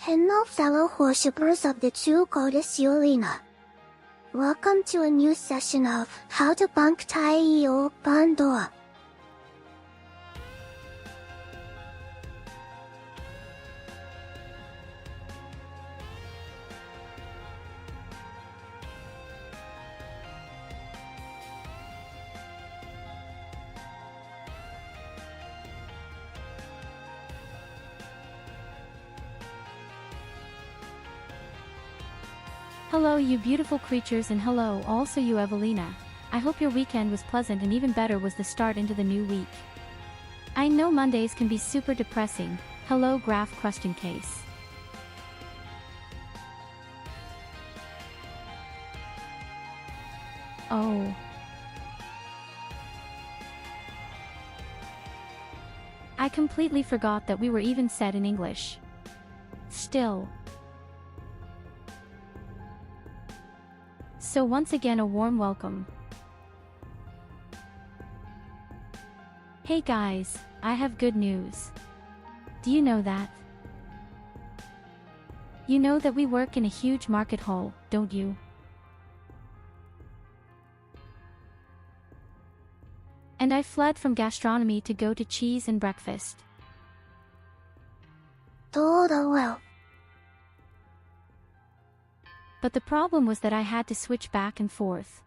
Hello fellow worshippers of the true goddess Yulina. Welcome to a new session of How to Bunk Tyurru Bandoa. Hello you beautiful creatures, and hello also you Evelina. I hope your weekend was pleasant, and even better was the start into the new week. I know Mondays can be super depressing. Hello graph question case. Oh. I completely forgot that we were even set in English. Still. So once again a warm welcome. Hey guys, I have good news. Do you know that? You know that we work in a huge market hall, don't you? And I fled from gastronomy to go to cheese and breakfast. Todo well. But the problem was that I had to switch back and forth.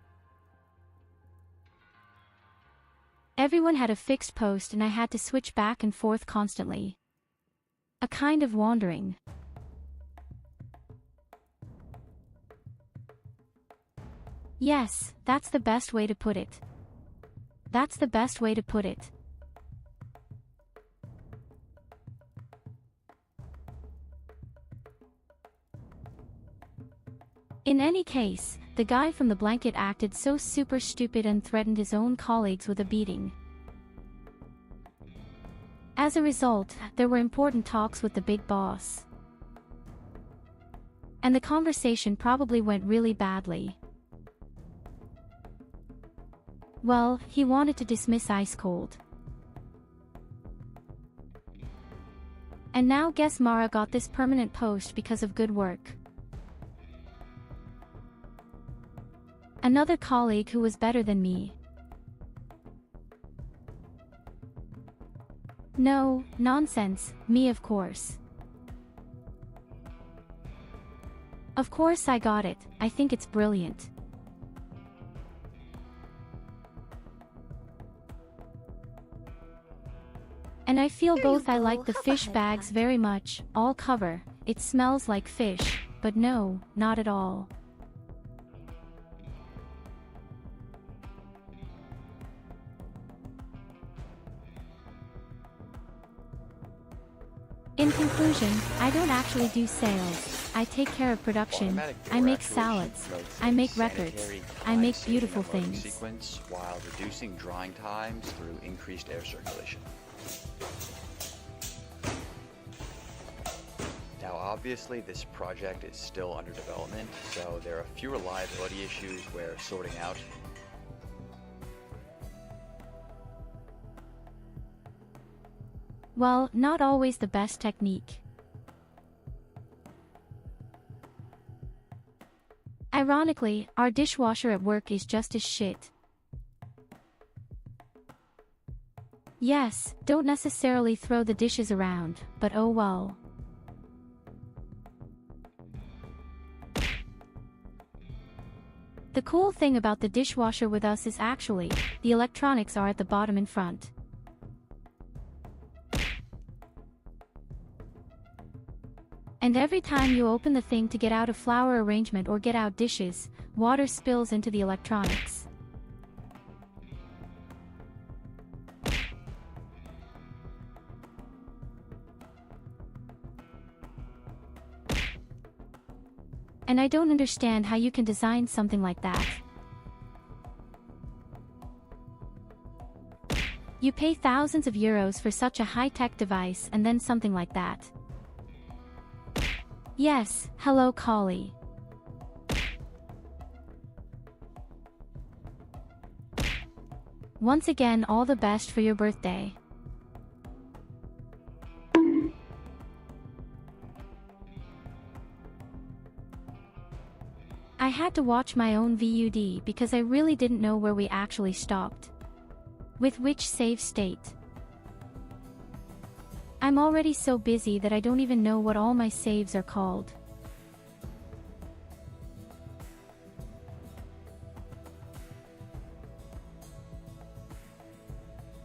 Everyone had a fixed post and I had to switch back and forth constantly. A kind of wandering. Yes, that's the best way to put it. That's the best way to put it. In any case, the guy from the blanket acted so super stupid and threatened his own colleagues with a beating. As a result, there were important talks with the big boss. And the conversation probably went really badly. Well, he wanted to dismiss Ice Cold. And now guess Mara got this permanent post because of good work. Another colleague who was better than me. No, nonsense, me of course. Of course I got it, I think it's brilliant. And I feel both. I like the fish bags very much, all cover, it smells like fish, but no, not at all. In conclusion, I don't actually do sales, I take care of production, I make salads, I make records, I make beautiful things. Sequence while reducing drying times through increased air circulation. Now obviously this project is still under development, so there are a few reliability issues we're sorting out. Well, not always the best technique. Ironically, our dishwasher at work is just as shit. Yes, don't necessarily throw the dishes around, but oh well. The cool thing about the dishwasher with us is actually, the electronics are at the bottom in front. And every time you open the thing to get out a flower arrangement or get out dishes, water spills into the electronics. And I don't understand how you can design something like that. You pay thousands of euros for such a high-tech device and then something like that. Yes, hello Collie. Once again, all the best for your birthday. had to watch my own VoD because I really didn't know where we actually stopped. With which save state. I'm already so busy that I don't even know what all my saves are called.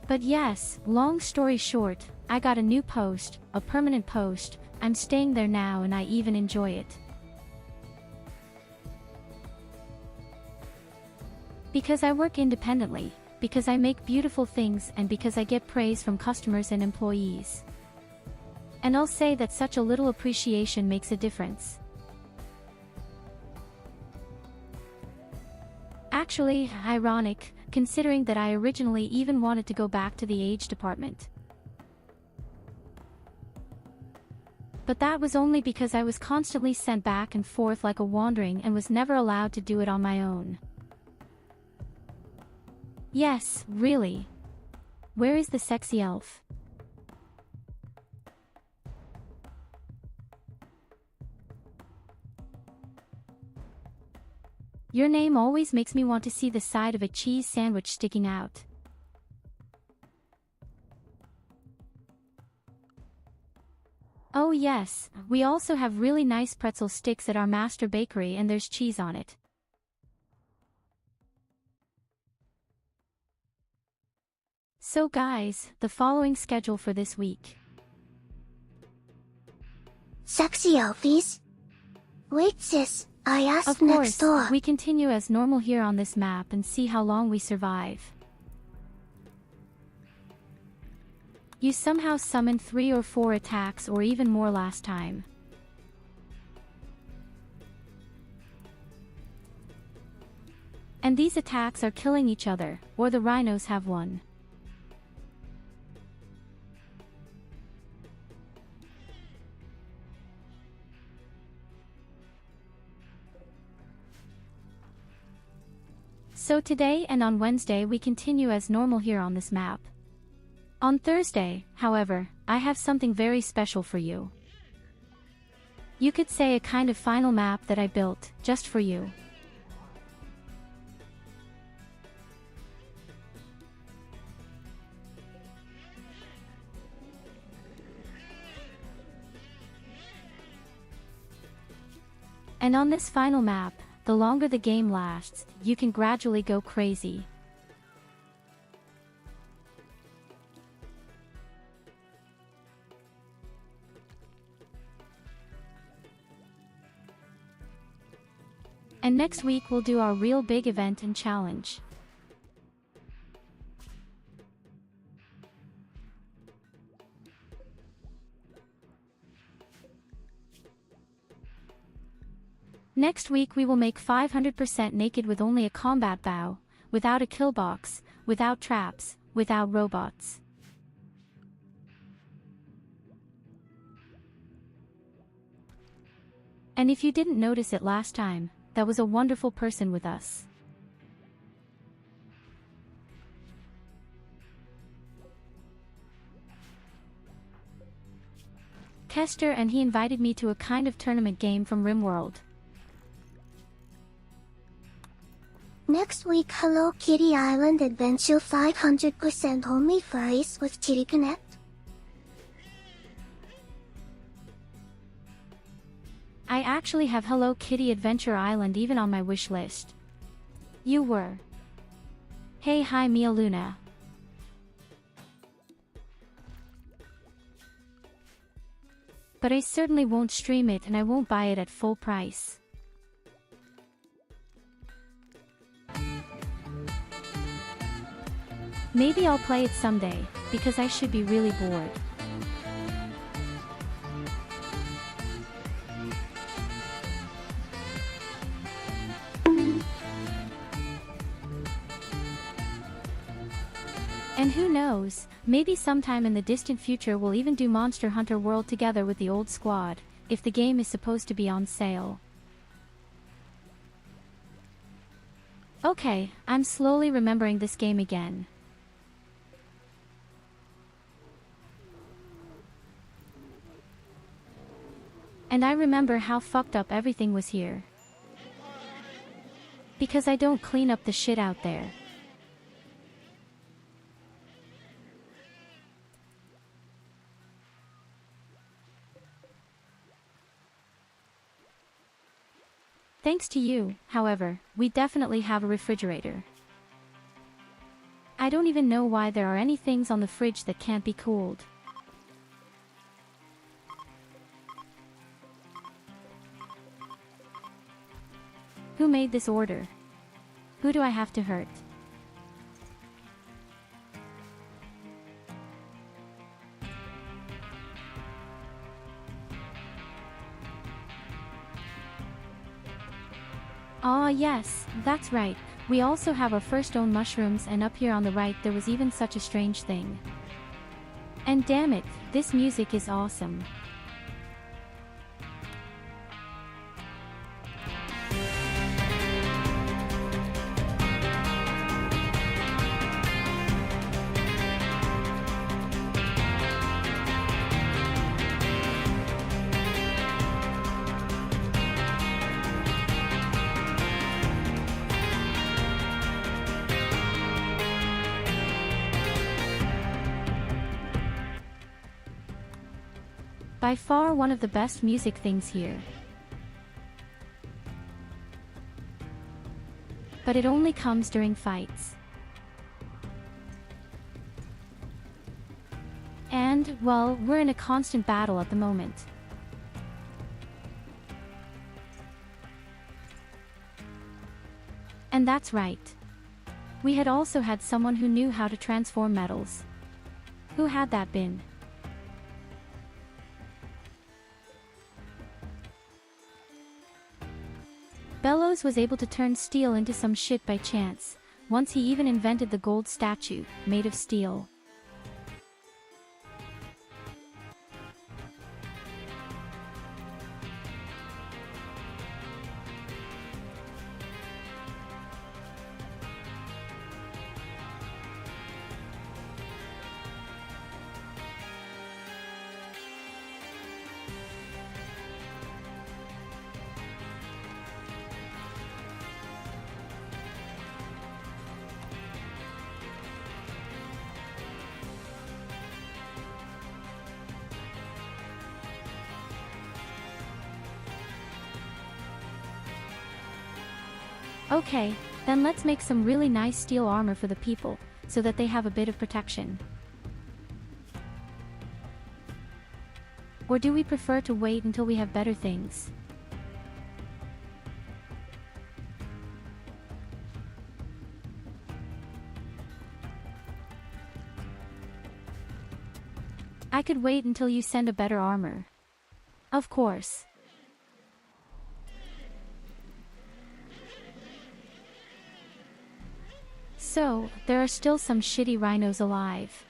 But yes, long story short, I got a new post, a permanent post. I'm staying there now and I even enjoy it. Because I work independently, because I make beautiful things, and because I get praise from customers and employees. And I'll say that such a little appreciation makes a difference. Actually, ironic, considering that I originally even wanted to go back to the age department. But that was only because I was constantly sent back and forth like a wandering and was never allowed to do it on my own. Yes, really. Where is the sexy elf? Your name always makes me want to see the side of a cheese sandwich sticking out. Oh yes, we also have really nice pretzel sticks at our master bakery and there's cheese on it. So guys, the following schedule for this week. Sexy elfies? Wait sis, I asked Of next course, door. we continue as normal here on this map and see how long we survive. You somehow summoned 3 or 4 attacks or even more last time. And these attacks are killing each other, or the rhinos have won. So today and on Wednesday we continue as normal here on this map. On Thursday, however, I have something very special for you. You could say a kind of final map that I built, just for you. And on this final map, the longer the game lasts, you can gradually go crazy. And next week we'll do our real big event and challenge. Next week we will make 500% naked with only a combat bow, without a kill box, without traps, without robots. And if you didn't notice it last time, that was a wonderful person with us. Kester, and he invited me to a kind of tournament game from Rimworld. Next week, Hello Kitty Island Adventure 500% only furries with Kitty Connect. I actually have Hello Kitty Adventure Island even on my wish list. You were. Hey, hi Mia Luna. But I certainly won't stream it and I won't buy it at full price. Maybe I'll play it someday, because I should be really bored. And who knows, maybe sometime in the distant future we'll even do Monster Hunter World together with the old squad, if the game is supposed to be on sale. Okay, I'm slowly remembering this game again. And I remember how fucked up everything was here. Because I don't clean up the shit out there. Thanks to you, however, we definitely have a refrigerator. I don't even know why there are any things on the fridge that can't be cooled. Who made this order? Who do I have to hurt? Ah yes, that's right, we also have our first own mushrooms, and up here on the right there was even such a strange thing. And damn it, this music is awesome. By far one of the best music things here. But it only comes during fights. And, well, we're in a constant battle at the moment. And that's right. We had also had someone who knew how to transform metals. Who had that been? Bellows was able to turn steel into some shit by chance. Once he even invented the gold statue, made of steel. Okay, then let's make some really nice steel armor for the people, so that they have a bit of protection. Or do we prefer to wait until we have better things? I could wait until you send a better armor. Of course. So, there are still some shitty rhinos alive.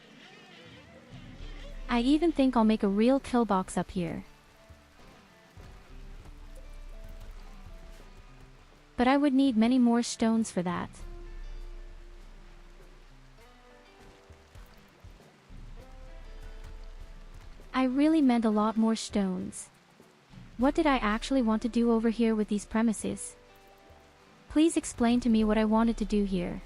I even think I'll make a real kill box up here. But I would need many more stones for that. I really meant a lot more stones. What did I actually want to do over here with these premises? Please explain to me what I wanted to do here.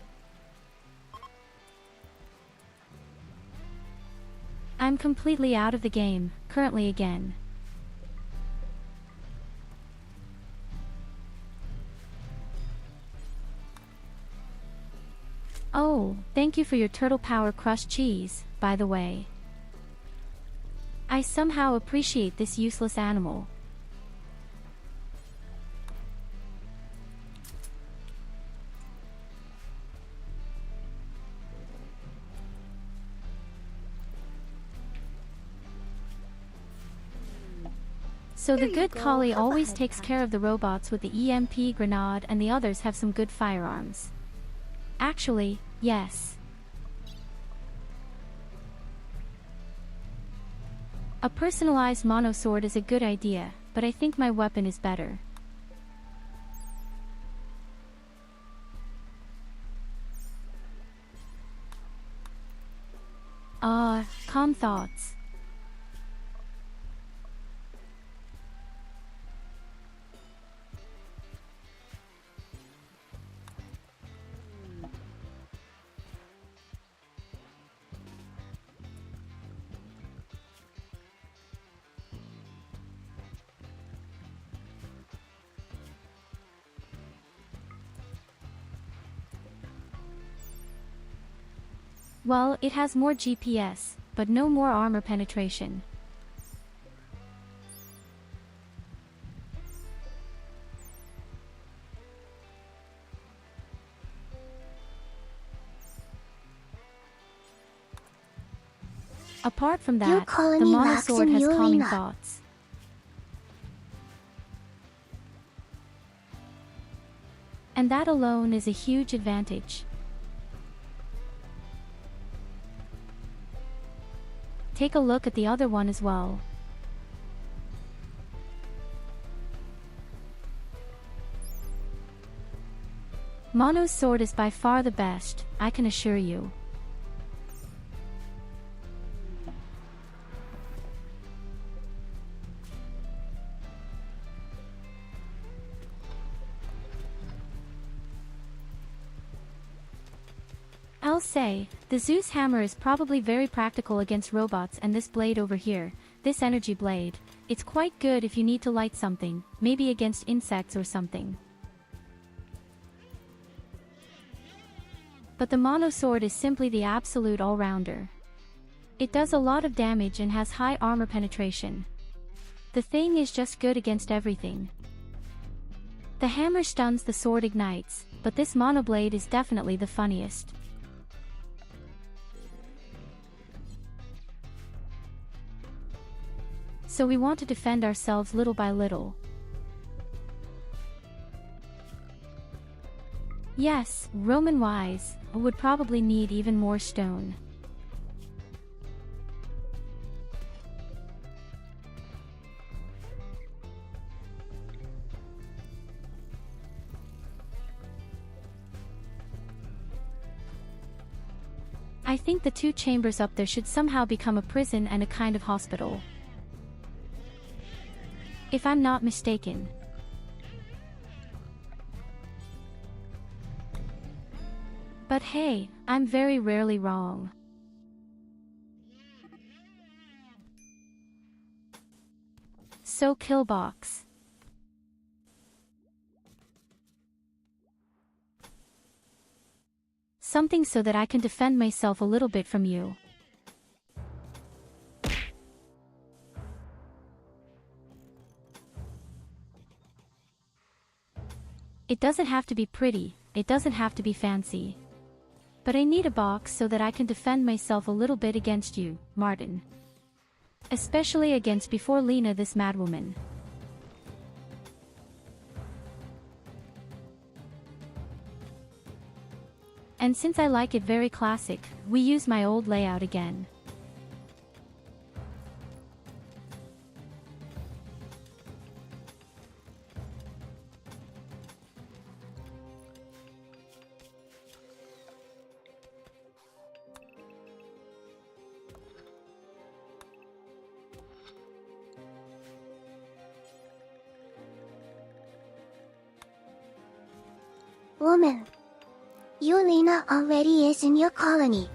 I'm completely out of the game, currently again. Oh, thank you for your turtle power crushed cheese, by the way. I somehow appreciate this useless animal. So the good collie always takes care of the robots with the EMP grenade, and the others have some good firearms. Actually, yes. A personalized mono sword is a good idea, but I think my weapon is better. Calm thoughts. Well, it has more GPS, but no more armor penetration. Apart from Your that, the colony mono lacks sword has calming Imulina. thoughts. And that alone is a huge advantage. Take a look at the other one as well. Mono's sword is by far the best, I can assure you. I'll say, the Zeus hammer is probably very practical against robots, and this blade over here, this energy blade, it's quite good if you need to light something, maybe against insects or something. But the mono sword is simply the absolute all-rounder. It does a lot of damage and has high armor penetration. The thing is just good against everything. The hammer stuns, the sword ignites, but this mono blade is definitely the funniest. So we want to defend ourselves little by little. Yes, Roman-wise, would probably need even more stone. I think the two chambers up there should somehow become a prison and a kind of hospital. If I'm not mistaken. But hey, I'm very rarely wrong. So Killbox. Something so that I can defend myself a little bit from you. It doesn't have to be pretty, it doesn't have to be fancy. But I need a box so that I can defend myself a little bit against you, Martin. Especially against before Lena, this madwoman. And since I like it very classic, we use my old layout again. Woman. Yulina already is in your colony.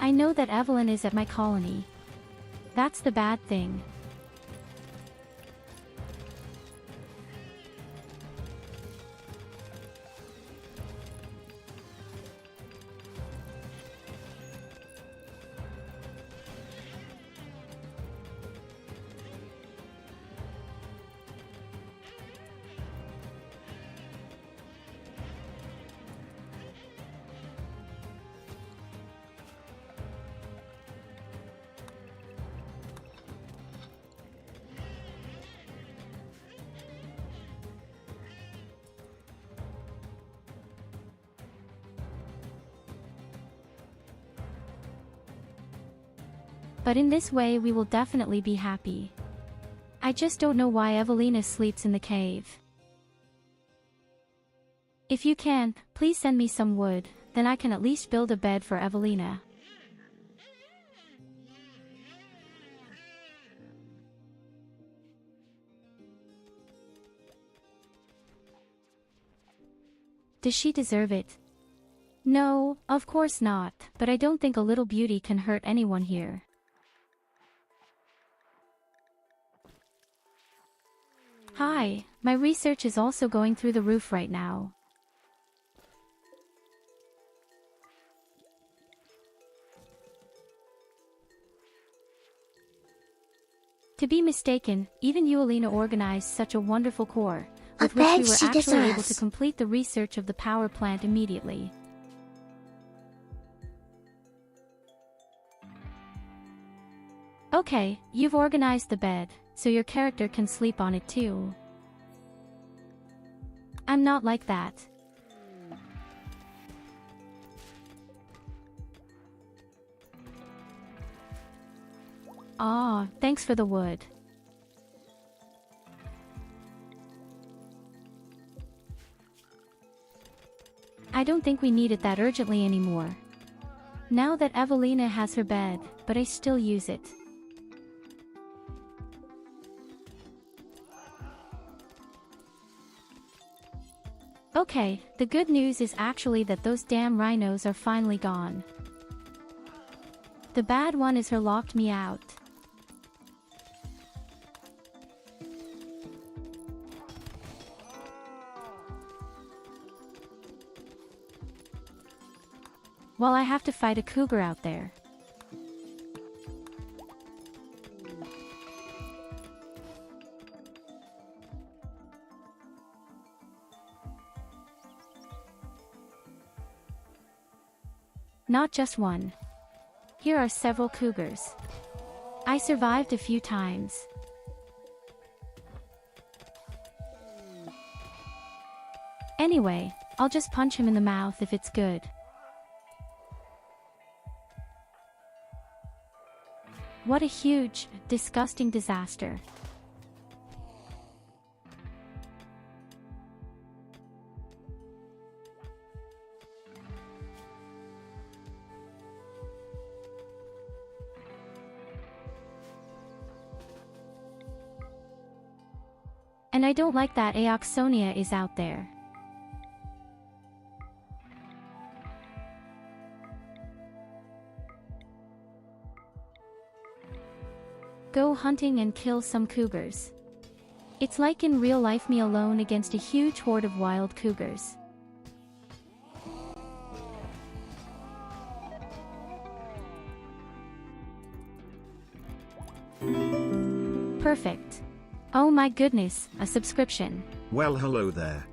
I know that Evelyn is at my colony. That's the bad thing. But in this way we will definitely be happy. I just don't know why Evelina sleeps in the cave. If you can, please send me some wood, then I can at least build a bed for Evelina. Does she deserve it? No, of course not, but I don't think a little beauty can hurt anyone here. Hi, my research is also going through the roof right now. To be mistaken, even Eulina organized such a wonderful core, with which we were she actually able to deserves. complete the research of the power plant immediately. Okay, you've organized the bed, so your character can sleep on it too. I'm not like that. Aw, thanks for the wood. I don't think we need it that urgently anymore. Now that Evelina has her bed, but I still use it. Okay, the good news is actually that those damn rhinos are finally gone. The bad one is her locked me out. While I have to fight a cougar out there. Not just one. Here are several cougars. I survived a few times. Anyway, I'll just punch him in the mouth if it's good. What a huge, disgusting disaster. And I don't like that Aoxonia is out there. Go hunting and kill some cougars. It's like in real life, me alone against a huge horde of wild cougars. Perfect. Oh my goodness, a subscription. Well, hello there.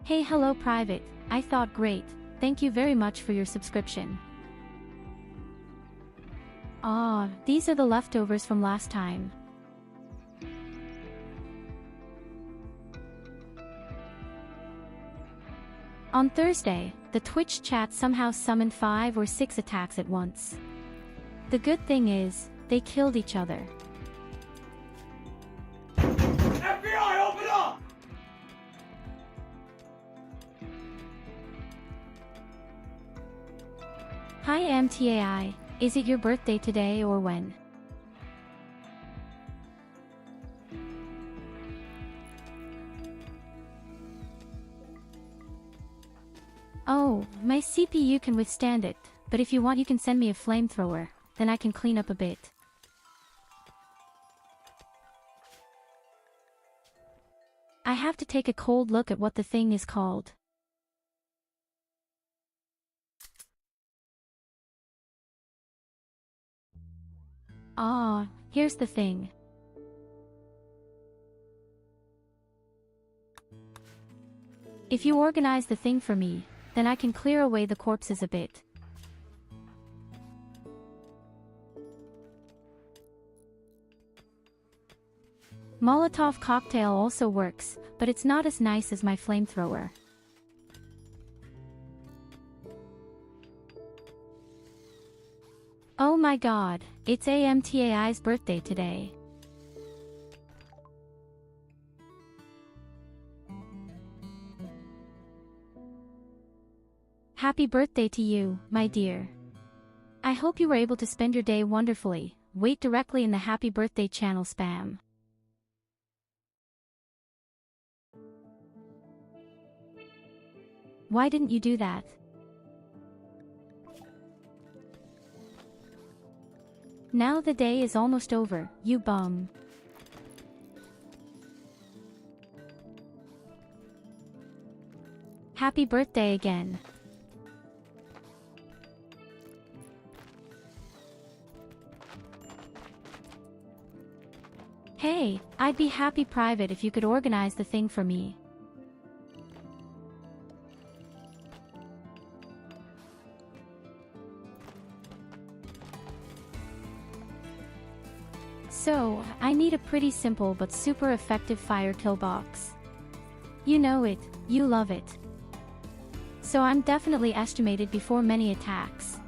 Hey, hello Private. I thought great. Thank you very much for your subscription. Ah, these are the leftovers from last time. On Thursday, the Twitch chat somehow summoned 5 or 6 attacks at once. The good thing is, they killed each other. FBI, open up! Hi MTAI, is it your birthday today or when? Oh, my CPU can withstand it, but if you want you can send me a flamethrower, then I can clean up a bit. I have to take a cold look at what the thing is called. Ah, here's the thing. If you organize the thing for me, then I can clear away the corpses a bit. Molotov cocktail also works, but it's not as nice as my flamethrower. Oh my god, it's AMTAI's birthday today. Happy birthday to you, my dear. I hope you were able to spend your day wonderfully. Wait directly in the happy birthday channel spam. Why didn't you do that? Now the day is almost over, you bum. Happy birthday again. Hey, I'd be happy private if you could organize the thing for me. So, I need a pretty simple but super effective fire kill box. You know it, you love it. So I'm definitely estimated before many attacks.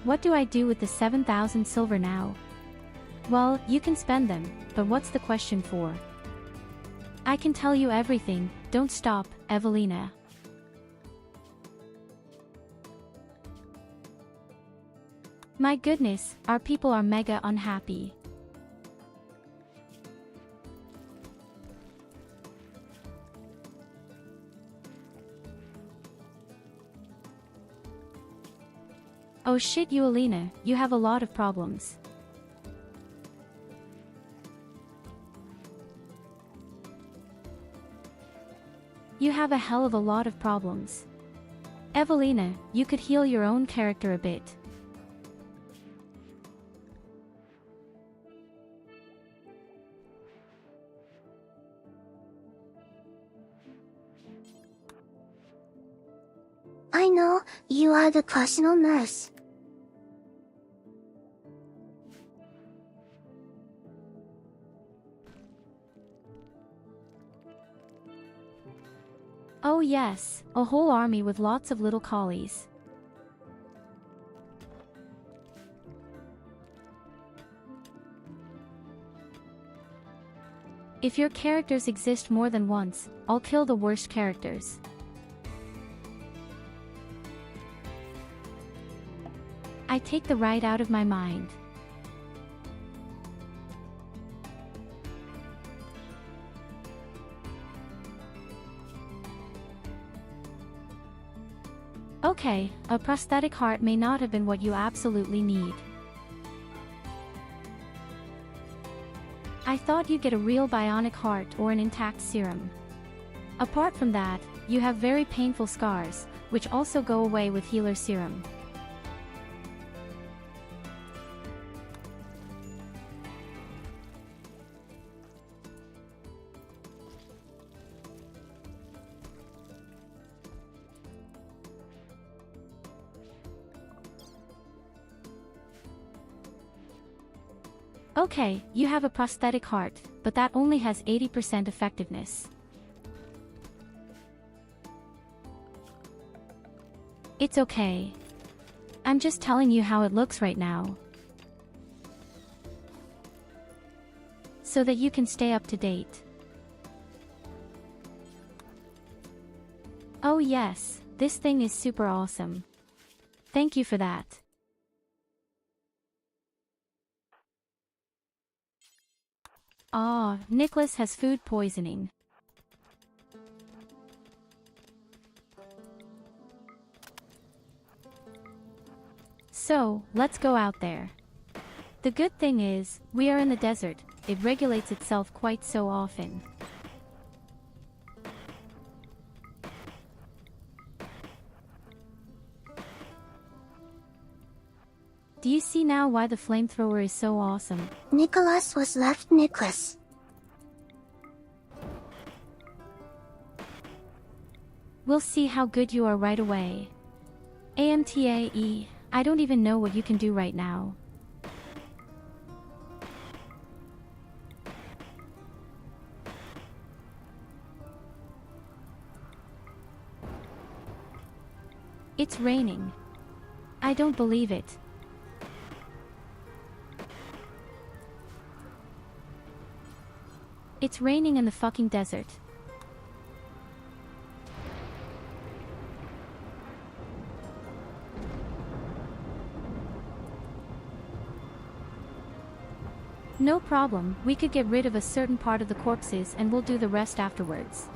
What do I do with the 7,000 silver now? Well, you can spend them, but what's the question for? I can tell you everything, don't stop, Evelina. My goodness, our people are mega unhappy. Oh shit, Evelina, you have a lot of problems. You have a hell of a lot of problems. Evelina, you could heal your own character a bit. I know, you are the personal nurse. Oh yes, a whole army with lots of little collies. If your characters exist more than once, I'll kill the worst characters. I take the right out of my mind. Okay, a prosthetic heart may not have been what you absolutely need. I thought you'd get a real bionic heart or an intact serum. Apart from that, you have very painful scars, which also go away with healer serum. Okay, you have a prosthetic heart, but that only has 80% effectiveness. It's okay. I'm just telling you how it looks right now. So that you can stay up to date. Oh yes, this thing is super awesome. Thank you for that. Ah, Nicholas has food poisoning. So, let's go out there. The good thing is, we are in the desert, it regulates itself quite so often. Do you see now why the flamethrower is so awesome? Nicholas was left Nicholas. We'll see how good you are right away. AMTAE, I don't even know what you can do right now. It's raining. I don't believe it. It's raining in the fucking desert. No problem, we could get rid of a certain part of the corpses and we'll do the rest afterwards.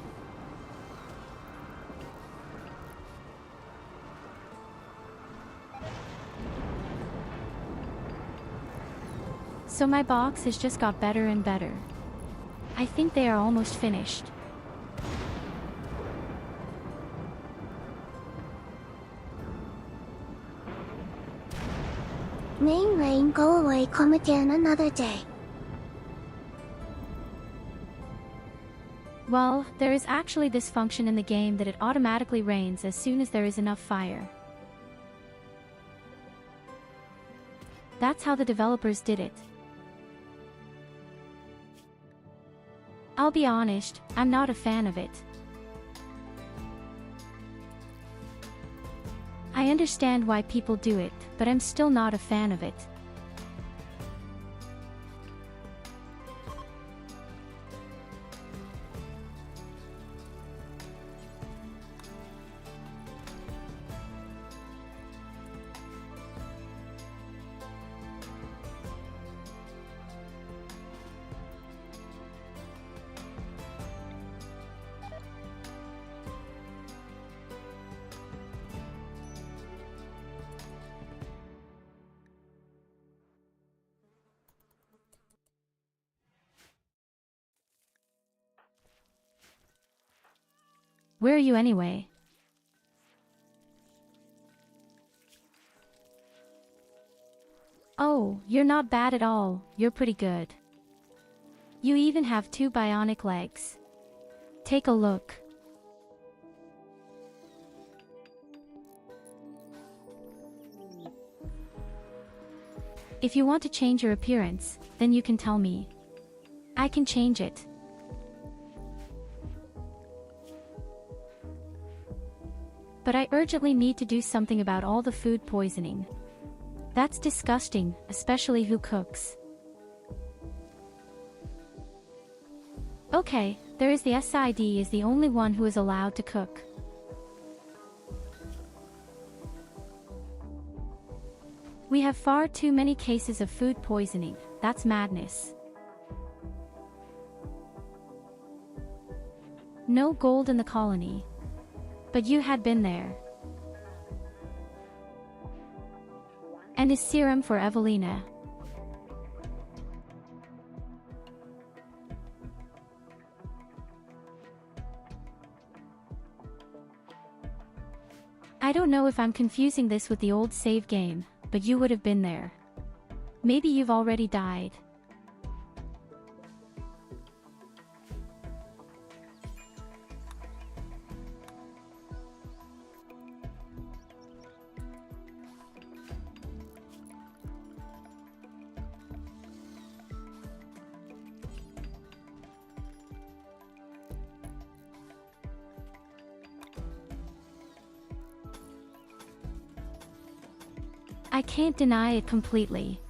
So my box has just got better and better. I think they are almost finished. Main rain, go away, come again another day. Well, there is actually this function in the game that it automatically rains as soon as there is enough fire. That's how the developers did it. I'll be honest, I'm not a fan of it. I understand why people do it, but I'm still not a fan of it. Where are you anyway? Oh, you're not bad at all, you're pretty good. You even have 2 bionic legs. Take a look. If you want to change your appearance, then you can tell me. I can change it. But I urgently need to do something about all the food poisoning. That's disgusting, especially who cooks. Okay, there is the SID is the only one who is allowed to cook. We have far too many cases of food poisoning, that's madness. No gold in the colony. But you had been there. And is serum for Evelina. I don't know if I'm confusing this with the old save game, but you would have been there. Maybe you've already died. I can't deny it completely.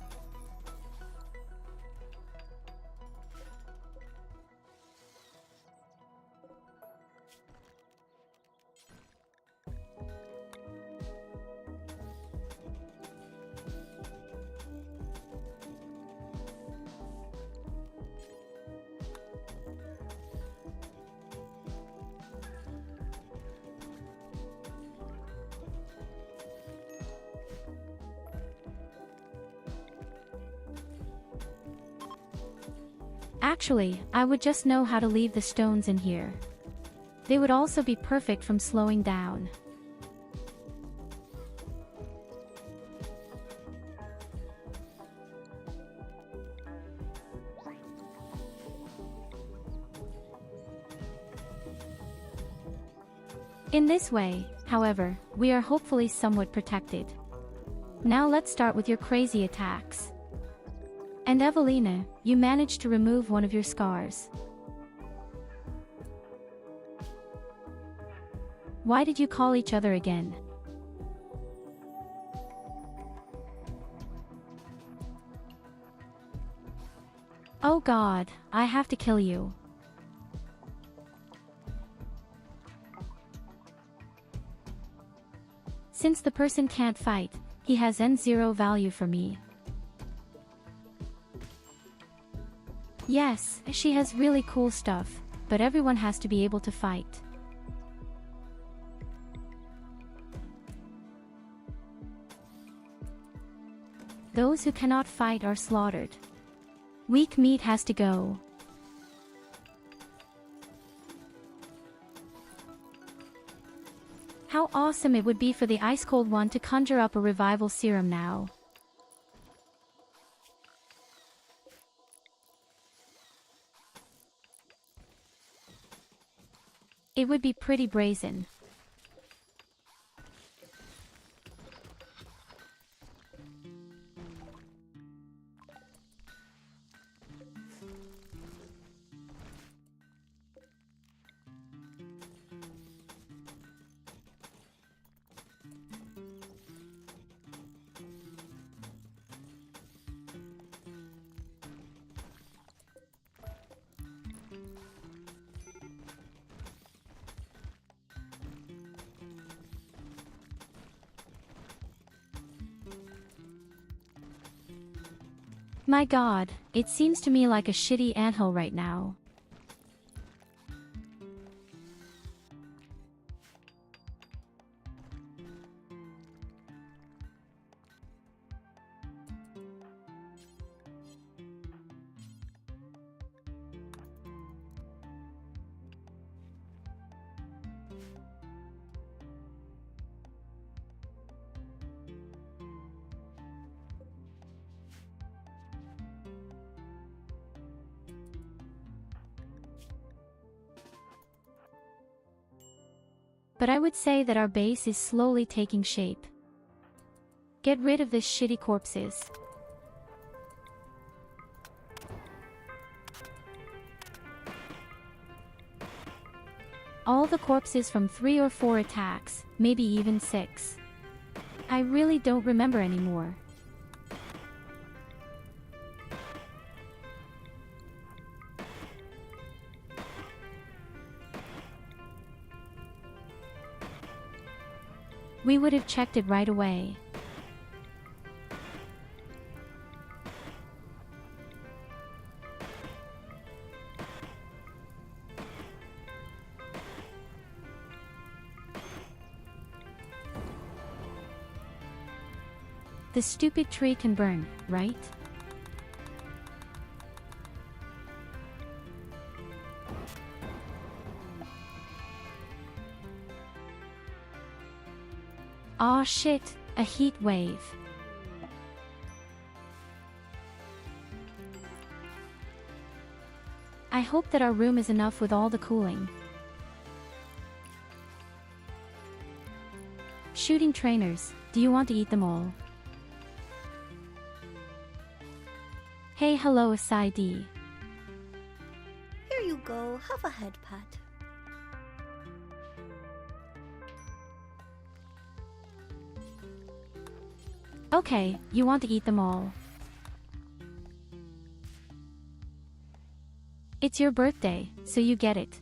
Actually, I would just know how to leave the stones in here. They would also be perfect from slowing down. In this way, however, we are hopefully somewhat protected. Now let's start with your crazy attacks. And Evelina, you managed to remove one of your scars. Why did you call each other again? Oh God, I have to kill you. Since the person can't fight, he has N0 value for me. Yes, she has really cool stuff, but everyone has to be able to fight. Those who cannot fight are slaughtered. Weak meat has to go. How awesome it would be for the Ice Cold One to conjure up a revival serum now. It would be pretty brazen. My god, it seems to me like a shitty anthill right now. But I would say that our base is slowly taking shape. Get rid of this shitty corpses. All the corpses from 3 or 4 attacks, maybe even 6. I really don't remember anymore. We would have checked it right away. The stupid tree can burn, right? Aw shit, a heat wave. I hope that our room is enough with all the cooling. Shooting trainers, do you want to eat them all? Hey hello Asai D. Here you go, have a head pat. Okay, you want to eat them all. It's your birthday, so you get it.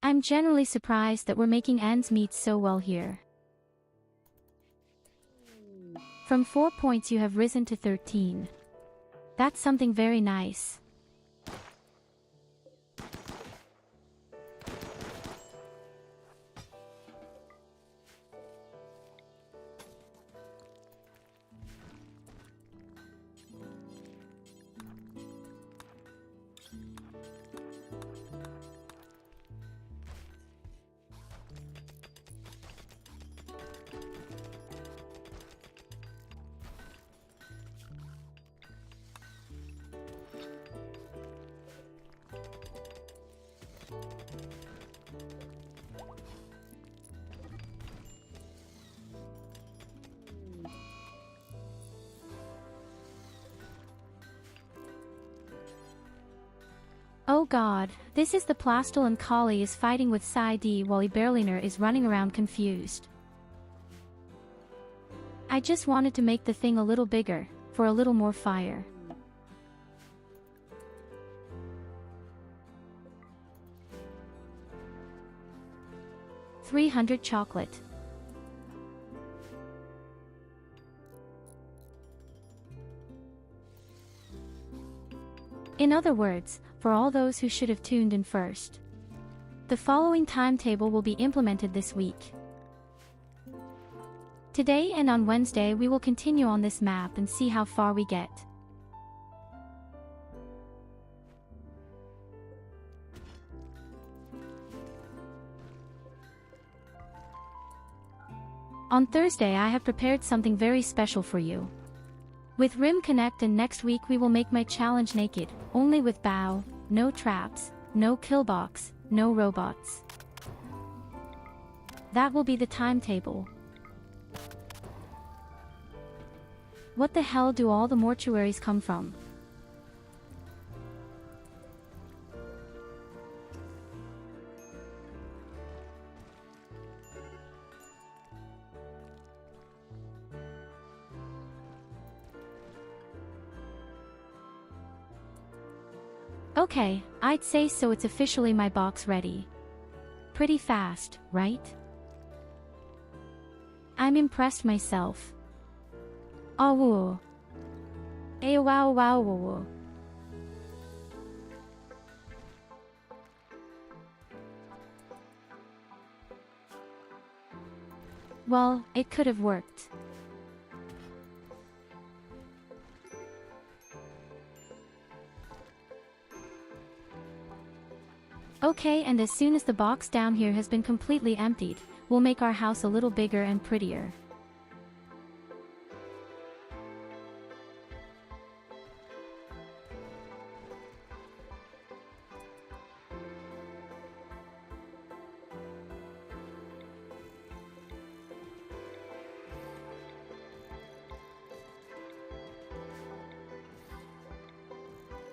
I'm generally surprised that we're making ends meet so well here. From 4 points you have risen to 13. That's something very nice. Oh god, this is the Plastel and Kali is fighting with Sai D while Berliner is running around confused. I just wanted to make the thing a little bigger, for a little more fire. 300 chocolate. In other words, for all those who should have tuned in first, the following timetable will be implemented this week. Today and on Wednesday we will continue on this map and see how far we get. On Thursday I have prepared something very special for you. With Rim Connect, and next week we will make my challenge naked, only with bow, no traps, no killbox, no robots. That will be the timetable. What the hell do all the mortuaries come from? Okay, I'd say so. It's officially my box ready. Pretty fast, right? I'm impressed myself. Oh woo. Hey wow wow woo woo. Well, it could have worked. Okay, and as soon as the box down here has been completely emptied, we'll make our house a little bigger and prettier.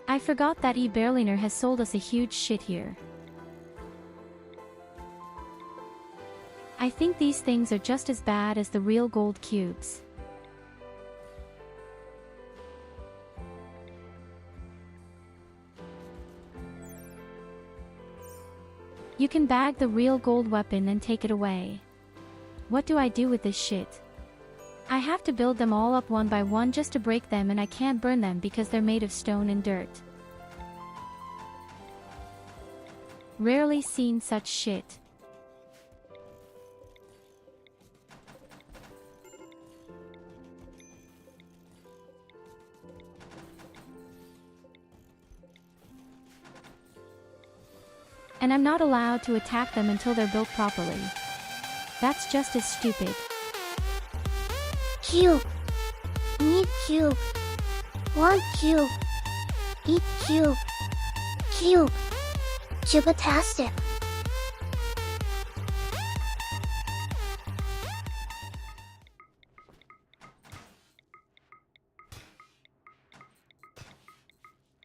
I forgot that Berliner has sold us a huge shit here. I think these things are just as bad as the real gold cubes. You can bag the real gold weapon and take it away. What do I do with this shit? I have to build them all up one by one just to break them, and I can't burn them because they're made of stone and dirt. Rarely seen such shit. And I'm not allowed to attack them until they're built properly. That's just as stupid. Cube. Need cube. Want cube. Eat cube. Cube. Cubitastic.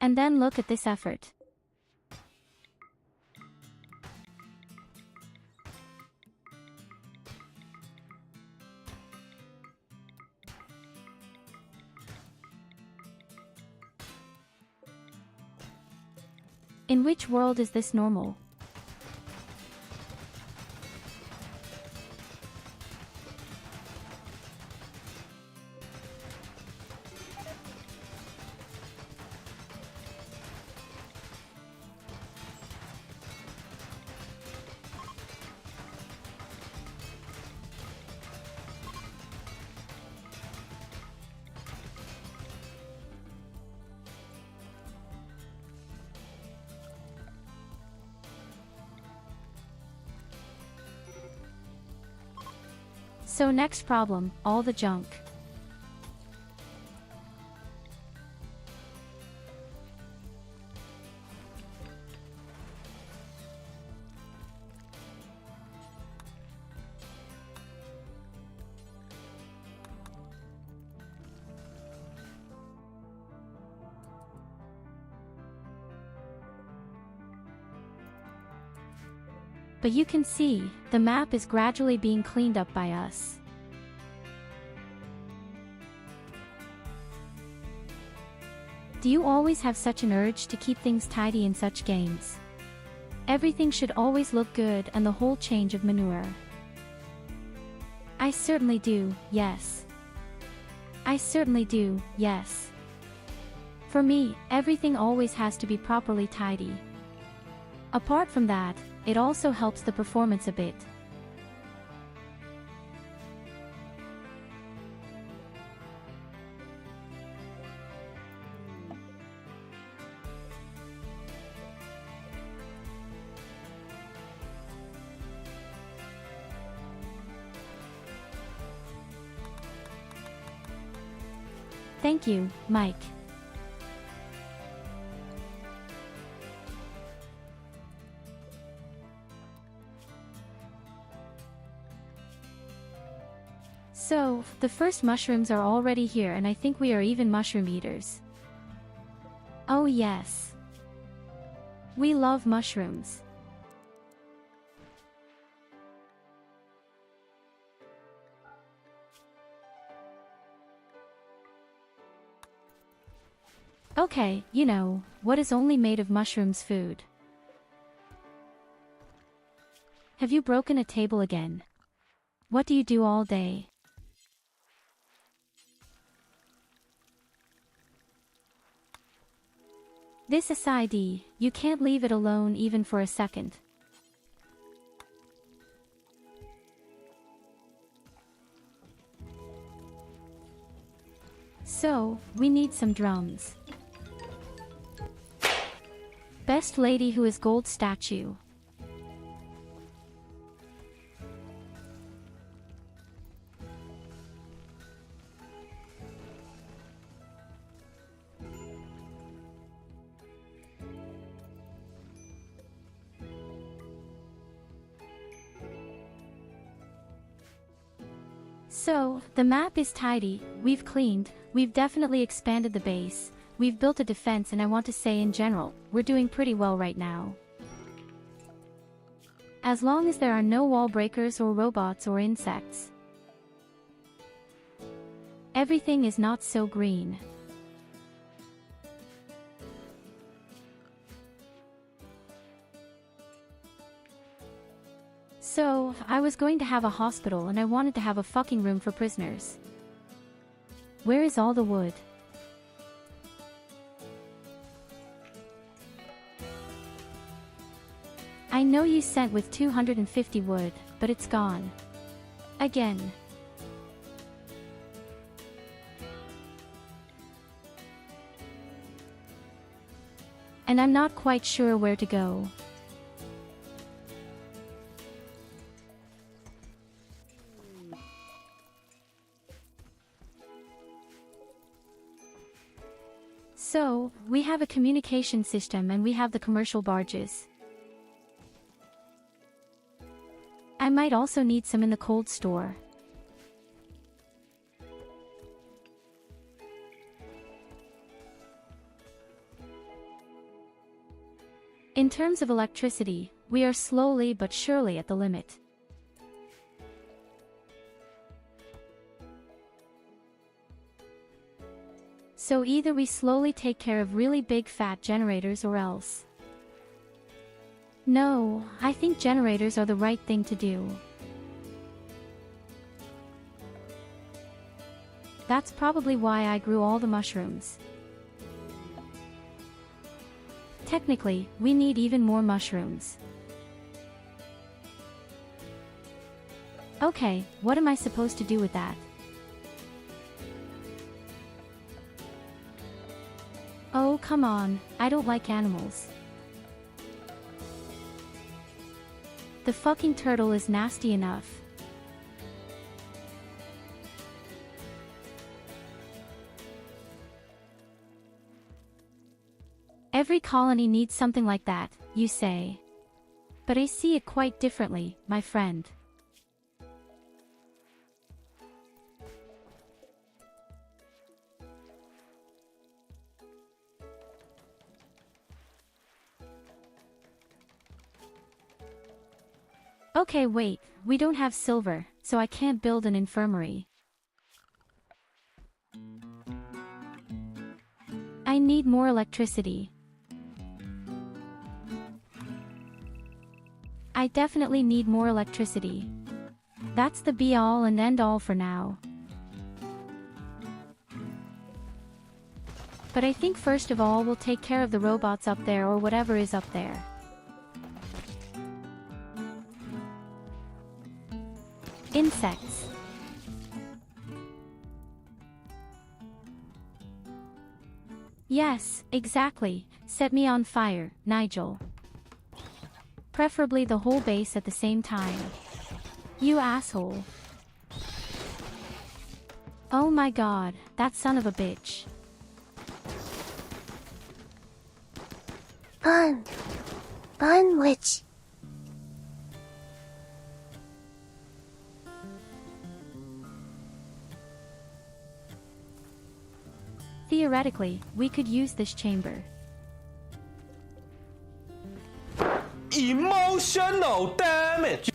And then look at this effort. In which world is this normal? So next problem, all the junk. But you can see, the map is gradually being cleaned up by us. Do you always have such an urge to keep things tidy in such games? Everything should always look good and the whole change of manure. I certainly do, yes. I certainly do, yes. For me, everything always has to be properly tidy. Apart from that, it also helps the performance a bit. Thank you, Mike. So, the first mushrooms are already here and I think we are even mushroom eaters. Oh yes. We love mushrooms. Okay, you know, what is only made of mushrooms food? Have you broken a table again? What do you do all day? This SID, you can't leave it alone even for a second. So, we need some drums. Best lady who is gold statue. So, the map is tidy, we've cleaned, we've definitely expanded the base, we've built a defense, and I want to say in general, we're doing pretty well right now. As long as there are no wall breakers or robots or insects. Everything is not so green. So, I was going to have a hospital and I wanted to have a fucking room for prisoners. Where is all the wood? I know you sent with 250 wood, but it's gone. Again. And I'm not quite sure where to go. So, we have a communication system and we have the commercial barges. I might also need some in the cold store. In terms of electricity, we are slowly but surely at the limit. So either we slowly take care of really big fat generators or else. No, I think generators are the right thing to do. That's probably why I grew all the mushrooms. Technically, we need even more mushrooms. Okay, what am I supposed to do with that? Oh, come on, I don't like animals. The fucking turtle is nasty enough. Every colony needs something like that, you say. But I see it quite differently, my friend. Okay, wait, we don't have silver, so I can't build an infirmary. I need more electricity. I definitely need more electricity. That's the be-all and end-all for now. But I think first of all we'll take care of the robots up there or whatever is up there. Insects. Yes, exactly. Set me on fire, Nigel. Preferably the whole base at the same time. You asshole. Oh my god, that son of a bitch. Bun witch. Theoretically, we could use this chamber. Emotional damage.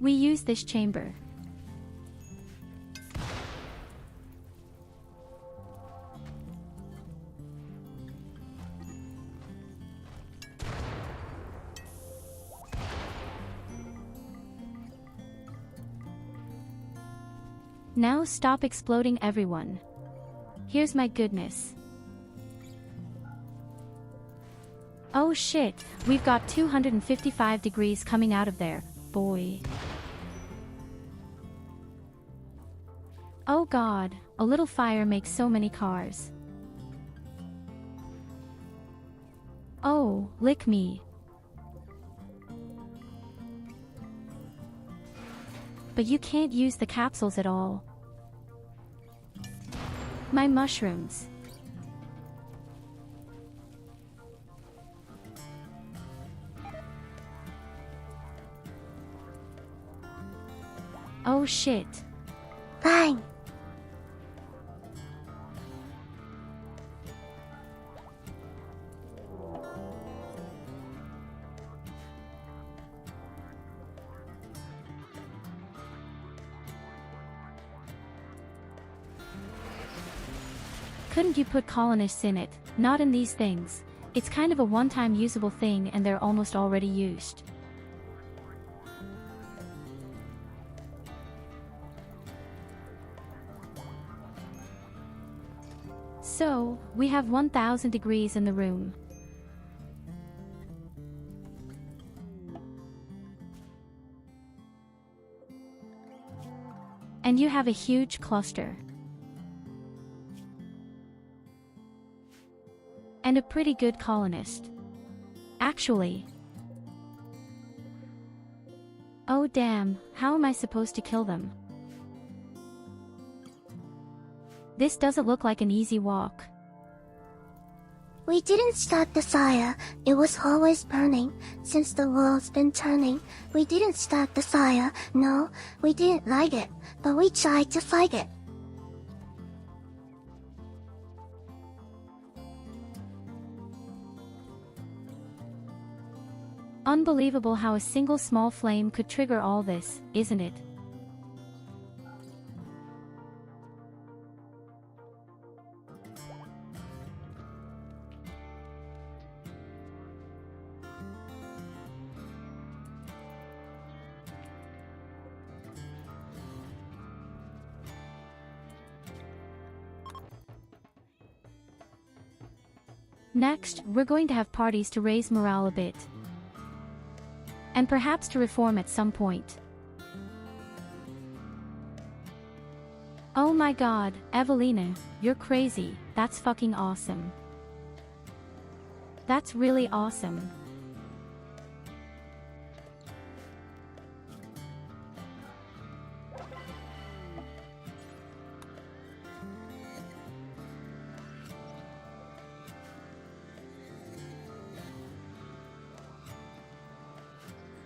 We use this chamber. Now stop exploding everyone. Here's my goodness. Oh shit, we've got 255 degrees coming out of there, boy. Oh god, a little fire makes so many cars. Oh, lick me. But you can't use the capsules at all. My mushrooms. Oh shit. Bang. Couldn't you put colonists in it? Not in these things. It's kind of a one-time usable thing and they're almost already used. So, we have 1000 degrees in the room. And you have a huge cluster. And a pretty good colonist. Actually. Oh damn, how am I supposed to kill them? This doesn't look like an easy walk. We didn't start the fire. It was always burning. Since the world's been turning, we didn't start the fire. No, we didn't like it, but we tried to fight it. Unbelievable how a single small flame could trigger all this, isn't it? Next, we're going to have parties to raise morale a bit. And perhaps to reform at some point. Oh my god, Evelina, you're crazy. That's fucking awesome. That's really awesome.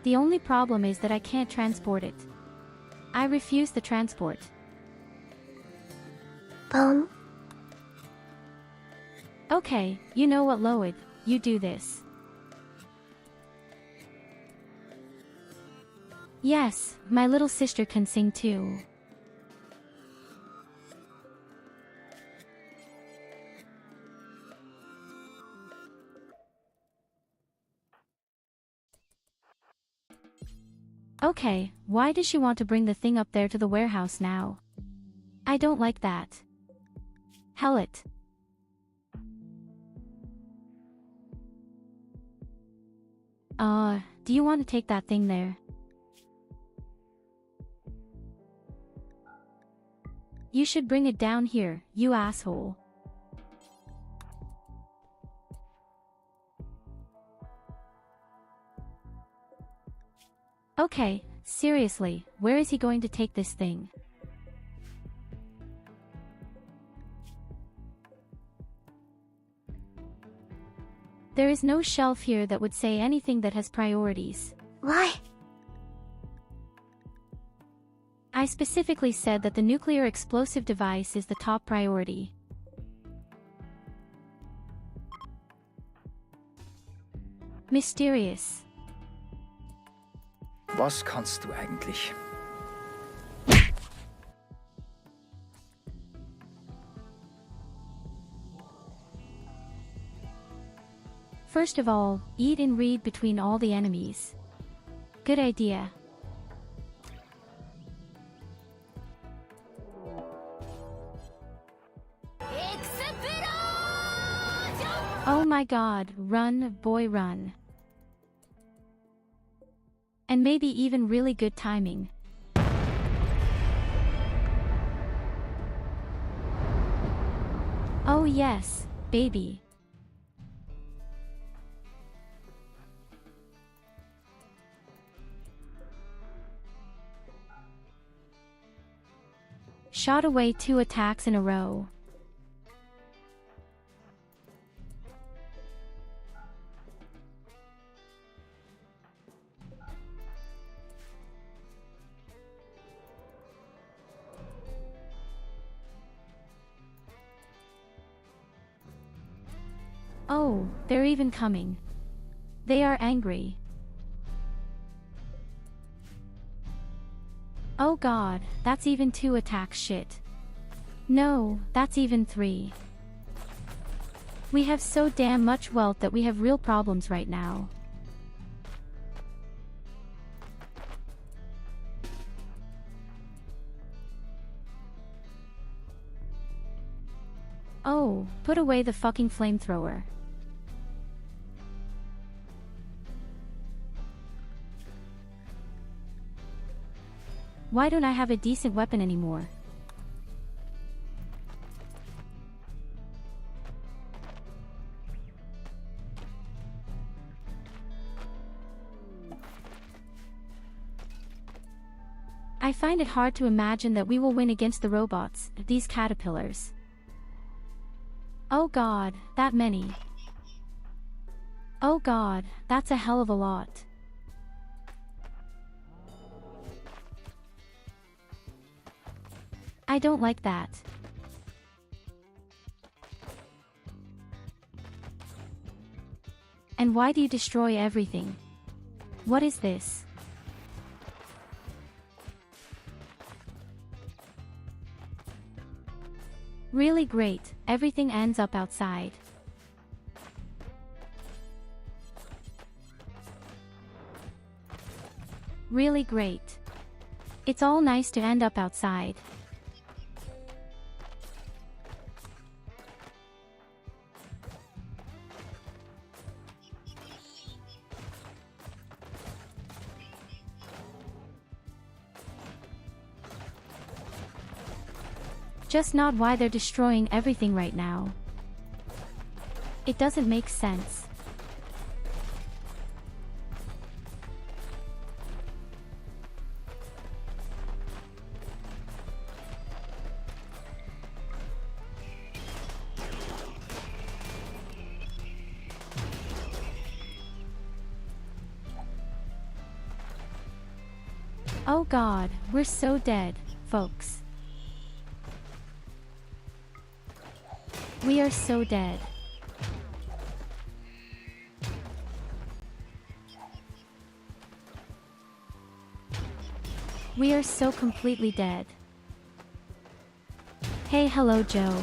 The only problem is that I can't transport it. I refuse the transport. Bone. Okay, you know what, Loid, you do this. Yes, my little sister can sing too. Okay, why does she want to bring the thing up there to the warehouse now? I don't like that. Hell it. Do you want to take that thing there? You should bring it down here, you asshole. Okay, seriously, where is he going to take this thing? There is no shelf here that would say anything that has priorities. Why? I specifically said that the nuclear explosive device is the top priority. Mysterious. Was kannst du eigentlich? First of all, eat and read between all the enemies. Good idea. Oh my god, run, boy, run. And maybe even really good timing. Oh yes, baby. Shot away 2 attacks in a row. Oh, they're even coming. They are angry. Oh god, that's even 2 attacks shit. No, that's even 3. We have so damn much wealth that we have real problems right now. Oh, put away the fucking flamethrower. Why don't I have a decent weapon anymore? I find it hard to imagine that we will win against the robots, these caterpillars. Oh god, that many. Oh god, that's a hell of a lot. I don't like that. And why do you destroy everything? What is this? Really great, everything ends up outside. Really great. It's all nice to end up outside. Just not why they're destroying everything right now. It doesn't make sense. Oh god, we're so dead, folks. We are so dead. We are so completely dead. Hey, hello, Joe.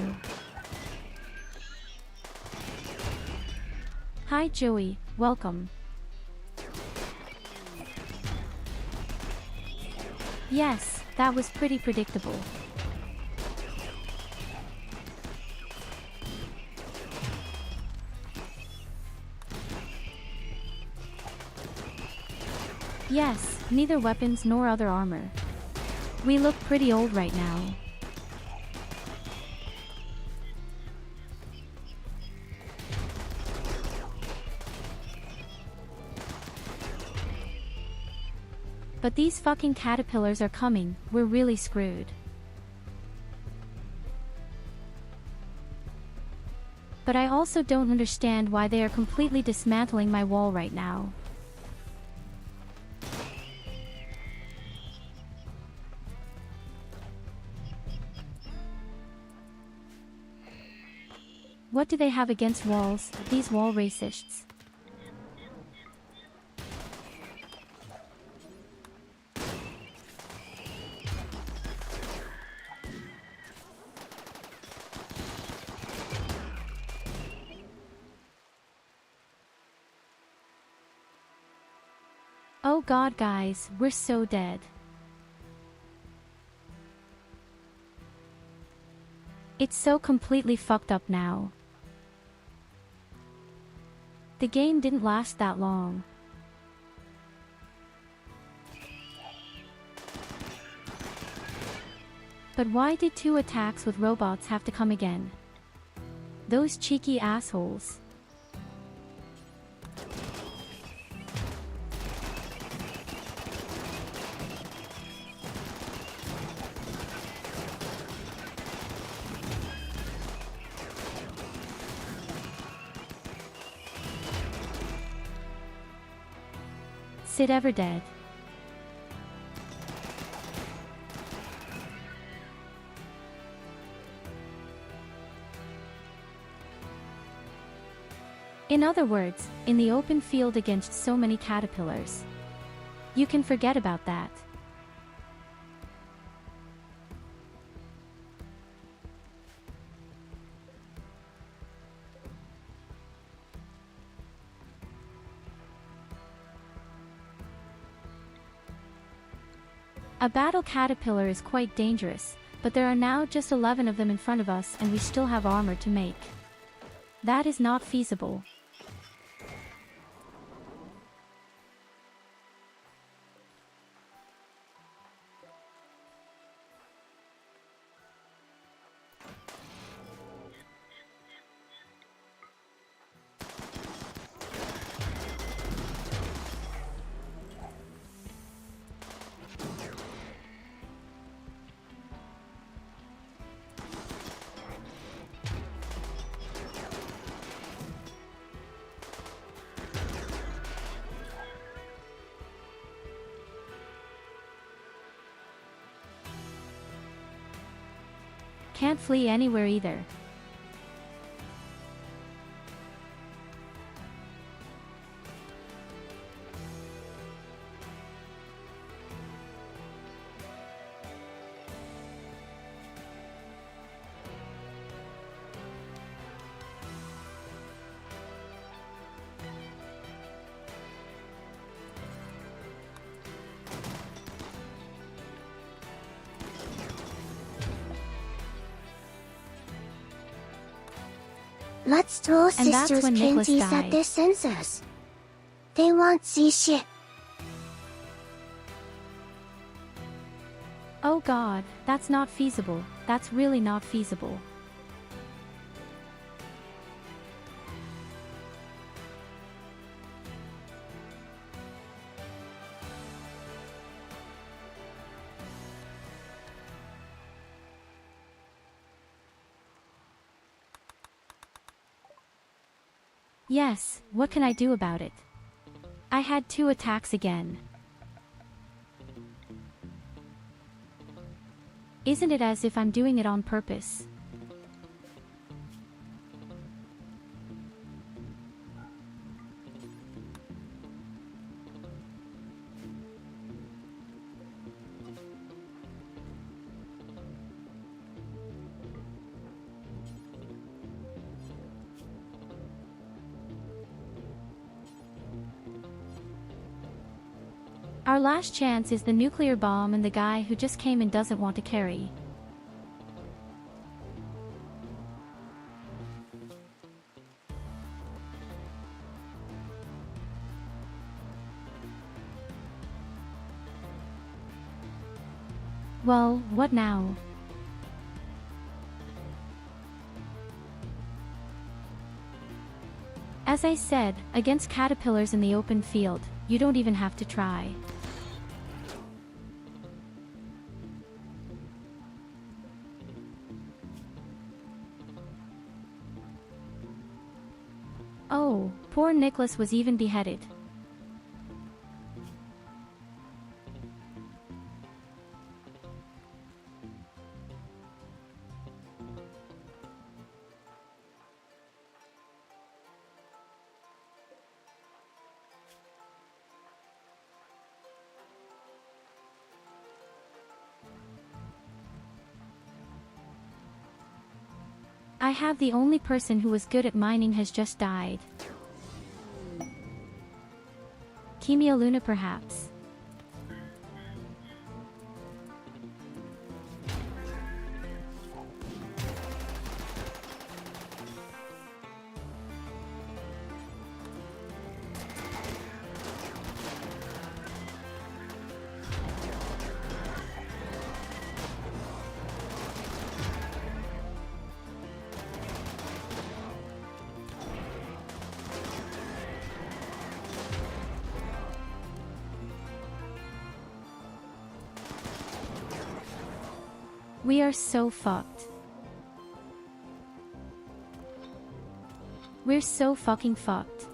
Hi, Joey, welcome. Yes, that was pretty predictable. Yes, neither weapons nor other armor. We look pretty old right now. But these fucking caterpillars are coming, we're really screwed. But I also don't understand why they are completely dismantling my wall right now. What do they have against walls, these wall racists? Oh god guys, we're so dead. It's so completely fucked up now. The game didn't last that long. But why did 2 attacks with robots have to come again? Those cheeky assholes. Sid ever dead? In other words, in the open field against so many caterpillars. You can forget about that. A battle caterpillar is quite dangerous, but there are now just 11 of them in front of us and we still have armor to make. That is not feasible. Can't flee anywhere either. Let's throw And that's sisters when Nicholas panties died. at their sensors. They won't see shit. Oh god, that's not feasible, that's really not feasible. Yes, what can I do about it? I had 2 attacks again. Isn't it as if I'm doing it on purpose? Our last chance is the nuclear bomb and the guy who just came and doesn't want to carry. Well, what now? As I said, against caterpillars in the open field, you don't even have to try. Oh, poor Nicholas was even beheaded. I have the only person who was good at mining has just died. Kimia Luna perhaps. We are so fucked. We're so fucking fucked.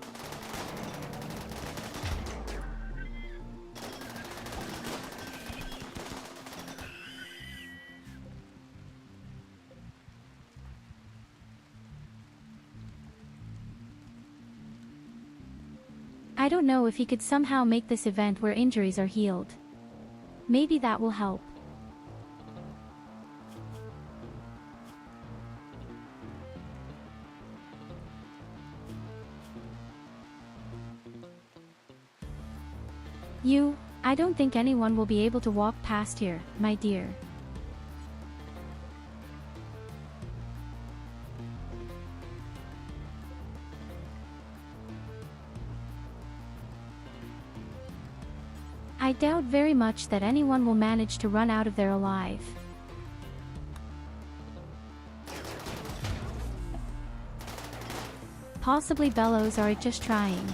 I don't know if he could somehow make this event where injuries are healed. Maybe that will help. I don't think anyone will be able to walk past here, my dear. I doubt very much that anyone will manage to run out of there alive. Possibly Bellows are just trying.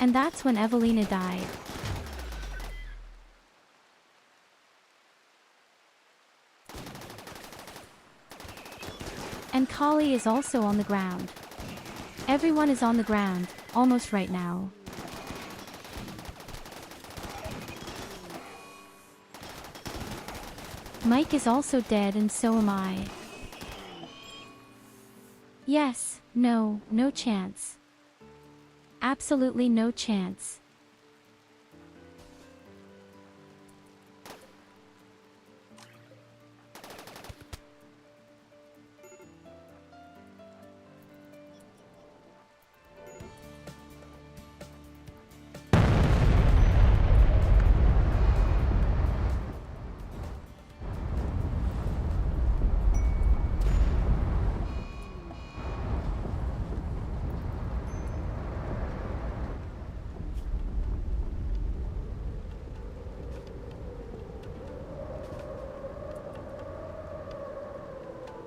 And that's when Evelina died. And Kali is also on the ground. Everyone is on the ground, almost right now. Mike is also dead and so am I. Yes, no chance. Absolutely no chance.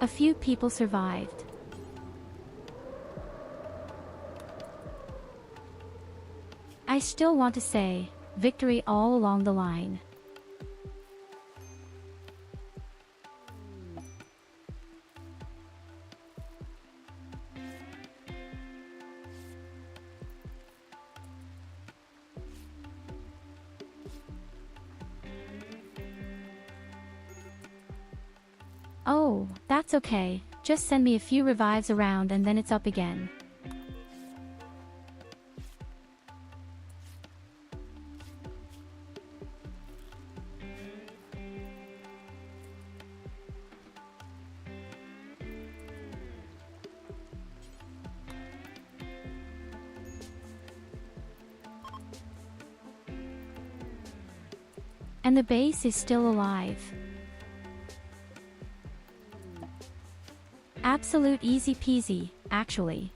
A few people survived. I still want to say, victory all along the line. Oh, that's okay, just send me a few revives around and then it's up again. And the base is still alive. Absolute easy peasy, actually.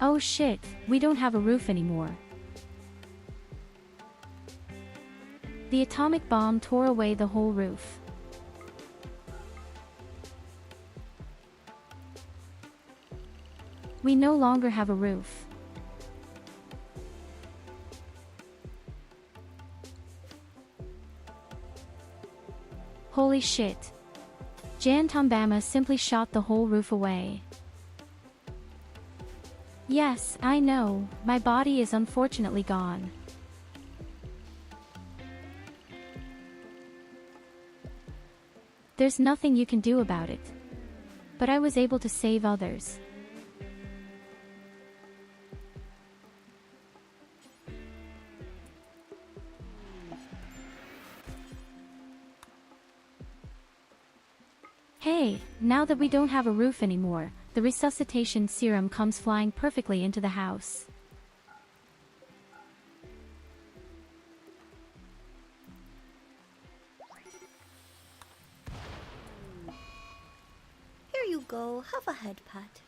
Oh shit, we don't have a roof anymore. The atomic bomb tore away the whole roof. We no longer have a roof. Holy shit. Jan Tombama simply shot the whole roof away. Yes, I know, my body is unfortunately gone. There's nothing you can do about it. But I was able to save others. Hey, now that we don't have a roof anymore, the resuscitation serum comes flying perfectly into the house. Here you go, have a head pat.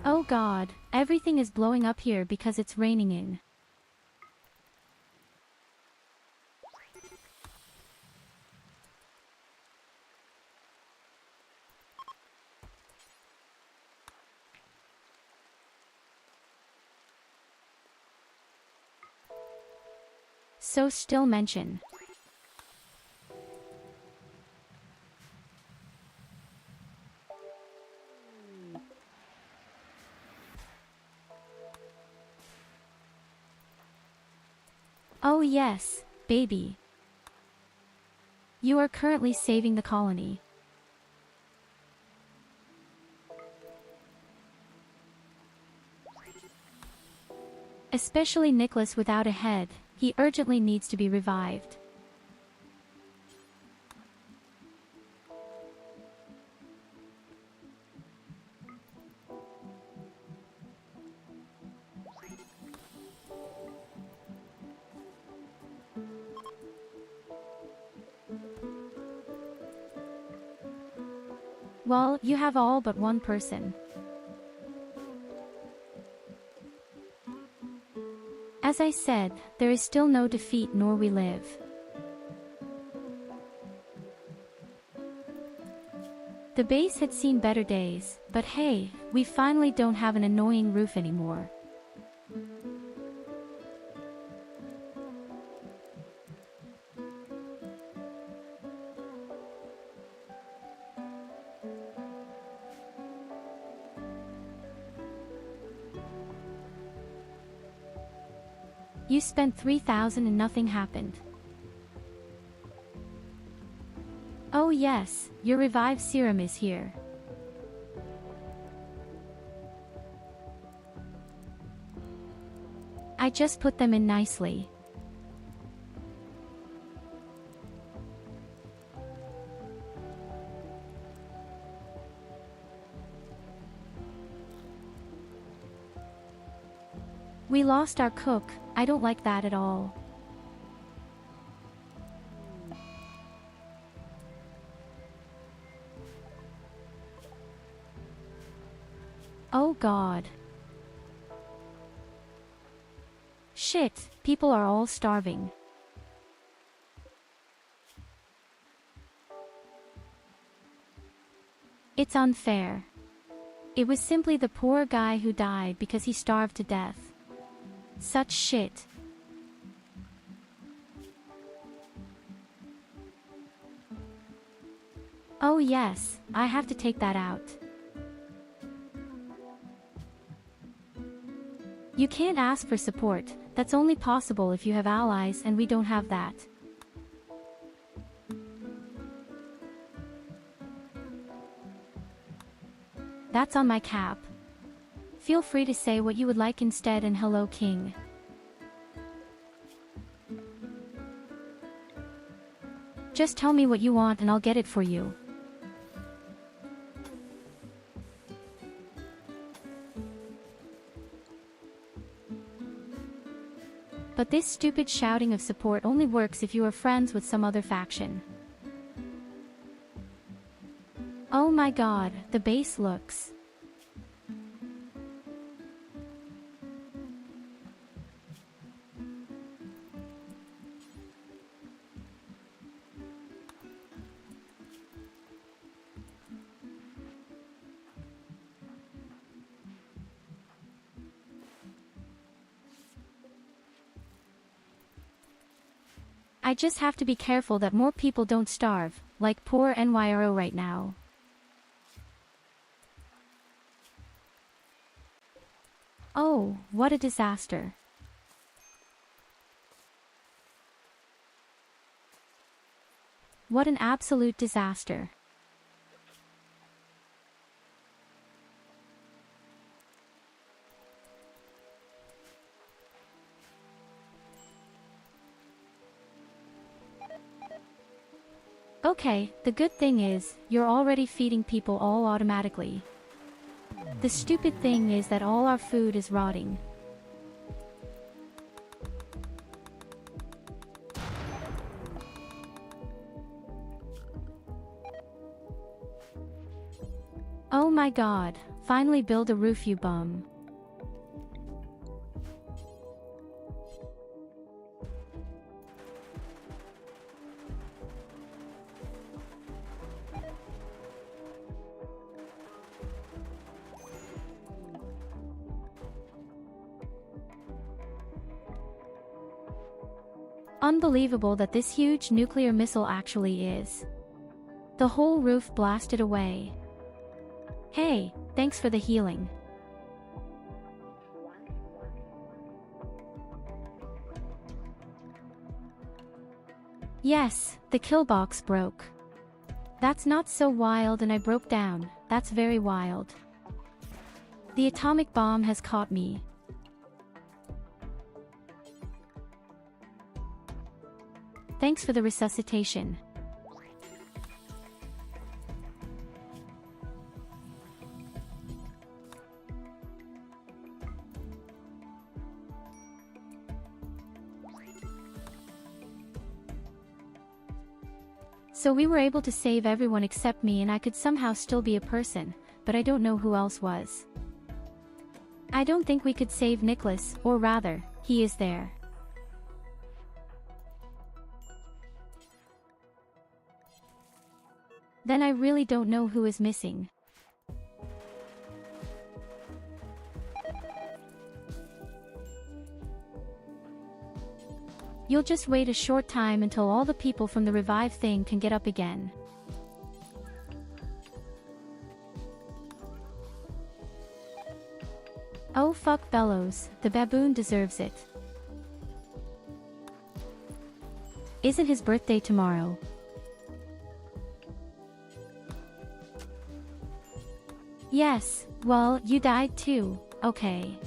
Oh god, everything is blowing up here because it's raining in. So still mention. Oh yes, baby. You are currently saving the colony. Especially Nicholas without a head, he urgently needs to be revived. Well, you have all but one person. As I said, there is still no defeat nor we live. The base had seen better days, but hey, we finally don't have an annoying roof anymore. You spent 3,000 and nothing happened. Oh yes, your revived serum is here. I just put them in nicely. We lost our cook, I don't like that at all. Oh god. Shit, people are all starving. It's unfair. It was simply the poor guy who died because he starved to death. Such shit. Oh yes, I have to take that out. You can't ask for support, that's only possible if you have allies and we don't have that. That's on my cap. Feel free to say what you would like instead and hello king. Just tell me what you want and I'll get it for you. But this stupid shouting of support only works if you are friends with some other faction. Oh my god, the base looks. I just have to be careful that more people don't starve, like poor Nyro right now. Oh, what a disaster. What an absolute disaster. Okay, the good thing is, you're already feeding people all automatically. The stupid thing is that all our food is rotting. Oh my god, finally build a roof, you bum. Unbelievable that this huge nuclear missile actually is. The whole roof blasted away. Hey, thanks for the healing. Yes, the kill box broke. That's not so wild, and I broke down. That's very wild. The atomic bomb has caught me. Thanks for the resuscitation. So we were able to save everyone except me, and I could somehow still be a person, but I don't know who else was. I don't think we could save Nicholas, or rather, he is there. Then I really don't know who is missing. You'll just wait a short time until all the people from the revive thing can get up again. Oh fuck Bellows, the baboon deserves it. Isn't his birthday tomorrow? Yes, well, you died too, okay.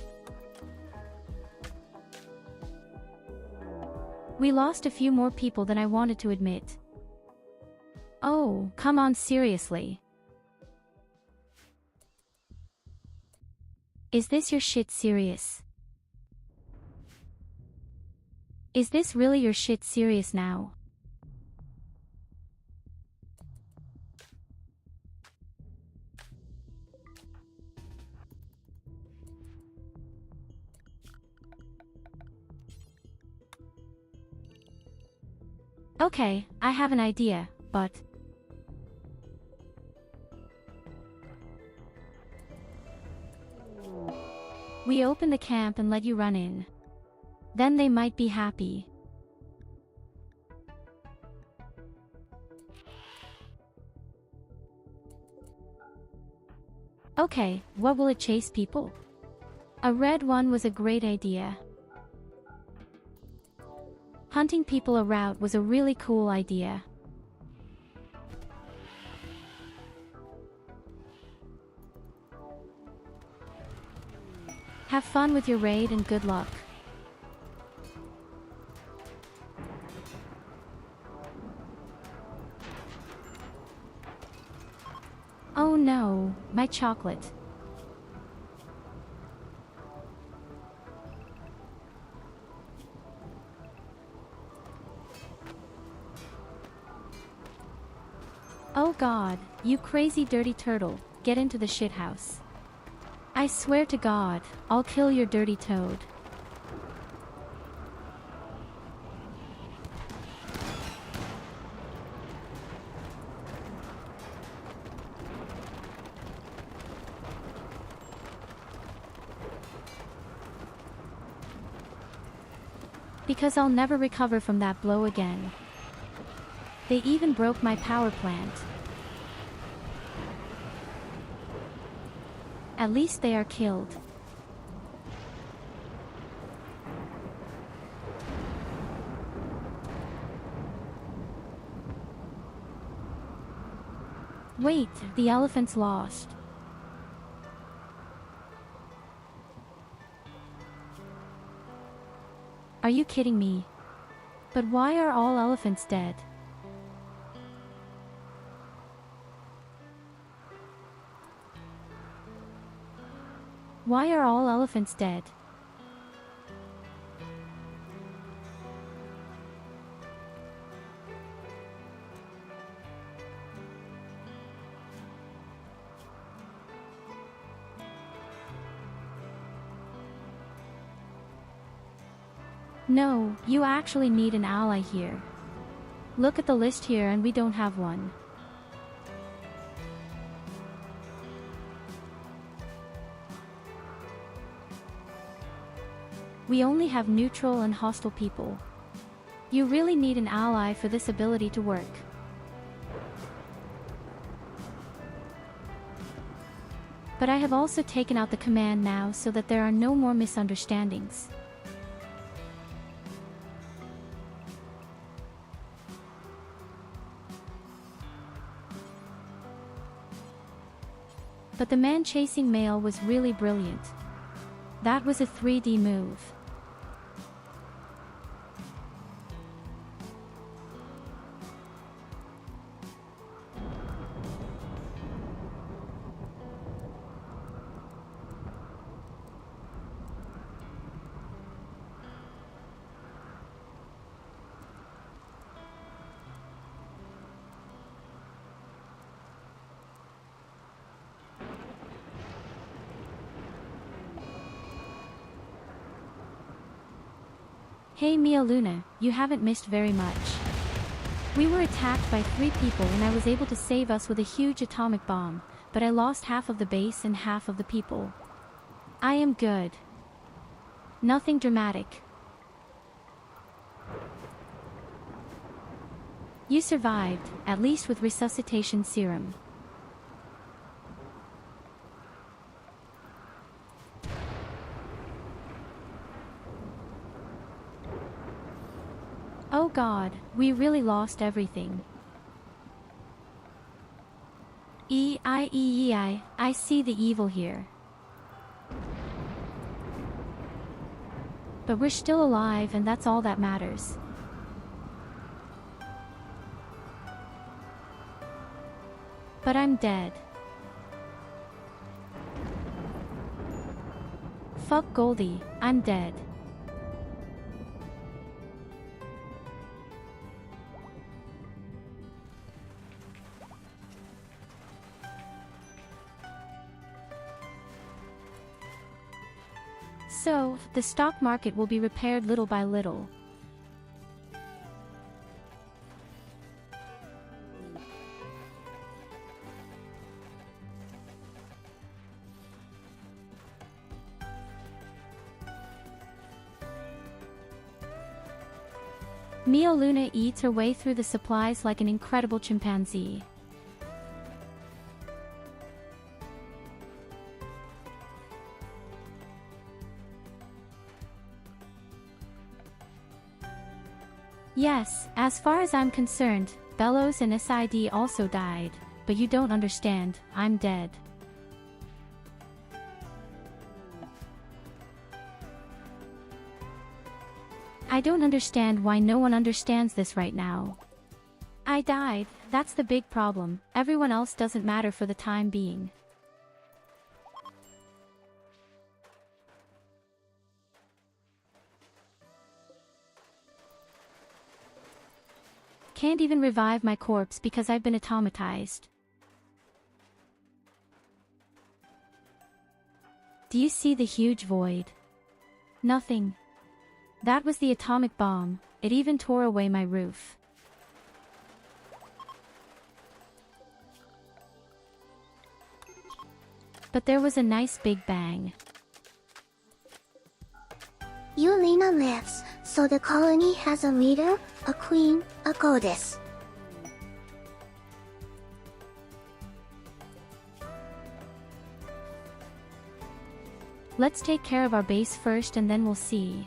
We lost a few more people than I wanted to admit. Oh, come on, seriously. Is this your shit serious? Is this really your shit serious now? Okay, I have an idea, but... We open the camp and let you run in. Then they might be happy. Okay, what will it chase people? A red one was a great idea. Hunting people a route was a really cool idea. Have fun with your raid and good luck. no, my chocolate. Oh God, you crazy dirty turtle, get into the shithouse. I swear to God, I'll kill your dirty toad. Because I'll never recover from that blow again. They even broke my power plant. At least they are killed. Wait, the elephant's lost. Are you kidding me? But why are all elephants dead? Why are all elephants dead? No, you actually need an ally here. Look at the list here and we don't have one. We only have neutral and hostile people. You really need an ally for this ability to work. But I have also taken out the command now so that there are no more misunderstandings. But the man chasing male was really brilliant. That was a 3D move. Hey Mia Luna, you haven't missed very much. We were attacked by 3 people and I was able to save us with a huge atomic bomb, but I lost half of the base and half of the people. I am good. Nothing dramatic. You survived, at least with resuscitation serum. Oh God, we really lost everything. I see the evil here. But we're still alive and that's all that matters. But I'm dead. Fuck Goldie, I'm dead. So, the stock market will be repaired little by little. Mia Luna eats her way through the supplies like an incredible chimpanzee. Yes, as far as I'm concerned, Bellows and SID also died, but you don't understand, I'm dead. I don't understand why no one understands this right now. I died, that's the big problem, everyone else doesn't matter for the time being. Can't even revive my corpse because I've been automatized. Do you see the huge void? Nothing. That was the atomic bomb, it even tore away my roof. But there was a nice big bang. Yulina lives, so the colony has a leader, a queen, a goddess. Let's take care of our base first and then we'll see.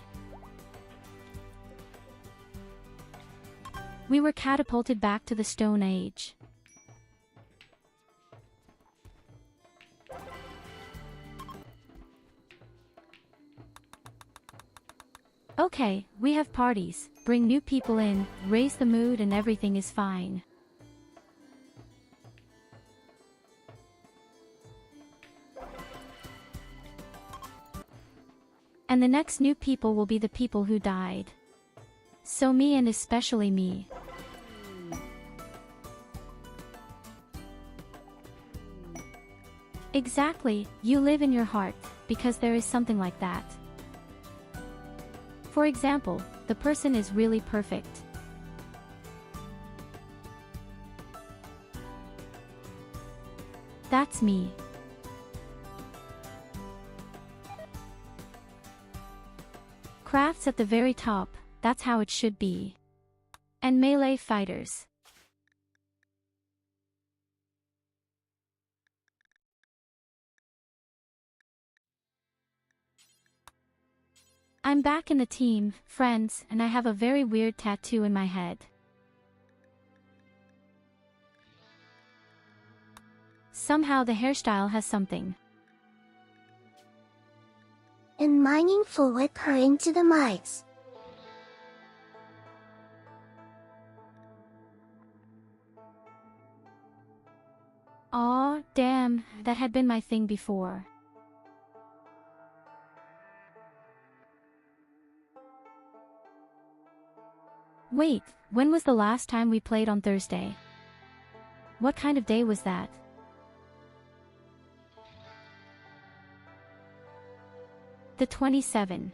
We were catapulted back to the Stone Age. Okay, we have parties, bring new people in, raise the mood and everything is fine. And the next new people will be the people who died. So me, and especially me. Exactly, you live in your heart, because there is something like that. For example, the person is really perfect. That's me. Crafts at the very top, that's how it should be. And melee fighters. I'm back in the team, friends, and I have a very weird tattoo in my head. Somehow the hairstyle has something. And mining forward her into the mines. Aw, damn, that had been my thing before. Wait, when was the last time we played on Thursday? What kind of day was that? The 27.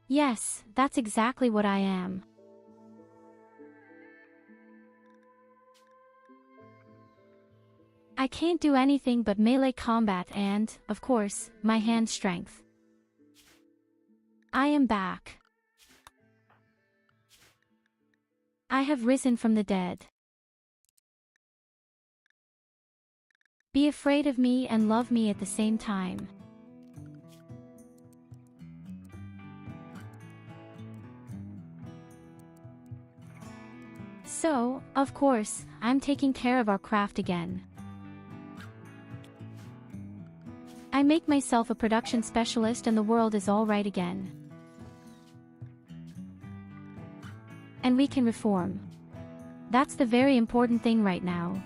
Yes, that's exactly what I am. I can't do anything but melee combat and, of course, my hand strength. I am back. I have risen from the dead. Be afraid of me and love me at the same time. So, of course, I'm taking care of our craft again. I make myself a production specialist and the world is all right again. And we can reform. That's the very important thing right now.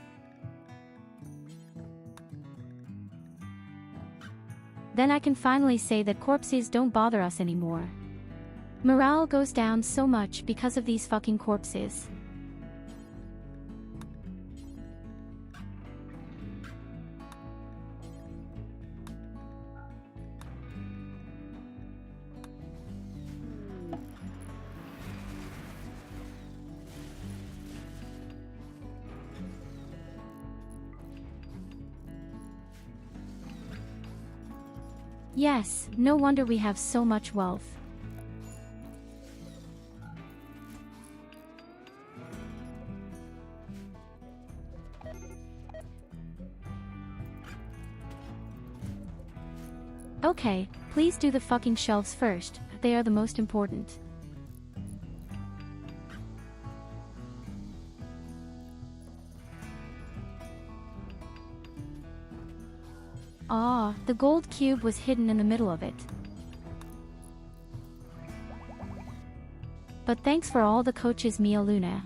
Then I can finally say that corpses don't bother us anymore. Morale goes down so much because of these fucking corpses. Yes, no wonder we have so much wealth. Okay, please do the fucking shelves first, they are the most important. Ah, the gold cube was hidden in the middle of it. But thanks for all the coaches, Mia Luna.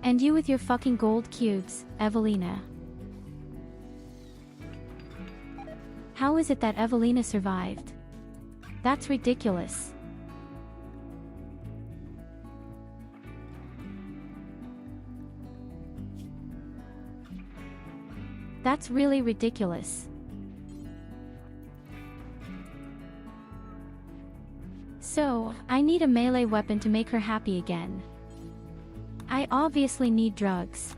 And you with your fucking gold cubes, Evelina. How is it that Evelina survived? That's ridiculous. That's really ridiculous. So, I need a melee weapon to make her happy again. I obviously need drugs.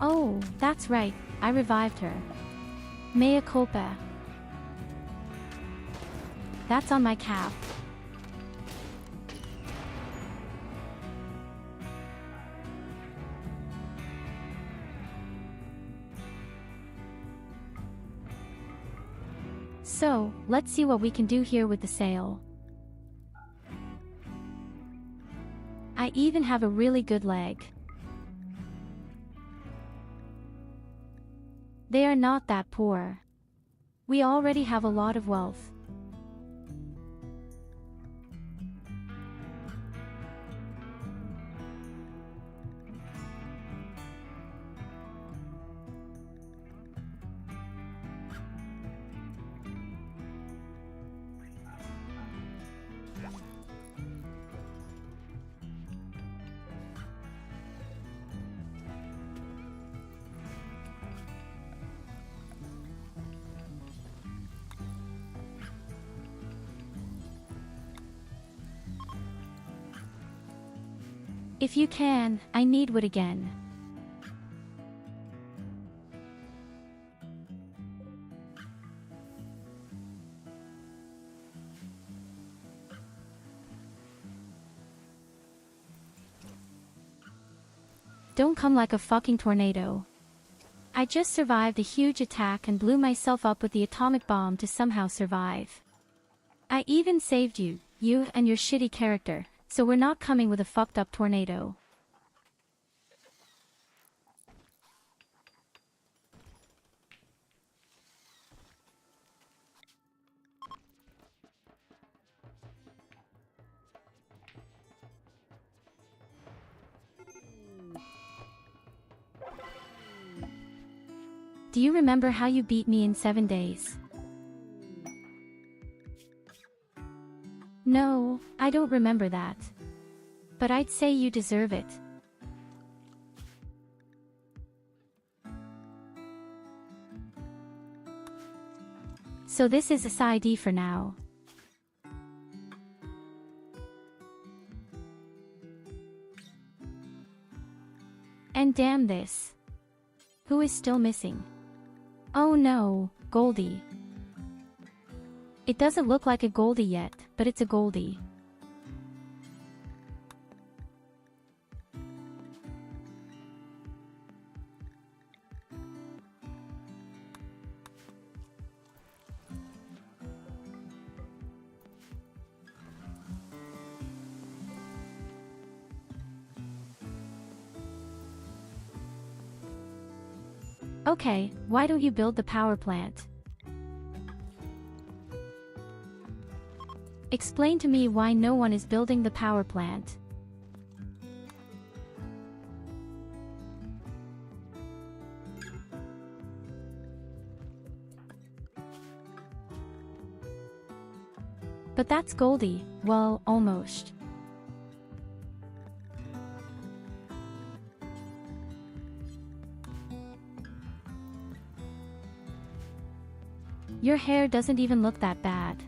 Oh, that's right, I revived her. Mea culpa. That's on my cap. So, let's see what we can do here with the sail. I even have a really good leg. They are not that poor. We already have a lot of wealth. If you can, I need wood again. Don't come like a fucking tornado. I just survived a huge attack and blew myself up with the atomic bomb to somehow survive. I even saved you, you and your shitty character. So we're not coming with a fucked up tornado. Do you remember how you beat me in 7 days? No, I don't remember that. But I'd say you deserve it. So this is a side for now. And damn this. Who is still missing? Oh no, Goldie. It doesn't look like a Goldie yet, but it's a Goldie. Okay, why don't you build the power plant? Explain to me why no one is building the power plant. But that's Goldie, well, almost. Your hair doesn't even look that bad.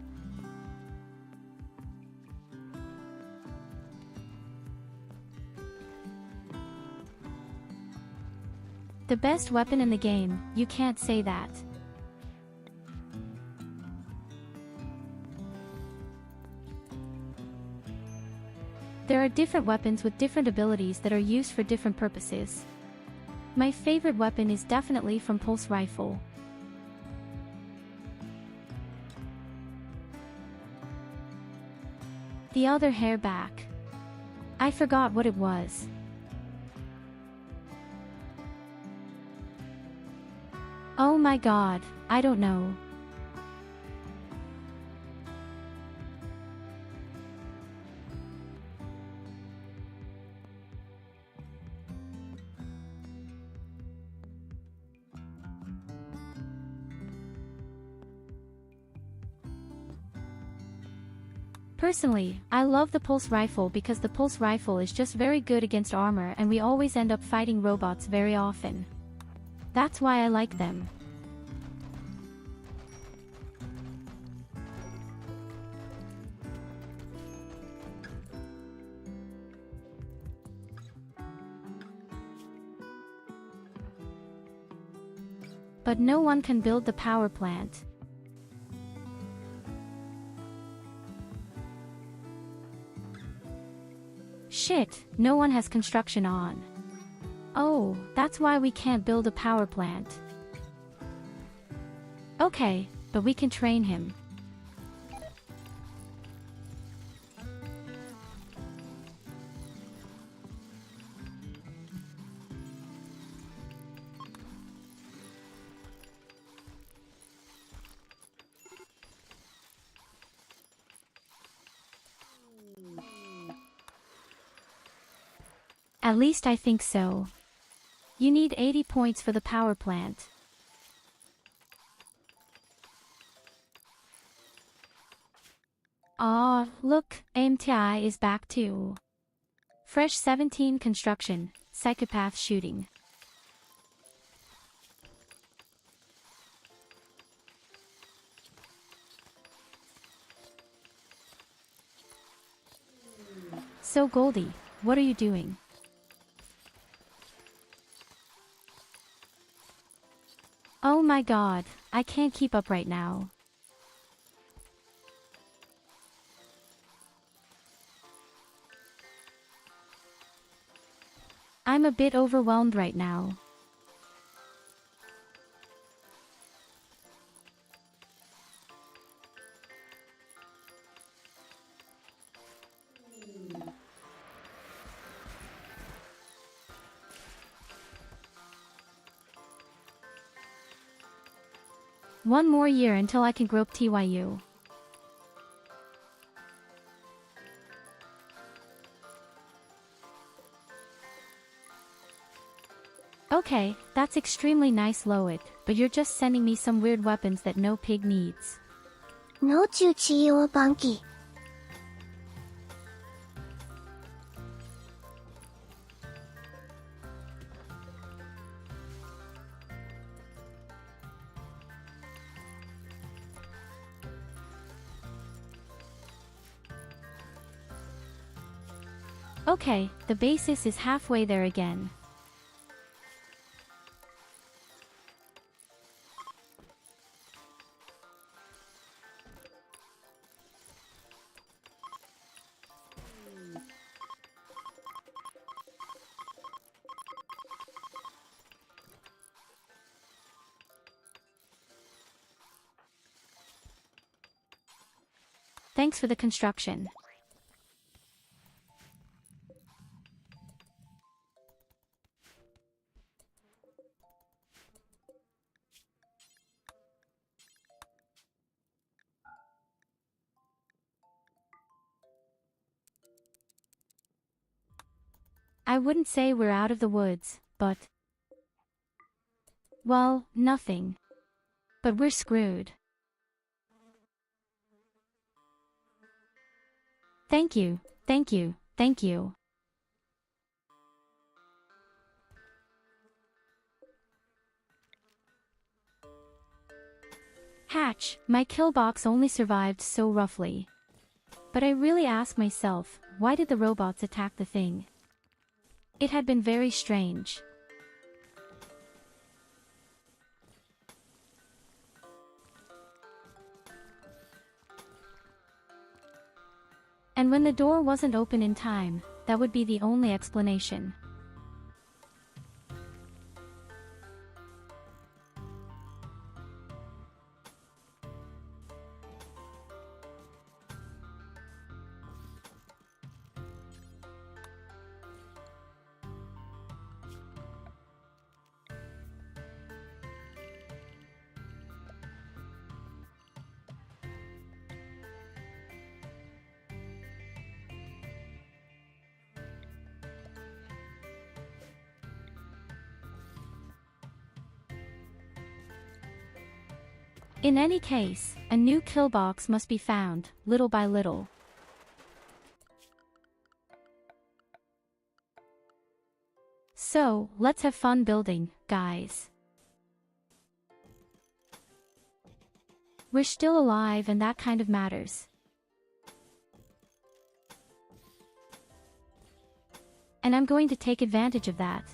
The best weapon in the game, you can't say that. There are different weapons with different abilities that are used for different purposes. My favorite weapon is definitely from pulse rifle. The other hair back. I forgot what it was. Oh my god, I don't know. Personally, I love the pulse rifle because the pulse rifle is just very good against armor and we always end up fighting robots very often. That's why I like them. But no one can build the power plant. Shit, no one has construction on. Oh, that's why we can't build a power plant. Okay, but we can train him. At least I think so. You need 80 points for the power plant. Ah, look, AMTI is back too. Fresh 17 construction, psychopath shooting. So Goldie, what are you doing? Oh my god, I can't keep up right now. I'm a bit overwhelmed right now. One more year until I can grope Tyurru. Okay, that's extremely nice Loet, but you're just sending me some weird weapons that no pig needs. No Chuchi or Bunky. Okay, the basis is halfway there again. Thanks for the construction. I wouldn't say we're out of the woods, but... well, nothing. But we're screwed. Thank you, thank you, thank you. Hatch, my kill box only survived so roughly. But I really ask myself, why did the robots attack the thing? It had been very strange. And when the door wasn't open in time, that would be the only explanation. In any case, a new kill box must be found, little by little. So, let's have fun building, guys. We're still alive and that kind of matters. And I'm going to take advantage of that.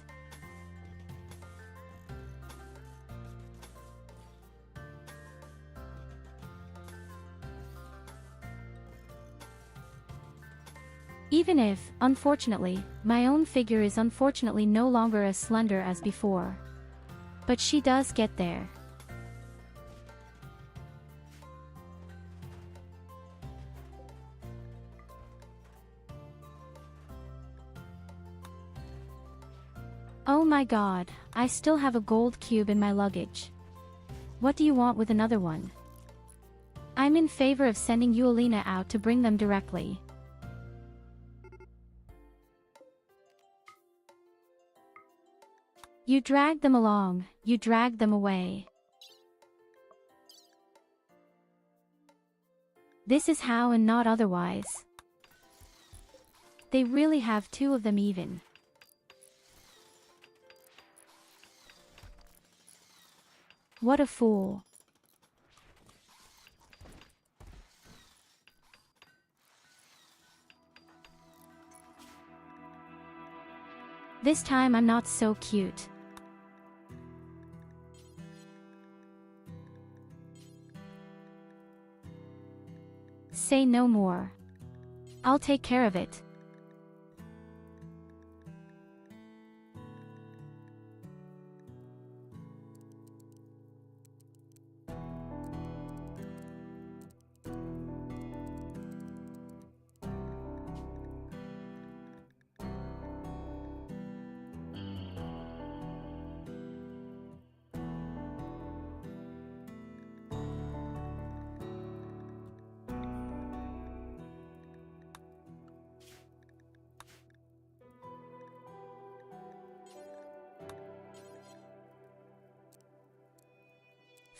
Even if, unfortunately, my own figure is unfortunately no longer as slender as before. But she does get there. Oh my god, I still have a gold cube in my luggage. What do you want with another one? I'm in favor of sending Yuelina out to bring them directly. You dragged them along, you dragged them away. This is how and not otherwise. They really have two of them even. What a fool. This time I'm not so cute. Say no more. I'll take care of it.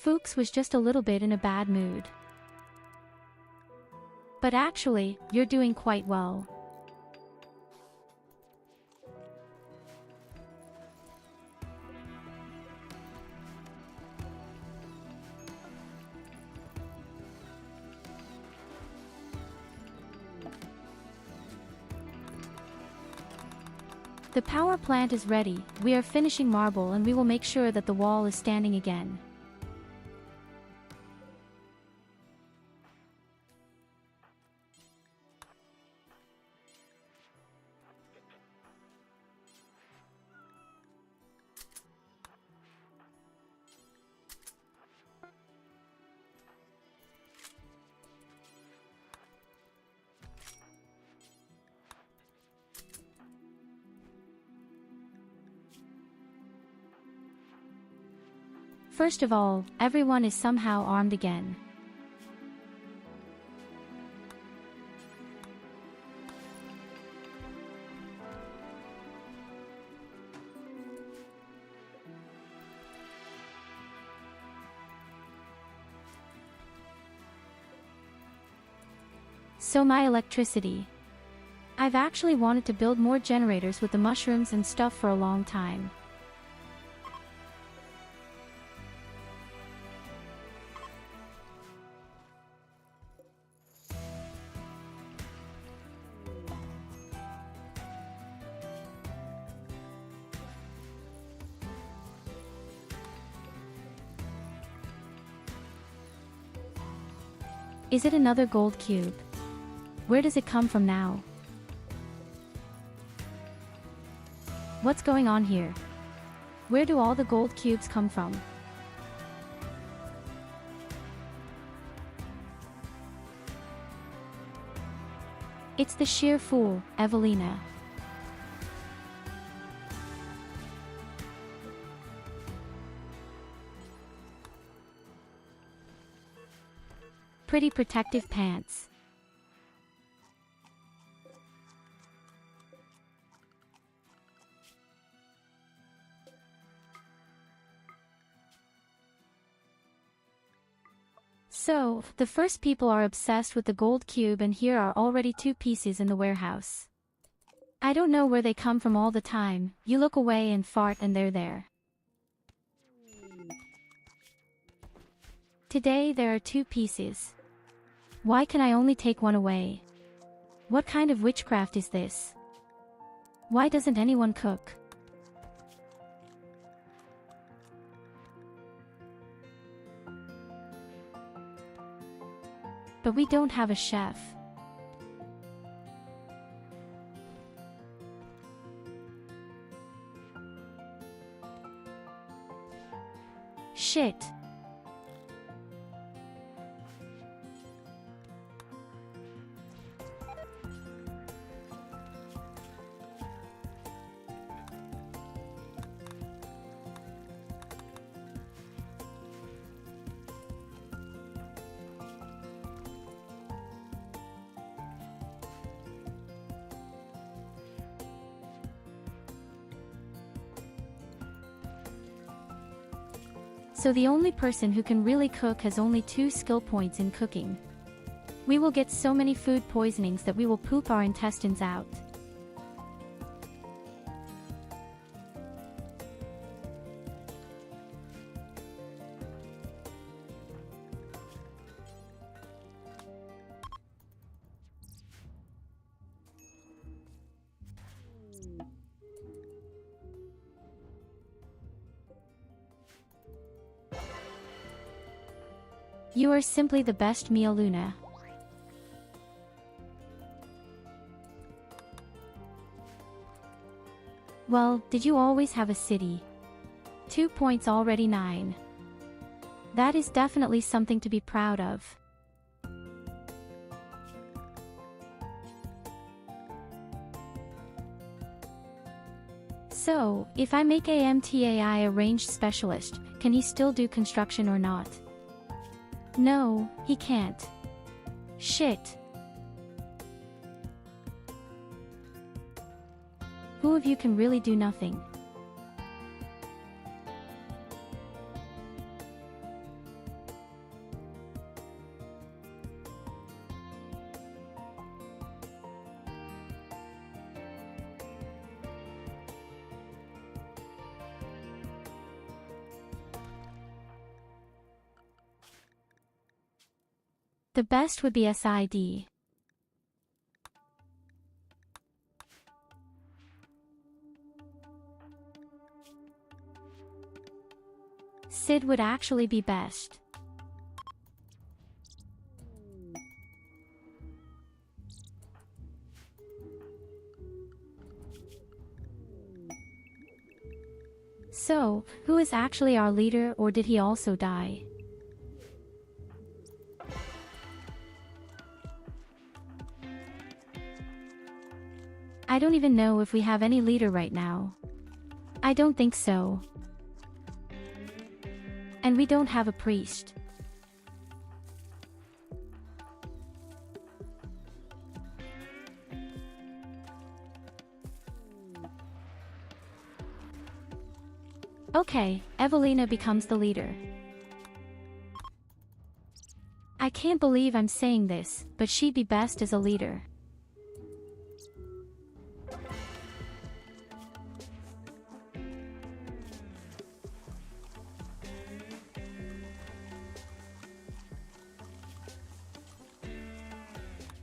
Fuchs was just a little bit in a bad mood. But actually, you're doing quite well. The power plant is ready, we are finishing marble and we will make sure that the wall is standing again. First of all, everyone is somehow armed again. So my electricity. I've actually wanted to build more generators with the mushrooms and stuff for a long time. Is it another gold cube? Where does it come from now? What's going on here? Where do all the gold cubes come from? It's the sheer fool, Evelina. Pretty protective pants. So, the first people are obsessed with the gold cube and here are already 2 pieces in the warehouse. I don't know where they come from all the time, you look away and fart and they're there. Today there are 2 pieces. Why can I only take 1 away? What kind of witchcraft is this? Why doesn't anyone cook? But we don't have a chef. Shit. So the only person who can really cook has only 2 skill points in cooking. We will get so many food poisonings that we will poop our intestines out. You are simply the best meal, Luna. Well, did you always have a city? 2 points already 9. That is definitely something to be proud of. So, if I make AMTAI a ranged specialist, can he still do construction or not? No, he can't. Shit. Who of you can really do nothing? The best would be SID. Sid would actually be best. So, who is actually our leader, or did he also die? I don't even know if we have any leader right now. I don't think so. And we don't have a priest. Okay, Evelina becomes the leader. I can't believe I'm saying this, but she'd be best as a leader.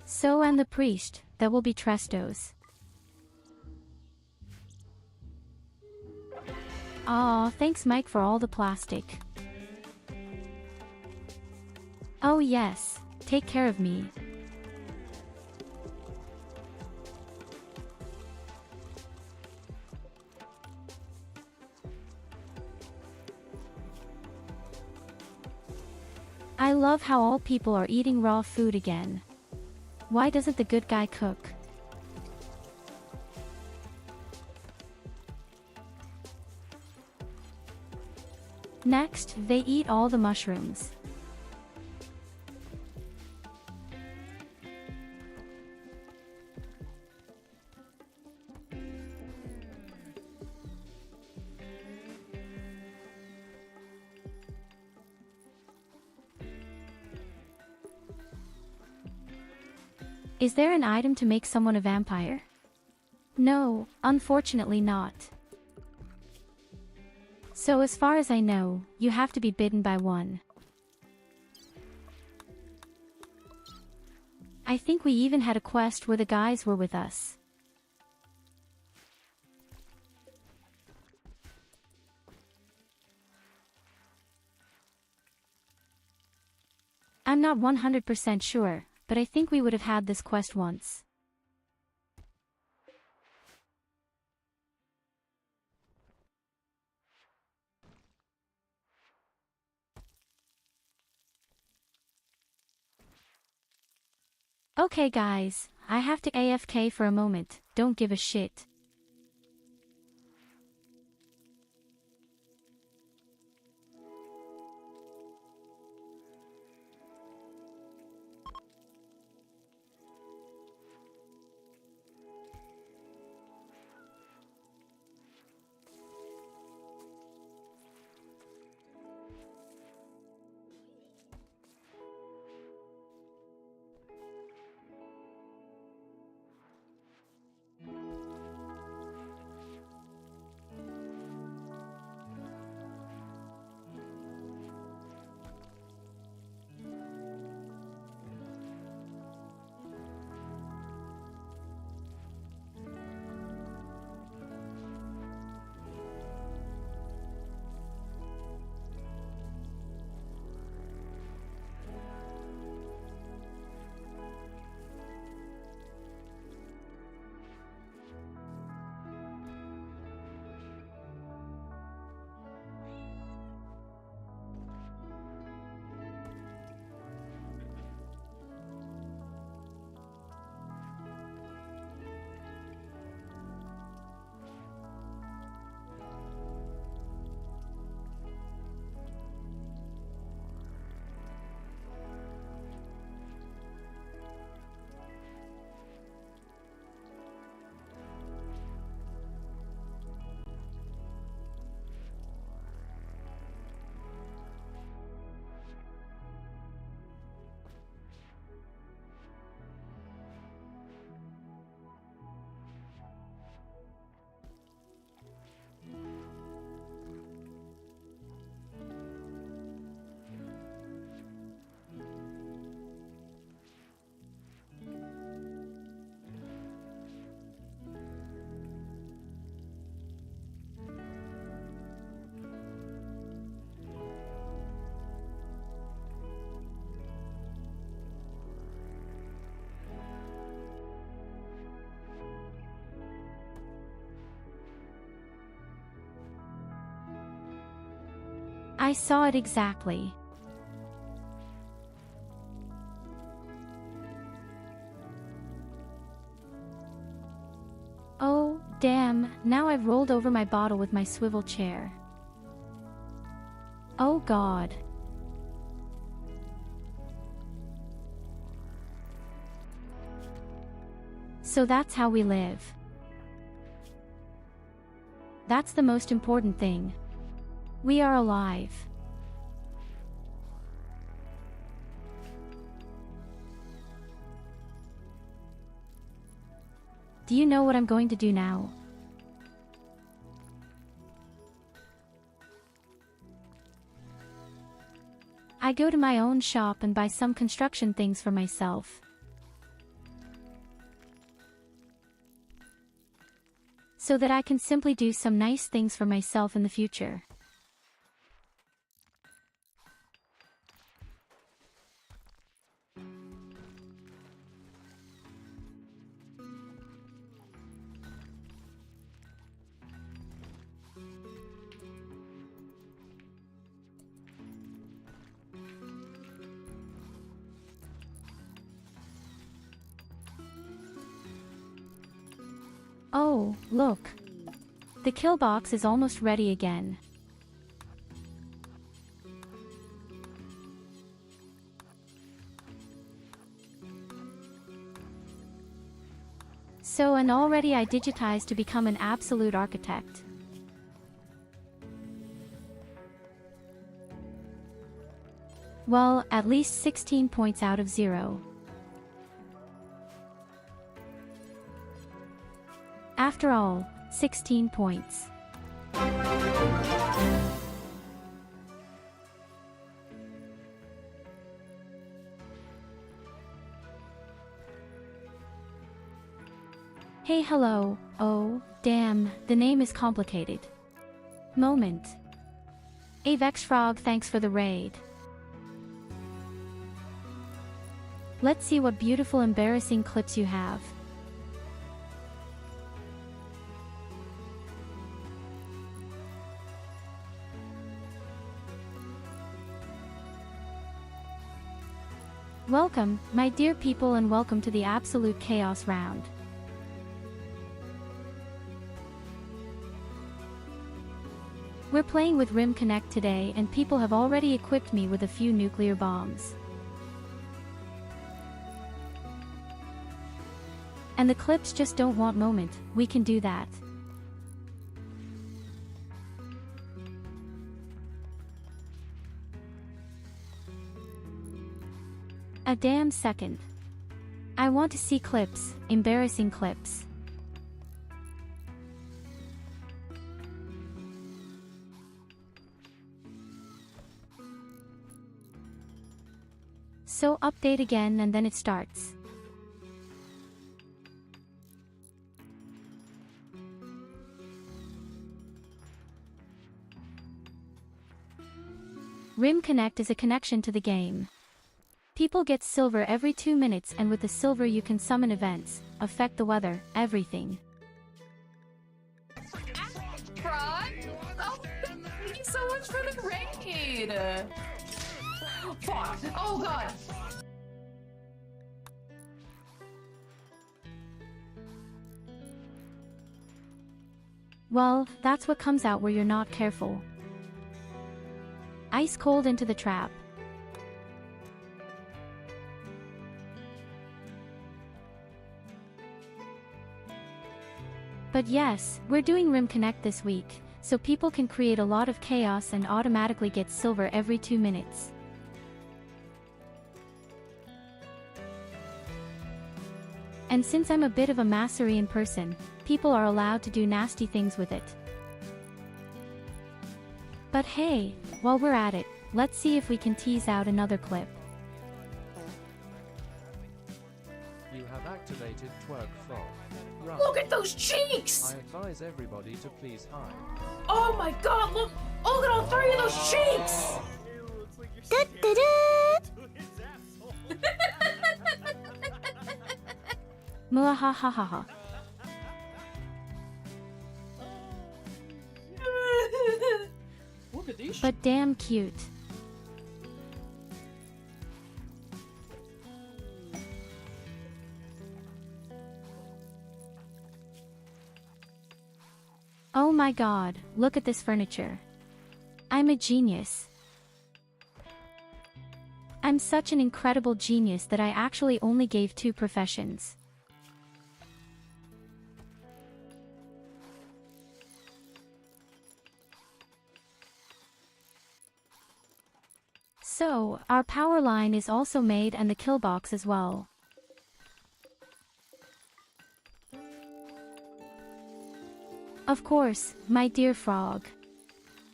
So and the priest, that will be Trestos. Aw, thanks Mike for all the plastic. Oh yes, take care of me. I love how all people are eating raw food again. Why doesn't the good guy cook? Next, they eat all the mushrooms. Is there an item to make someone a vampire? No, unfortunately not. So as far as I know, you have to be bitten by one. I think we even had a quest where the guys were with us. I'm not 100% sure, but I think we would have had this quest once. Okay guys, I have to AFK for a moment, don't give a shit. I saw it exactly. Oh, damn, now I've rolled over my bottle with my swivel chair. Oh god. So that's how we live. That's the most important thing. We are alive. Do you know what I'm going to do now? I go to my own shop and buy some construction things for myself. So that I can simply do some nice things for myself in the future. Oh, look. The kill box is almost ready again. So and already I digitized to become an absolute architect. Well, at least 16 points out of 0. After all, 16 points. Hey hello, oh, damn, the name is complicated. Moment. Avex Frog, thanks for the raid. Let's see what beautiful embarrassing clips you have. Welcome, my dear people, and welcome to the Absolute Chaos round. We're playing with Rim Connect today, and people have already equipped me with a few nuclear bombs. And the clips just don't want moment, we can do that. A damn second. I want to see clips, embarrassing clips. So update again and then it starts. Rim Connect is a connection to the game. People get silver every 2 minutes, and with the silver you can summon events, affect the weather, everything. Frog? Oh, thank you so much for the raid! Fuck! Oh god! Well, that's what comes out where you're not careful. Ice cold into the trap. But yes, we're doing Rim Connect this week, so people can create a lot of chaos and automatically get silver every 2 minutes. And since I'm a bit of a Masurian person, people are allowed to do nasty things with it. But hey, while we're at it, let's see if we can tease out another clip. You have activated Twerk Frog. Run. Look at those cheeks! I advise everybody to please hide. Oh my god, look! Look at all 3 of those cheeks! Muahahaha. Look at these. But damn cute. Oh my god, look at this furniture. I'm a genius. I'm such an incredible genius that I actually only gave 2 professions. So, our power line is also made, and the kill box as well. Of course, my dear frog.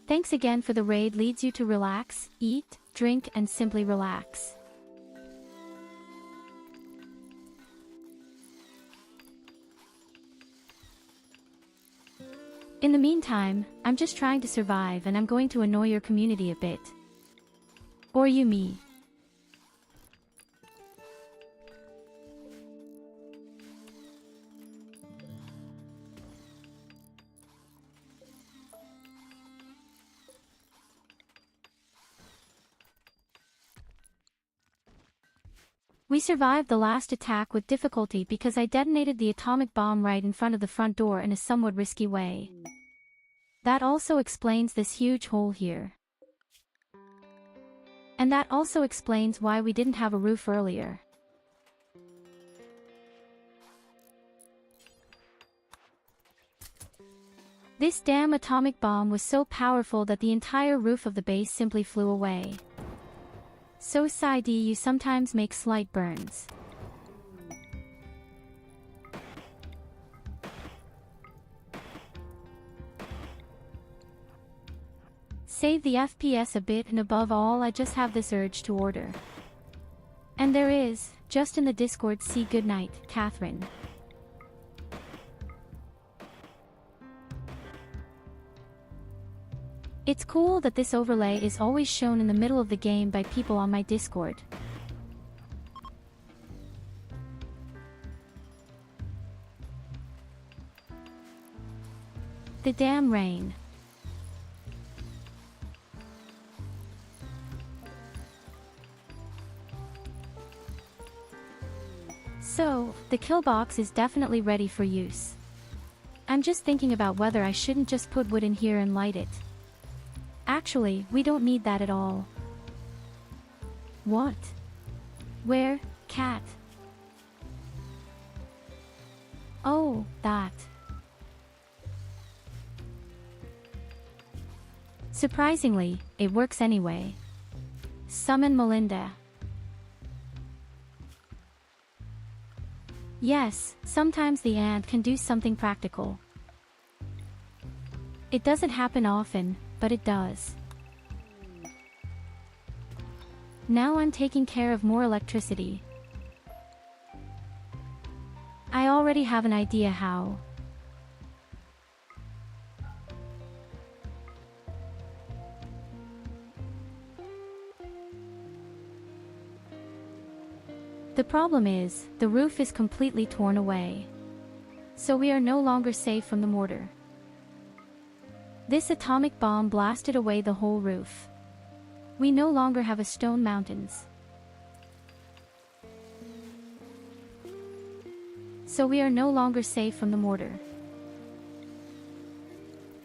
Thanks again for the raid. Leads you to relax, eat, drink, and simply relax. In the meantime, I'm just trying to survive, and I'm going to annoy your community a bit. Or you me. We survived the last attack with difficulty because I detonated the atomic bomb right in front of the front door in a somewhat risky way. That also explains this huge hole here. And that also explains why we didn't have a roof earlier. This damn atomic bomb was so powerful that the entire roof of the base simply flew away. So Side, you sometimes make slight burns. Save the FPS a bit, and above all I just have this urge to order. And there is, just in the Discord. See, good night, Catherine. It's cool that this overlay is always shown in the middle of the game by people on my Discord. The damn rain. So, the kill box is definitely ready for use. I'm just thinking about whether I shouldn't just put wood in here and light it. Actually, we don't need that at all. What? Where, cat? Oh, that. Surprisingly, it works anyway. Summon Melinda. Yes, sometimes the ant can do something practical. It doesn't happen often, but it does. Now I'm taking care of more electricity. I already have an idea how. The problem is, the roof is completely torn away. So we are no longer safe from the mortar. This atomic bomb blasted away the whole roof. We no longer have a stone mountains. So we are no longer safe from the mortar.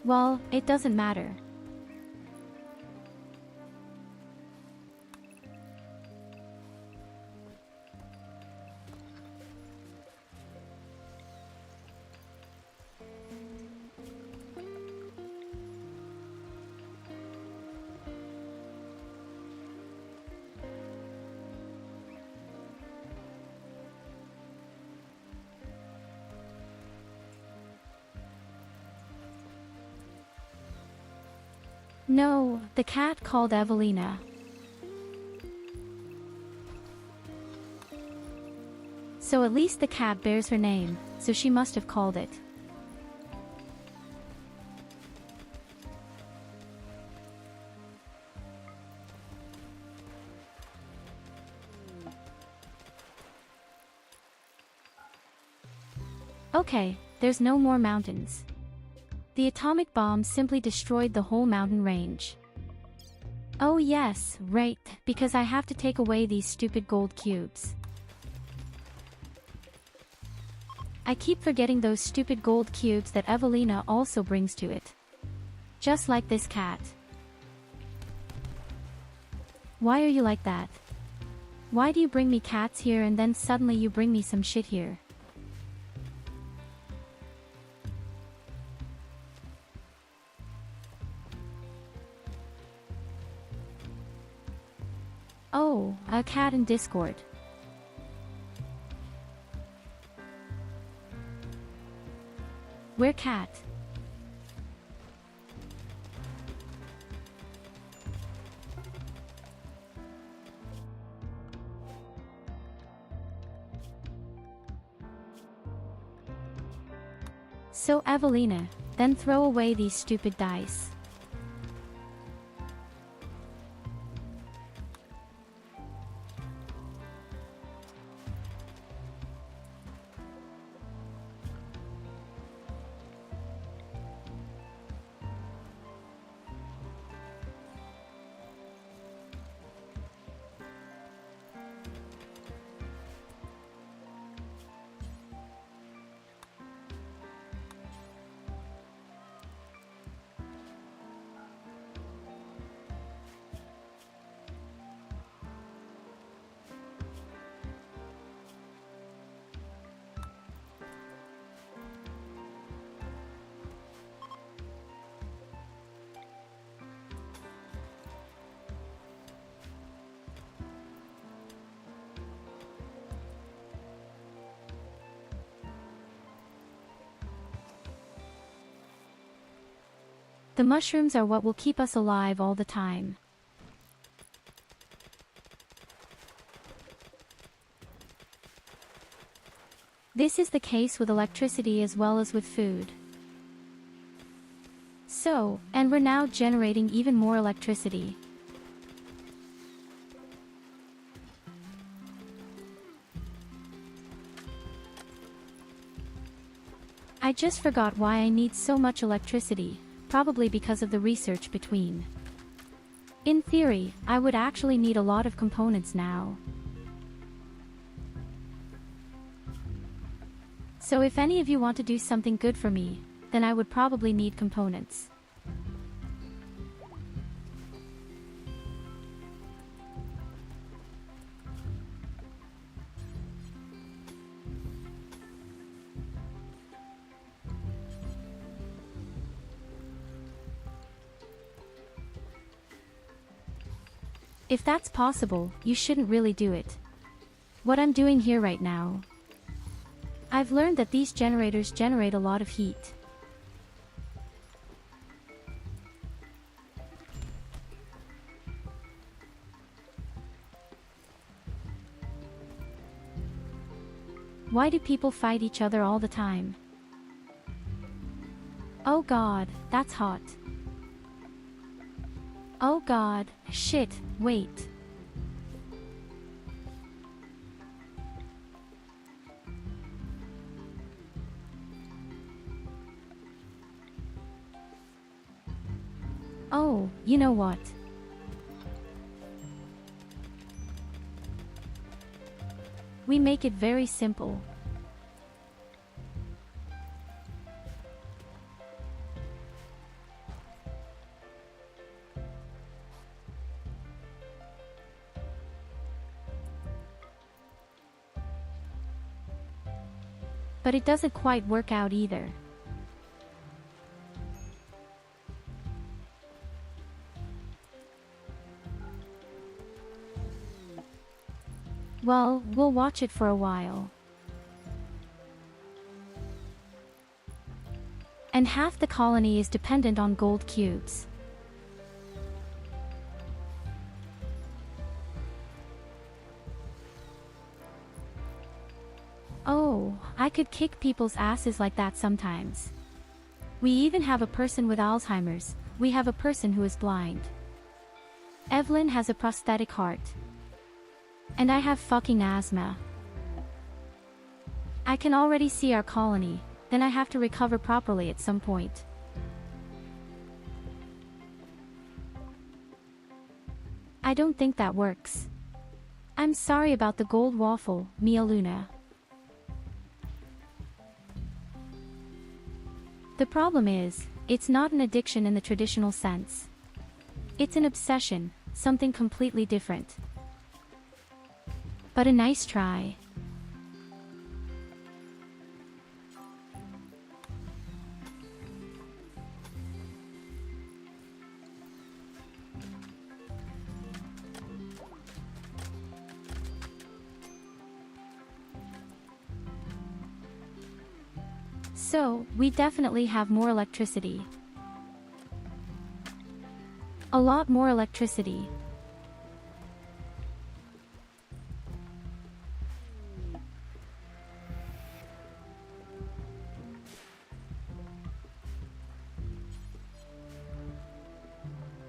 Well, it doesn't matter. No, the cat called Evelina. So at least the cat bears her name, so she must have called it. Okay, there's no more mountains. The atomic bomb simply destroyed the whole mountain range. Oh yes, right, because I have to take away these stupid gold cubes. I keep forgetting those stupid gold cubes that Evelina also brings to it. Just like this cat. Why are you like that? Why do you bring me cats here and then suddenly you bring me some shit here? Oh, a cat in Discord. Where cat? So Evelina, then throw away these stupid dice. The mushrooms are what will keep us alive all the time. This is the case with electricity as well as with food. So, and we're now generating even more electricity. I just forgot why I need so much electricity, probably because of the research between. In theory, I would actually need a lot of components now. So if any of you want to do something good for me, then I would probably need components. If that's possible, you shouldn't really do it. What I'm doing here right now. I've learned that these generators generate a lot of heat. Why do people fight each other all the time? Oh god, that's hot. Oh god, shit, wait. Oh, you know what? We make it very simple. But it doesn't quite work out either. Well, we'll watch it for a while. And half the colony is dependent on gold cubes. Oh, I could kick people's asses like that sometimes. We even have a person with Alzheimer's, we have a person who is blind. Evelyn has a prosthetic heart. And I have fucking asthma. I can already see our colony, then I have to recover properly at some point. I don't think that works. I'm sorry about the gold waffle, Mia Luna. The problem is, it's not an addiction in the traditional sense. It's an obsession, something completely different. But a nice try. So, we definitely have more electricity. A lot more electricity.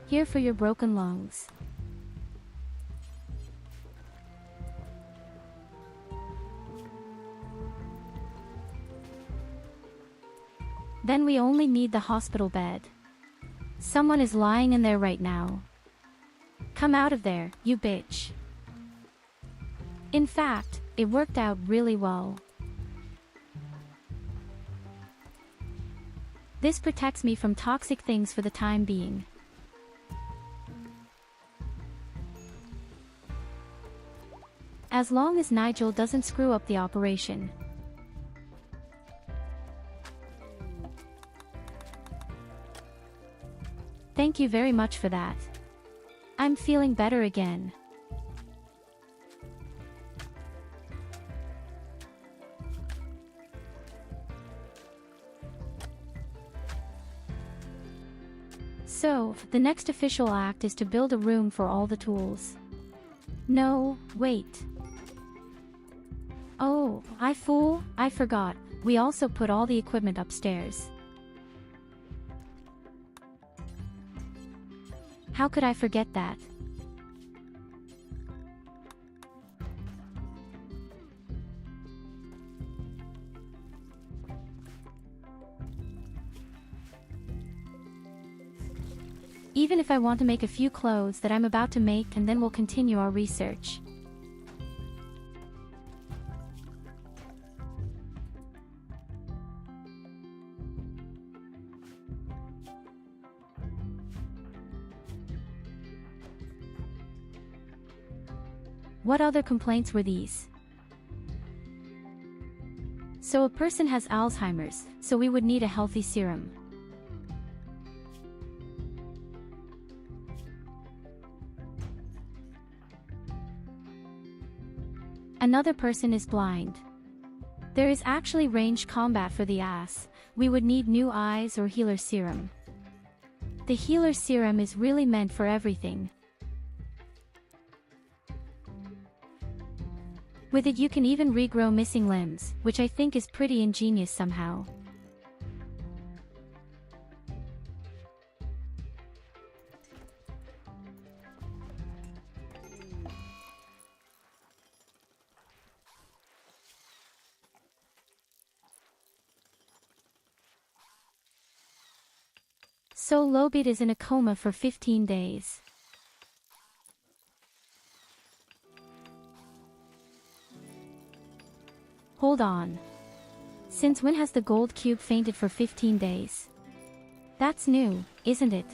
Here for your broken lungs. Then we only need the hospital bed. Someone is lying in there right now. Come out of there, you bitch. In fact, it worked out really well. This protects me from toxic things for the time being. As long as Nigel doesn't screw up the operation. Thank you very much for that. I'm feeling better again. So, the next official act is to build a room for all the tools. No, wait. Oh, I forgot. We also put all the equipment upstairs. How could I forget that? Even if I want to make a few clothes that I'm about to make, and then we'll continue our research. What other complaints were these? So a person has Alzheimer's, so we would need a healthy serum. Another person is blind. There is actually ranged combat for the ass. We would need new eyes or healer serum. The healer serum is really meant for everything. With it you can even regrow missing limbs, which I think is pretty ingenious somehow. So Lobit is in a coma for 15 days. Hold on. Since when has the gold cube fainted for 15 days? That's new, isn't it?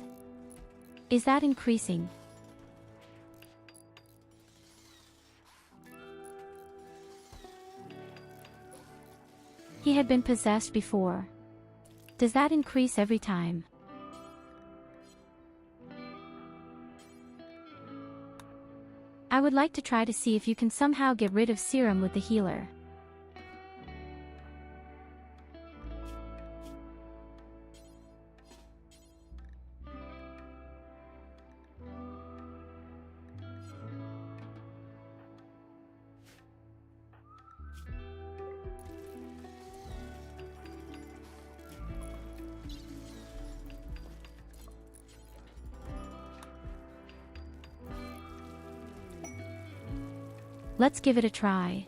Is that increasing? He had been possessed before. Does that increase every time? I would like to try to see if you can somehow get rid of serum with the healer. Let's give it a try.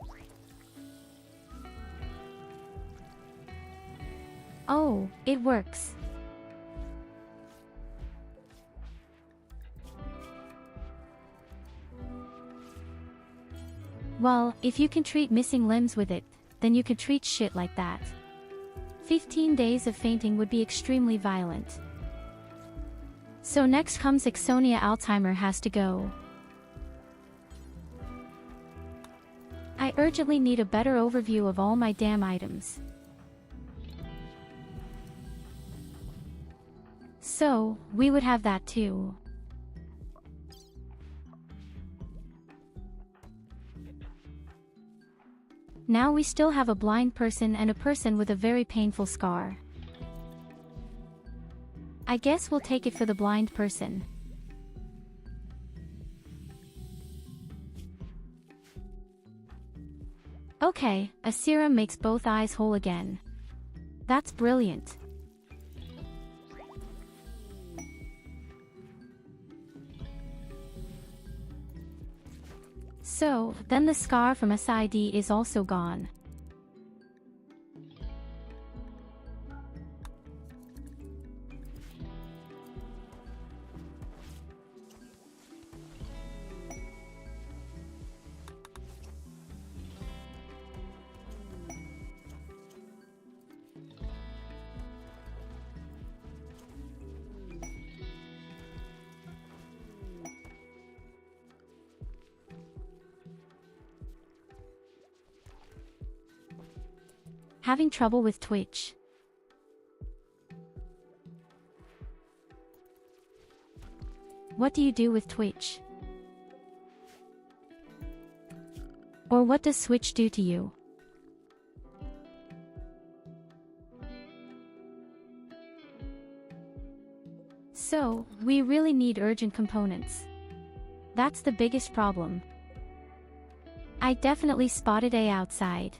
Oh, it works. Well, if you can treat missing limbs with it, then you can treat shit like that. 15 days of fainting would be extremely violent. So next comes Ixonia. Alzheimer has to go. I urgently need a better overview of all my damn items. So, we would have that too. Now we still have a blind person and a person with a very painful scar. I guess we'll take it for the blind person. Okay, a serum makes both eyes whole again. That's brilliant. So, then the scar from SID is also gone. Having trouble with Twitch? What do you do with Twitch? Or what does Switch do to you? So, we really need urgent components. That's the biggest problem. I definitely spotted A outside.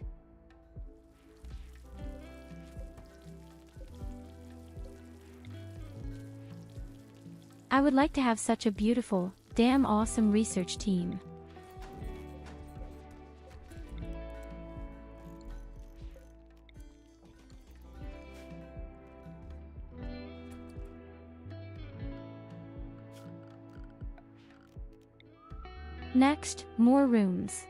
I would like to have such a beautiful, damn awesome research team. Next, more rooms.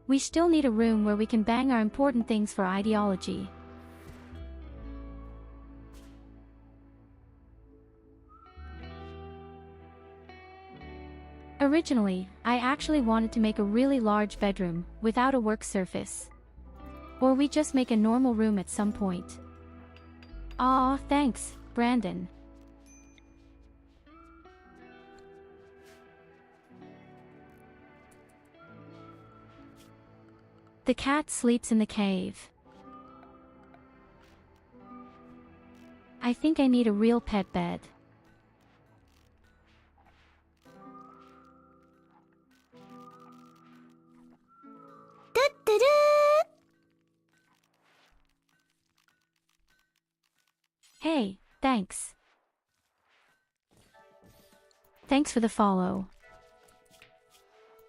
We still need a room where we can bang our important things for ideology. Originally, I actually wanted to make a really large bedroom, without a work surface. Or we just make a normal room at some point. Aw, thanks, Brandon. The cat sleeps in the cave. I think I need a real pet bed. Hey, thanks. Thanks for the follow.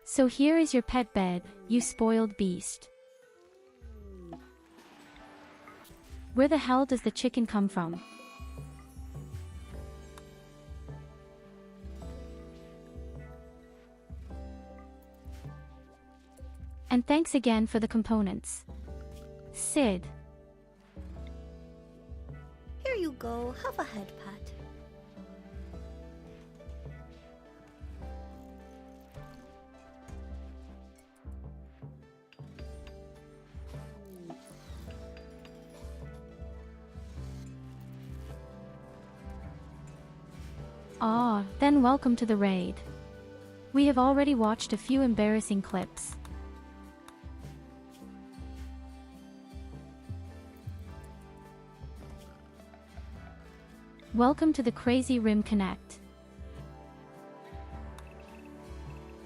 So here is your pet bed, you spoiled beast. Where the hell does the chicken come from? And thanks again for the components. Sid. Here you go, have a head pat. Ah, then welcome to the raid. We have already watched a few embarrassing clips. Welcome to the Crazy Rim Connect.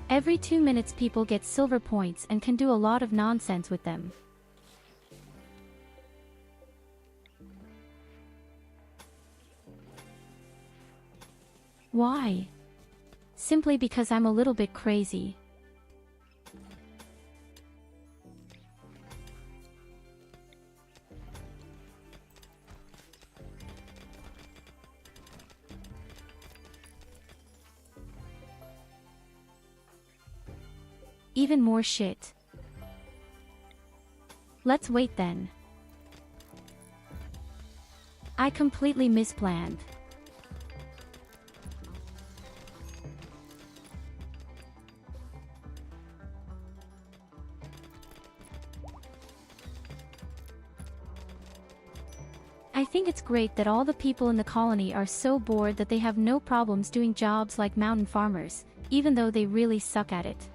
Every 2 minutes people get silver points and can do a lot of nonsense with them. Why? Simply because I'm a little bit crazy. Even more shit. Let's wait then. I completely misplanned. I think it's great that all the people in the colony are so bored that they have no problems doing jobs like mountain farmers, even though they really suck at it.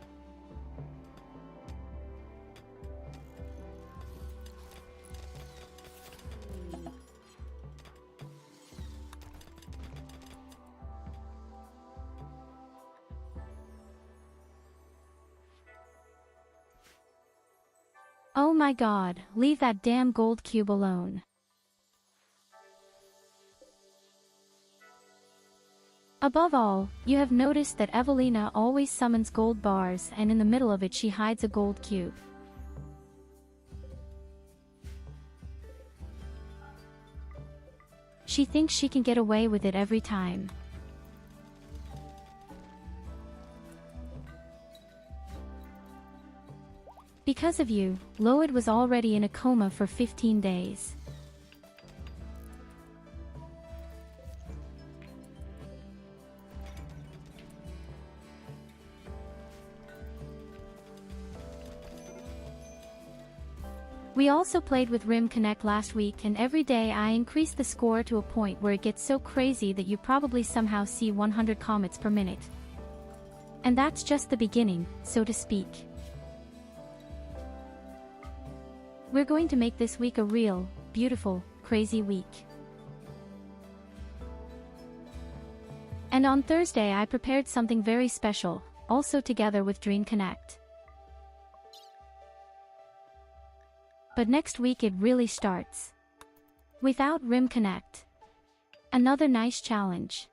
Oh my god, leave that damn gold cube alone. Above all, you have noticed that Evelina always summons gold bars and in the middle of it she hides a gold cube. She thinks she can get away with it every time. Because of you, Loid was already in a coma for 15 days. We also played with Rim Connect last week and every day I increased the score to a point where it gets so crazy that you probably somehow see 100 comments per minute. And that's just the beginning, so to speak. We're going to make this week a real, beautiful, crazy week. And on Thursday I prepared something very special, also together with Dream Connect. But next week it really starts. Without Rim Connect. Another nice challenge.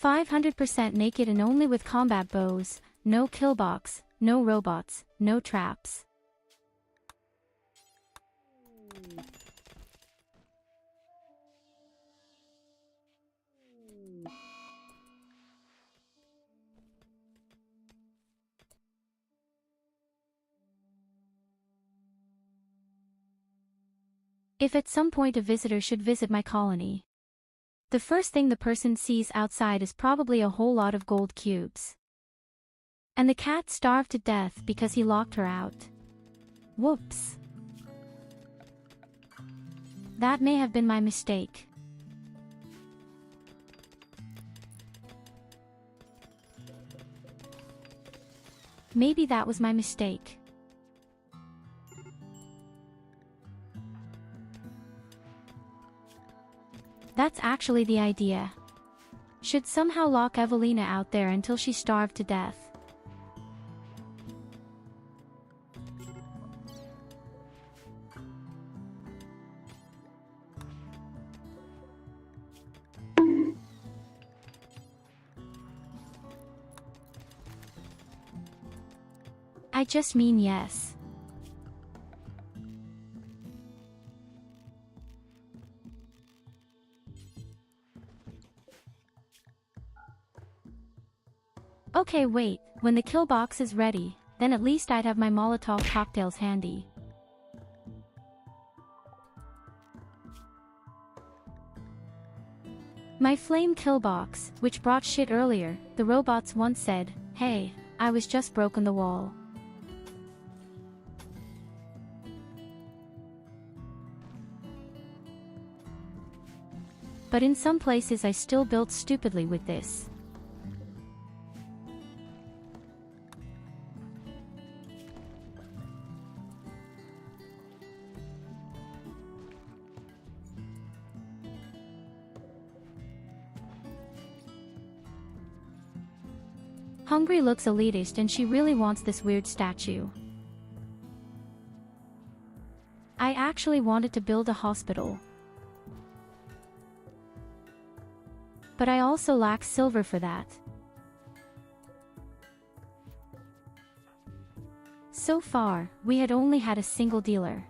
"500% naked and only with combat bows, no killbox, no robots, no traps." If at some point a visitor should visit my colony, the first thing the person sees outside is probably a whole lot of gold cubes. And the cat starved to death because he locked her out. Whoops. That may have been my mistake. Maybe that was my mistake. That's actually the idea. Should somehow lock Evelina out there until she starved to death. I just mean yes. Okay, wait, when the kill box is ready, then at least I'd have my Molotov cocktails handy. My flame kill box, which brought shit earlier, the robots once said, "Hey, I was just broken the wall." But in some places I still built stupidly with this. Hungry looks elitist and she really wants this weird statue. I actually wanted to build a hospital. But I also lack silver for that. So far, we had only had a single dealer.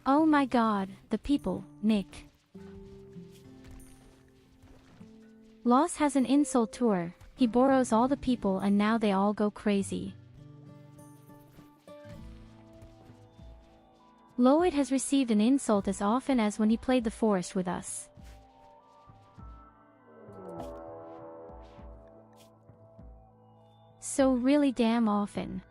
Oh my god, the people, Nick. Loss has an insult tour, he borrows all the people and now they all go crazy. Lloyd has received an insult as often as when he played the forest with us. So really damn often.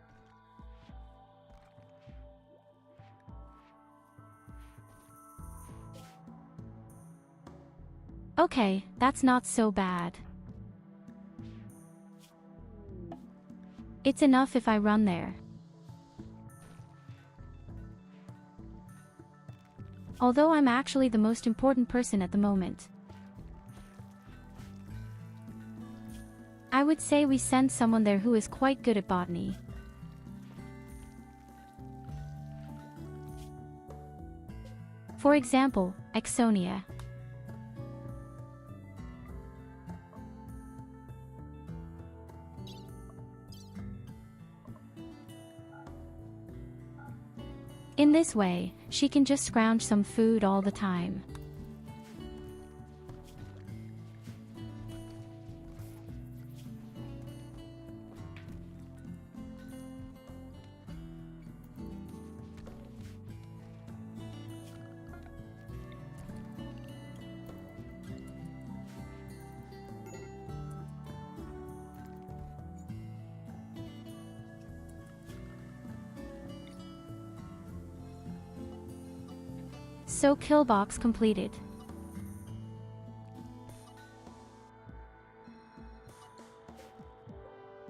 Okay, that's not so bad. It's enough if I run there. Although I'm actually the most important person at the moment. I would say we send someone there who is quite good at botany. For example, Exonia. In this way, she can just scrounge some food all the time. So kill box completed.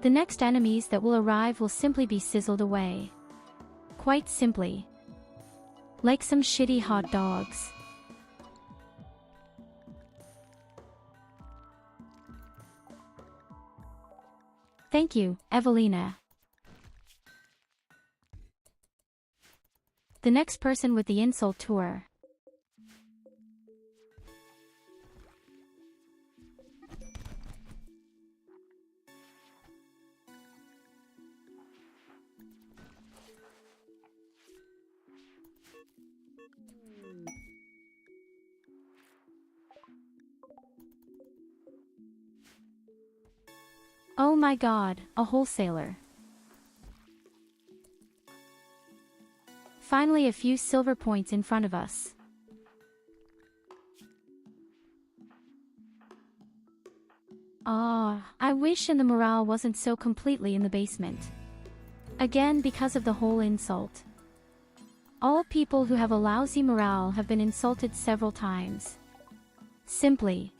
The next enemies that will arrive will simply be sizzled away. Quite simply. Like some shitty hot dogs. Thank you, Evelina. The next person with the insult tour. Oh my god, a wholesaler. Finally a few silver points in front of us. Ah, I wish and the morale wasn't so completely in the basement. Again because of the whole insult. All people who have a lousy morale have been insulted several times. Simply.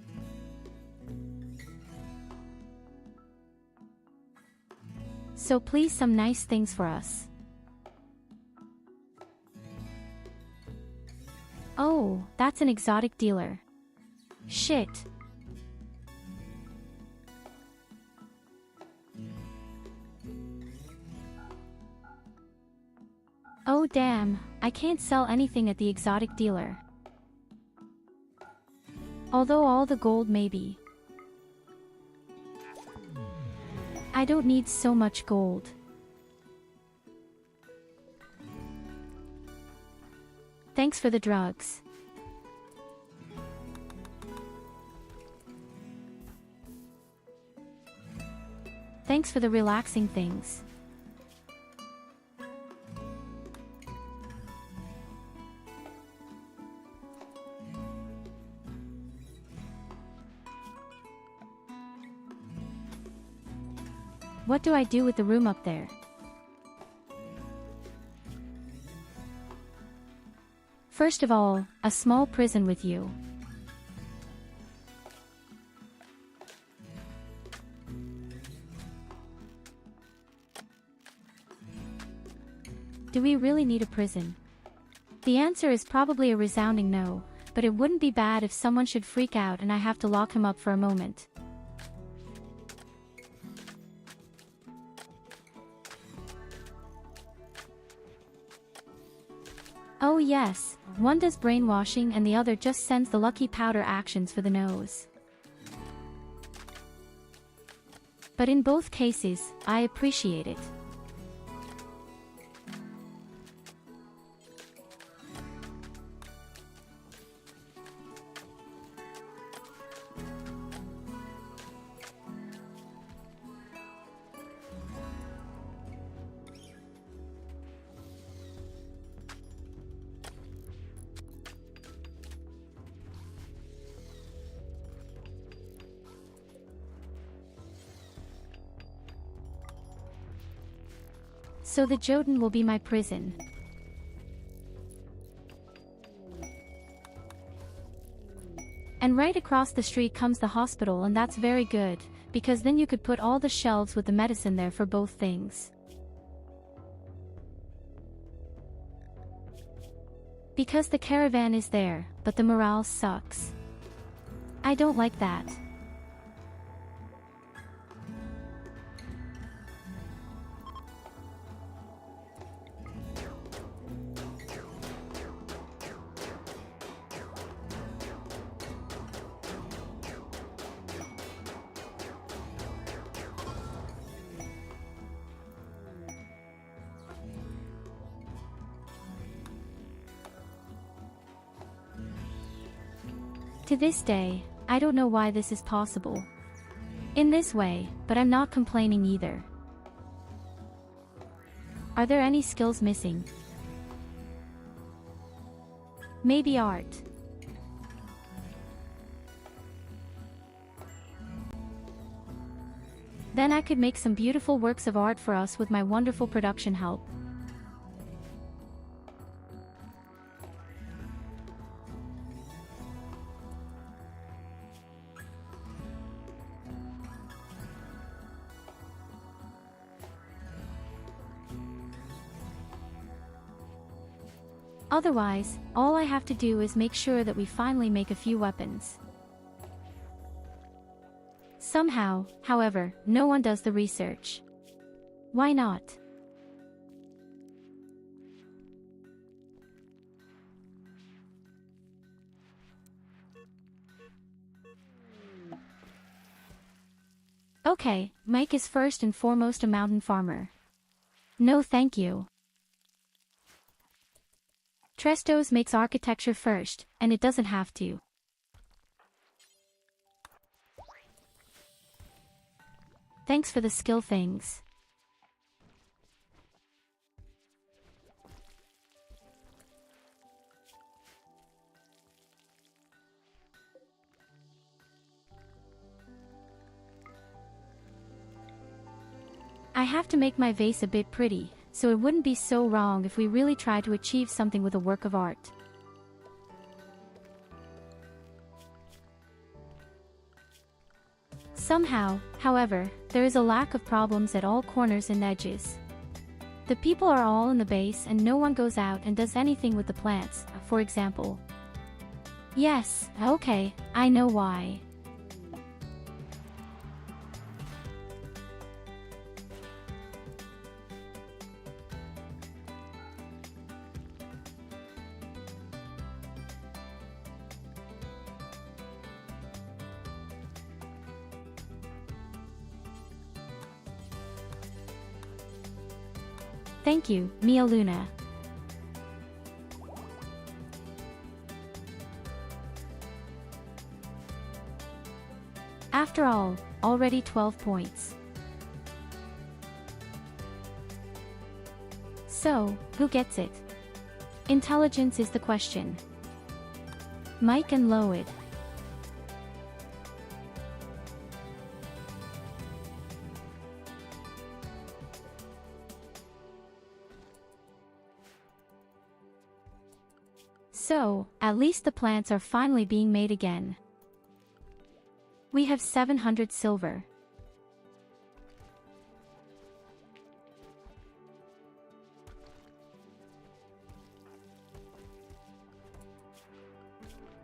So please some nice things for us. Oh, that's an exotic dealer. Shit. Oh damn, I can't sell anything at the exotic dealer. Although all the gold maybe. I don't need so much gold. Thanks for the drugs. Thanks for the relaxing things. What do I do with the room up there? First of all, a small prison with you. Do we really need a prison? The answer is probably a resounding no, but it wouldn't be bad if someone should freak out and I have to lock him up for a moment. Oh yes, one does brainwashing and the other just sends the lucky powder actions for the nose. But in both cases, I appreciate it. So the Jotun will be my prison. And right across the street comes the hospital, and that's very good, because then you could put all the shelves with the medicine there for both things. Because the caravan is there, but the morale sucks. I don't like that. To this day, I don't know why this is possible. In this way, but I'm not complaining either. Are there any skills missing? Maybe art. Then I could make some beautiful works of art for us with my wonderful production help. Otherwise, all I have to do is make sure that we finally make a few weapons. Somehow, however, no one does the research. Why not? Okay, Mike is first and foremost a mountain farmer. No thank you. Trestos makes architecture first, and it doesn't have to. Thanks for the skill things. I have to make my vase a bit pretty, so it wouldn't be so wrong if we really try to achieve something with a work of art. Somehow, however, there is a lack of problems at all corners and edges. The people are all in the base and no one goes out and does anything with the plants, for example. Yes, okay, I know why. Thank you, Mia Luna. After all, already 12 points. So, who gets it? Intelligence is the question. Mike and Loid. So, at least the plants are finally being made again. We have 700 silver.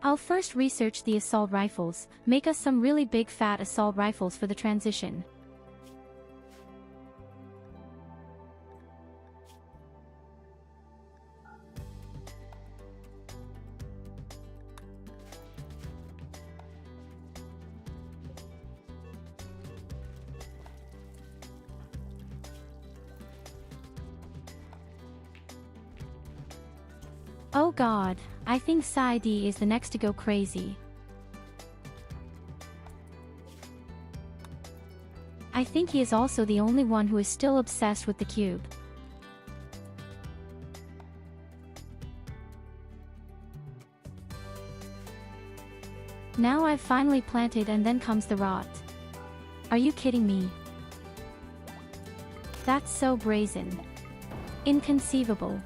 I'll first research the assault rifles, make us some really big fat assault rifles for the transition. Oh god, I think Saidi is the next to go crazy. I think he is also the only one who is still obsessed with the cube. Now I've finally planted and then comes the rot. Are you kidding me? That's so brazen. Inconceivable.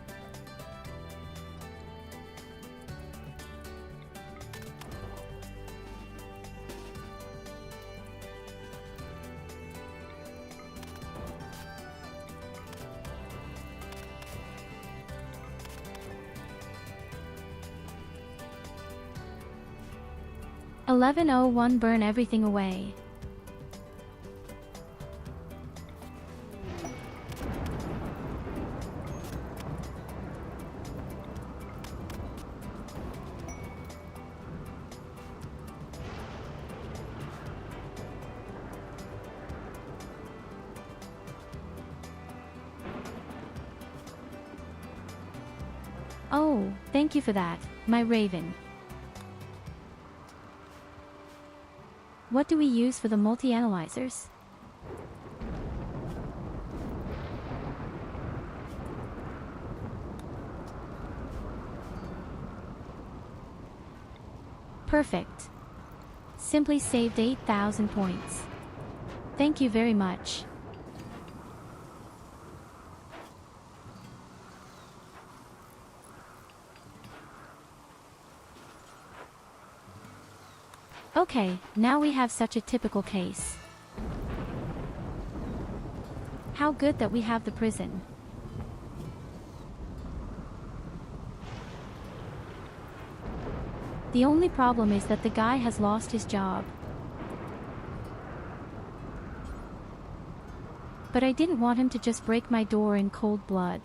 $11:01 burn everything away. Oh, thank you for that, my raven. What do we use for the multi-analyzers? Perfect. Simply saved 8,000 points. Thank you very much. Okay, now we have such a typical case. How good that we have the prison. The only problem is that the guy has lost his job. But I didn't want him to just break my door in cold blood.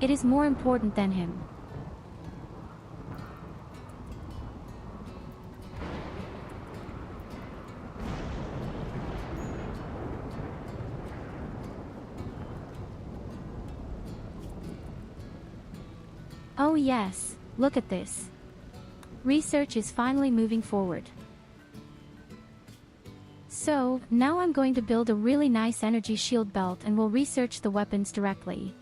It is more important than him. Oh yes, look at this. Research is finally moving forward. So, now I'm going to build a really nice energy shield belt and will research the weapons directly.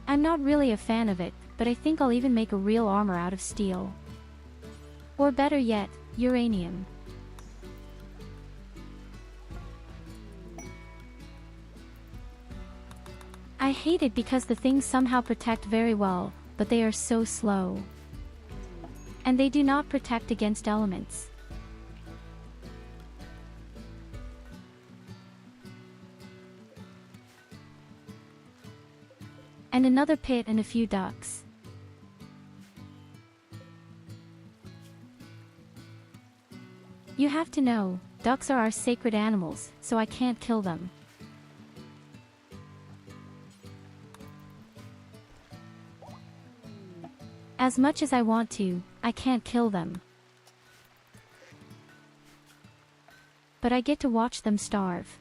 I'm not really a fan of it, but I think I'll even make a real armor out of steel. Or better yet, uranium. I hate it because the things somehow protect very well, but they are so slow. And they do not protect against elements. And another pit and a few ducks. You have to know, ducks are our sacred animals, so I can't kill them. As much as I want to, I can't kill them. But I get to watch them starve.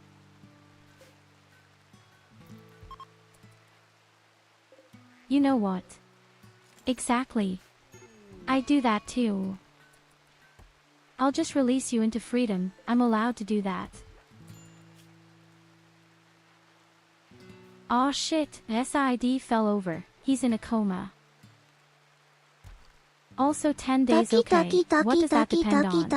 You know what? Exactly. I do that too. I'll just release you into freedom, I'm allowed to do that. Aw shit, SID fell over, he's in a coma. Also 10 days okay, what does that depend on?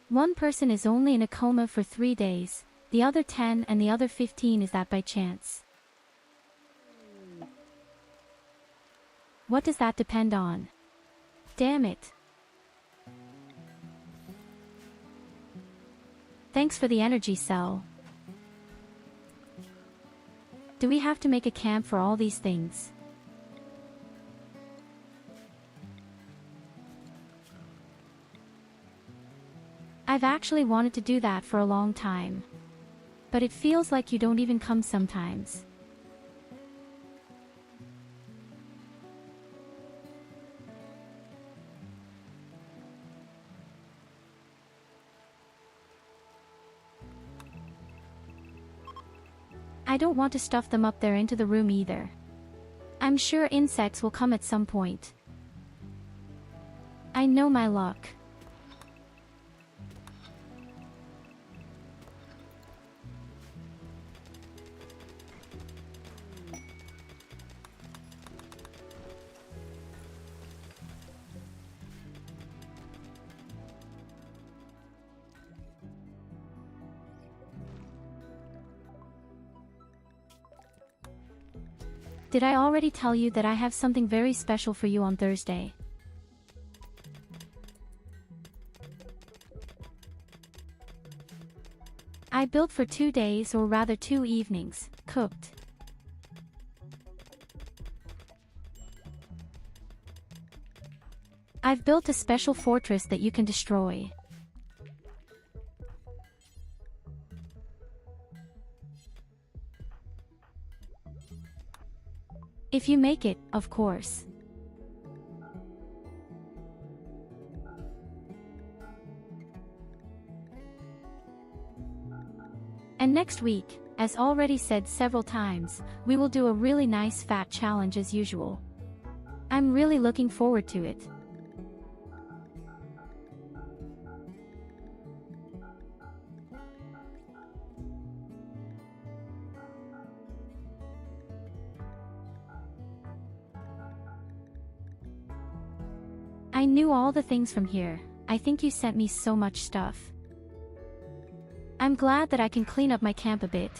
One person is only in a coma for 3 days, the other 10 and the other 15 is that by chance. What does that depend on? Damn it. Thanks for the energy cell. Do we have to make a camp for all these things? I've actually wanted to do that for a long time. But it feels like you don't even come sometimes. I don't want to stuff them up there into the room either. I'm sure insects will come at some point. I know my luck. Did I already tell you that I have something very special for you on Thursday? I built for 2 days, or rather 2 evenings, cooked. I've built a special fortress that you can destroy. If you make it, of course. And next week, as already said several times, we will do a really nice fat challenge as usual. I'm really looking forward to it. I knew all the things from here. I think you sent me so much stuff. I'm glad that I can clean up my camp a bit.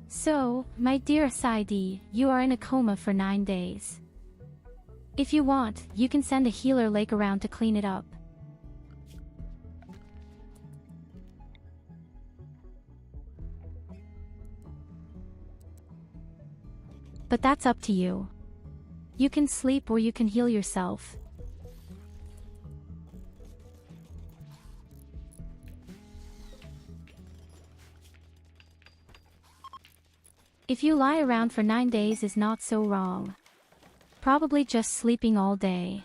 So, my dear Saidi, you are in a coma for 9 days. If you want, you can send a healer lake around to clean it up. But that's up to you. You can sleep or you can heal yourself. If you lie around for 9 days is not so wrong. Probably just sleeping all day.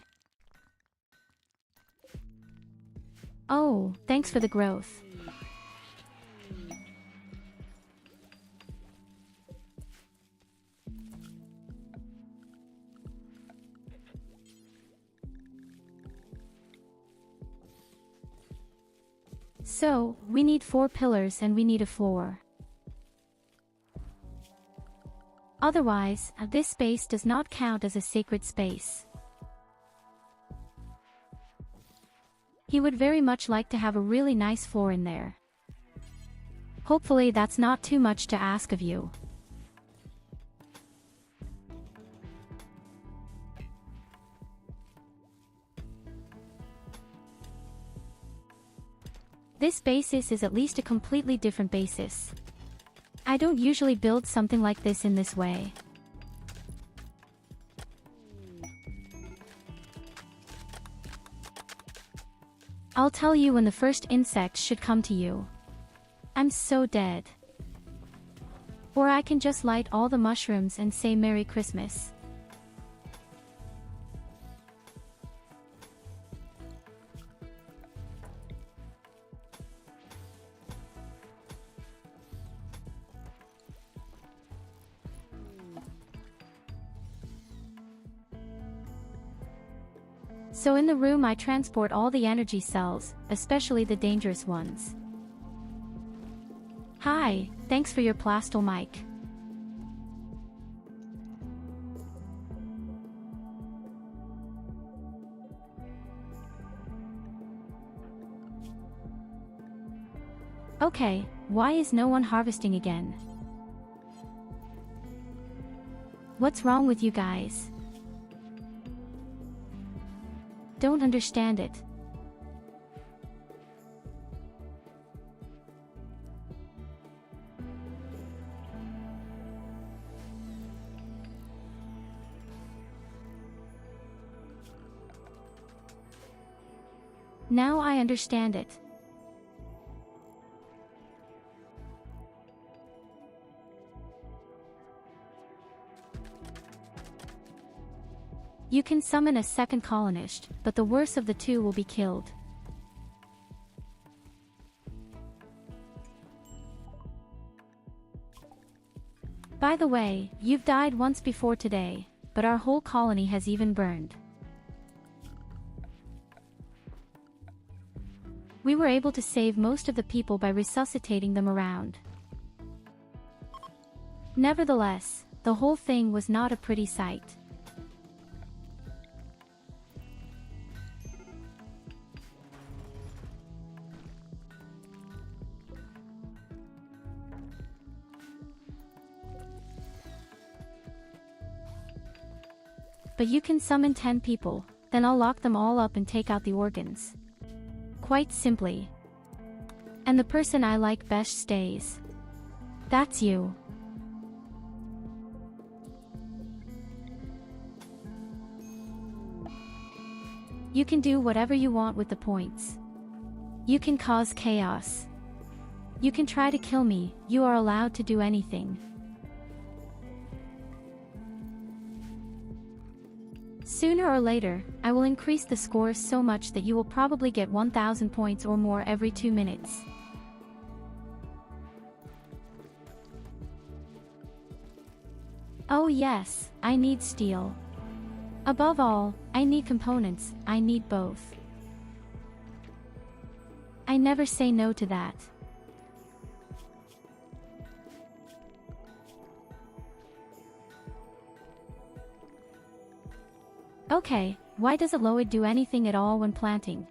Oh, thanks for the growth. So, we need 4 pillars and we need a floor. Otherwise, this space does not count as a sacred space. He would very much like to have a really nice floor in there. Hopefully that's not too much to ask of you. This basis is at least a completely different basis. I don't usually build something like this in this way. I'll tell you when the first insect should come to you. I'm so dead. Or I can just light all the mushrooms and say Merry Christmas. So in the room I transport all the energy cells, especially the dangerous ones. Hi, thanks for your plastal mic. Okay, why is no one harvesting again? What's wrong with you guys? Don't understand it. Now I understand it. You can summon a second colonist, but the worst of the two will be killed. By the way, you've died once before today, but our whole colony has even burned. We were able to save most of the people by resuscitating them around. Nevertheless, the whole thing was not a pretty sight. But you can summon 10 people, then I'll lock them all up and take out the organs. Quite simply. And the person I like best stays. That's you. You can do whatever you want with the points. You can cause chaos. You can try to kill me, you are allowed to do anything. Sooner or later, I will increase the scores so much that you will probably get 1000 points or more every 2 minutes. Oh yes, I need steel. Above all, I need components, I need both. I never say no to that. Okay, why doesn't Lloyd do anything at all when planting?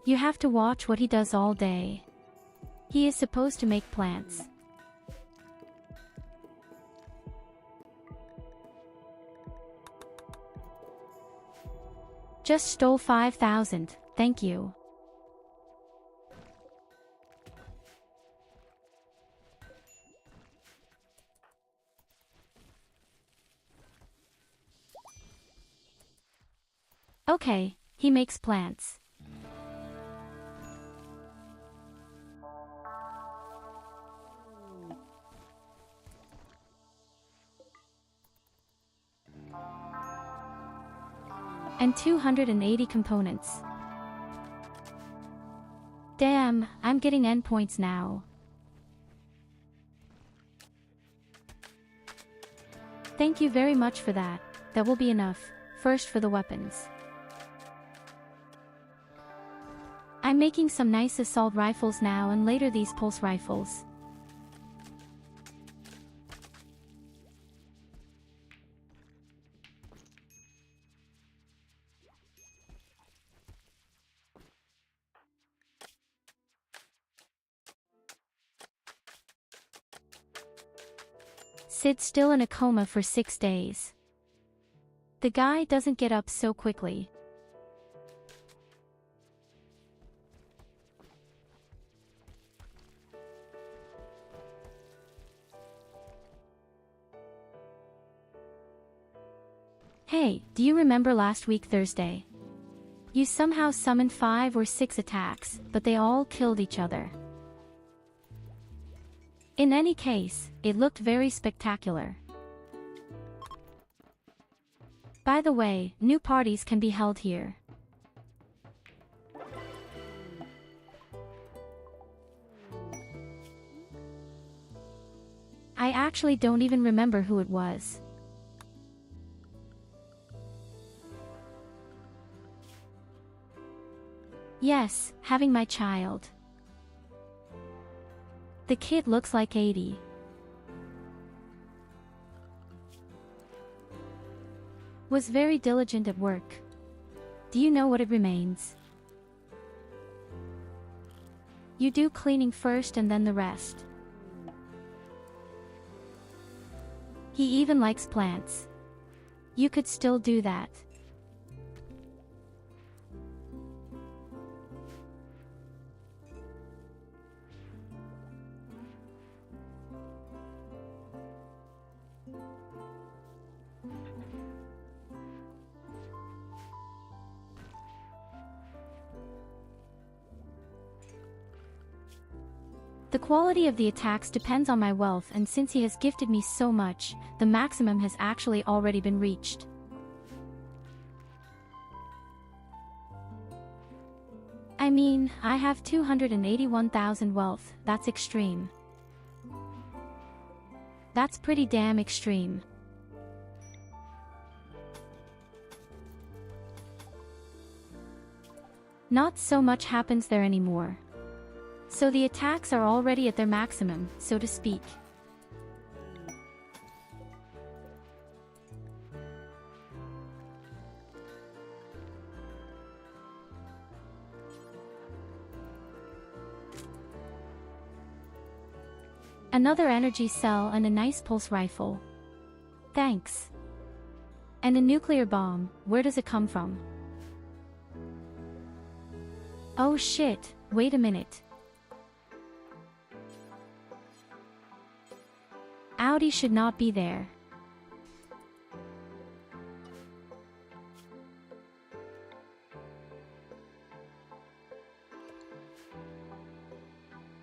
You have to watch what he does all day. He is supposed to make plants. Just stole 5,000, thank you. Okay, he makes plants. And 280 components. Damn, I'm getting endpoints now. Thank you very much for that, that will be enough, first for the weapons. I'm making some nice assault rifles now and later these pulse rifles. Sid's still in a coma for 6 days. The guy doesn't get up so quickly. Hey, do you remember last week Thursday? You somehow summoned 5 or 6 attacks, but they all killed each other. In any case, it looked very spectacular. By the way, new parties can be held here. I actually don't even remember who it was. Yes, having my child. The kid looks like 80. Was very diligent at work. Do you know what it remains? You do cleaning first and then the rest. He even likes plants. You could still do that. The quality of the attacks depends on my wealth, and since he has gifted me so much, the maximum has actually already been reached. I mean, I have 281,000 wealth, that's extreme. That's pretty damn extreme. Not so much happens there anymore. So the attacks are already at their maximum, so to speak. Another energy cell and a nice pulse rifle. Thanks. And a nuclear bomb, where does it come from? Oh shit, wait a minute. Audi should not be there.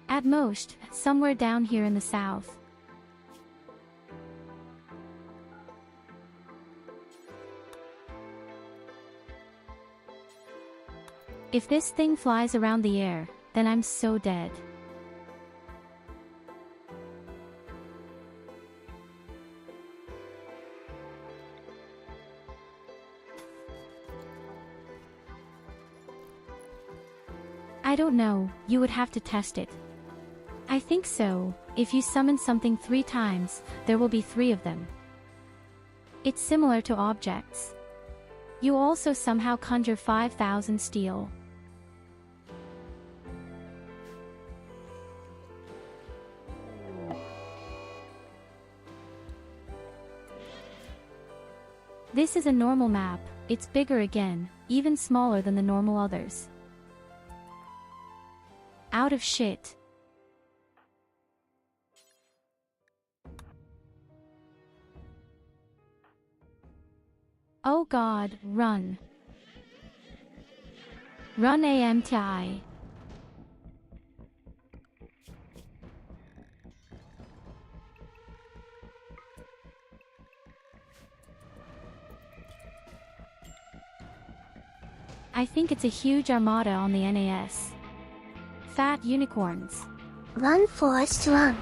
At most, somewhere down here in the south. If this thing flies around the air, then I'm so dead. I don't know, you would have to test it. I think so, if you summon something 3 times, there will be 3 of them. It's similar to objects. You also somehow conjure 5,000 steel. This is a normal map, it's bigger again, even smaller than the normal others. Out of shit. Oh god, run. Run AMTI. I think it's a huge armada on the NAS. Fat unicorns. Run, Forrest, run.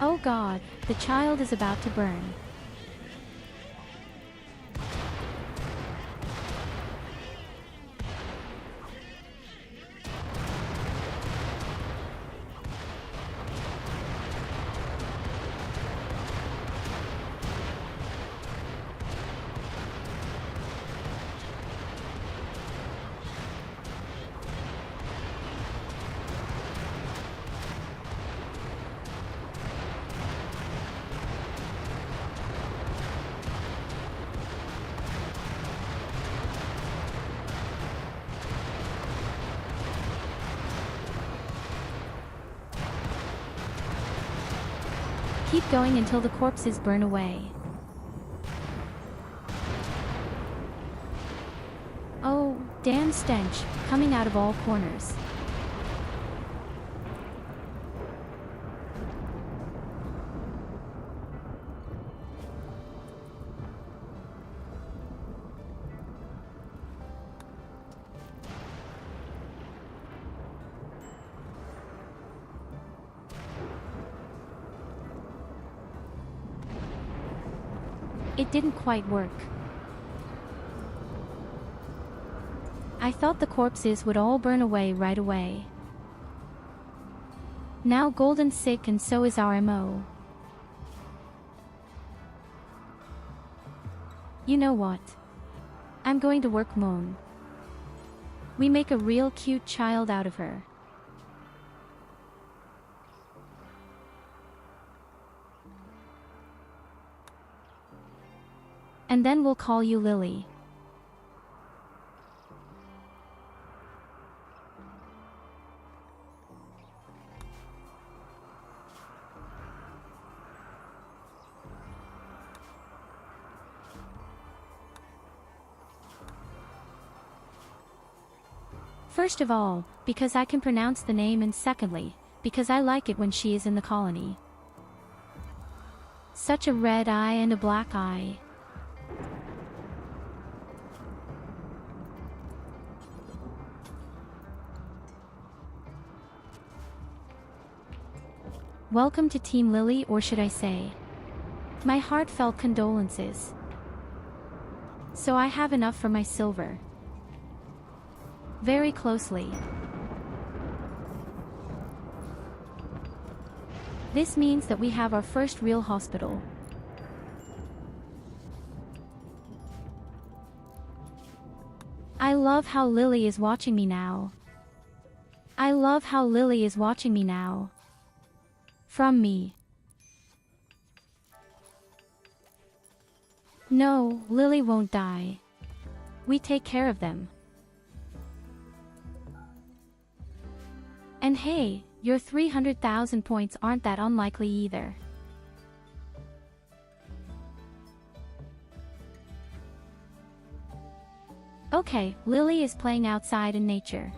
Oh god, the child is about to burn. Keep going until the corpses burn away. Oh, damn stench, coming out of all corners. It didn't quite work. I thought the corpses would all burn away right away. Now Golden's sick and so is our MO. You know what? I'm going to work Moon. We make a real cute child out of her. And then we'll call you Lily. First of all, because I can pronounce the name, and secondly, because I like it when she is in the colony. Such a red eye and a black eye. Welcome to Team Lily, or should I say, my heartfelt condolences. So I have enough for my silver. Very closely. This means that we have our first real hospital. I love how Lily is watching me now. I love how Lily is watching me now. From me. No, Lily won't die. We take care of them. And hey, your 300,000 points aren't that unlikely either. Okay, Lily is playing outside in nature.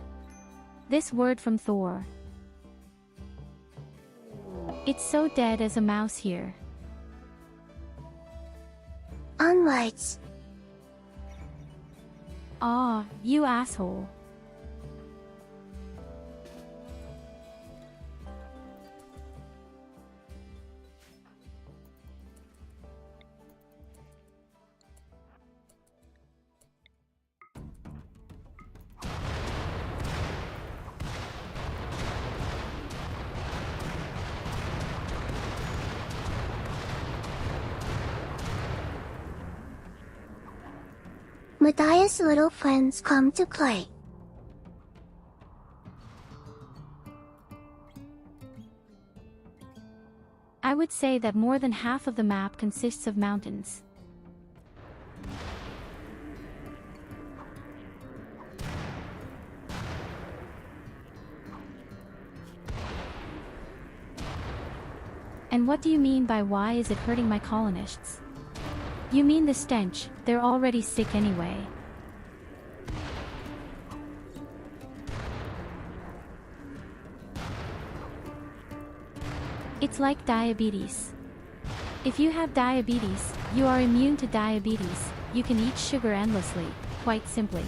This word from Thor. It's so dead as a mouse here. onwards. Aw, you asshole. Madia's little friends come to play. I would say that more than half of the map consists of mountains. And what do you mean by why is it hurting my colonists? You mean the stench, they're already sick anyway. It's like diabetes. If you have diabetes, you are immune to diabetes, you can eat sugar endlessly, quite simply.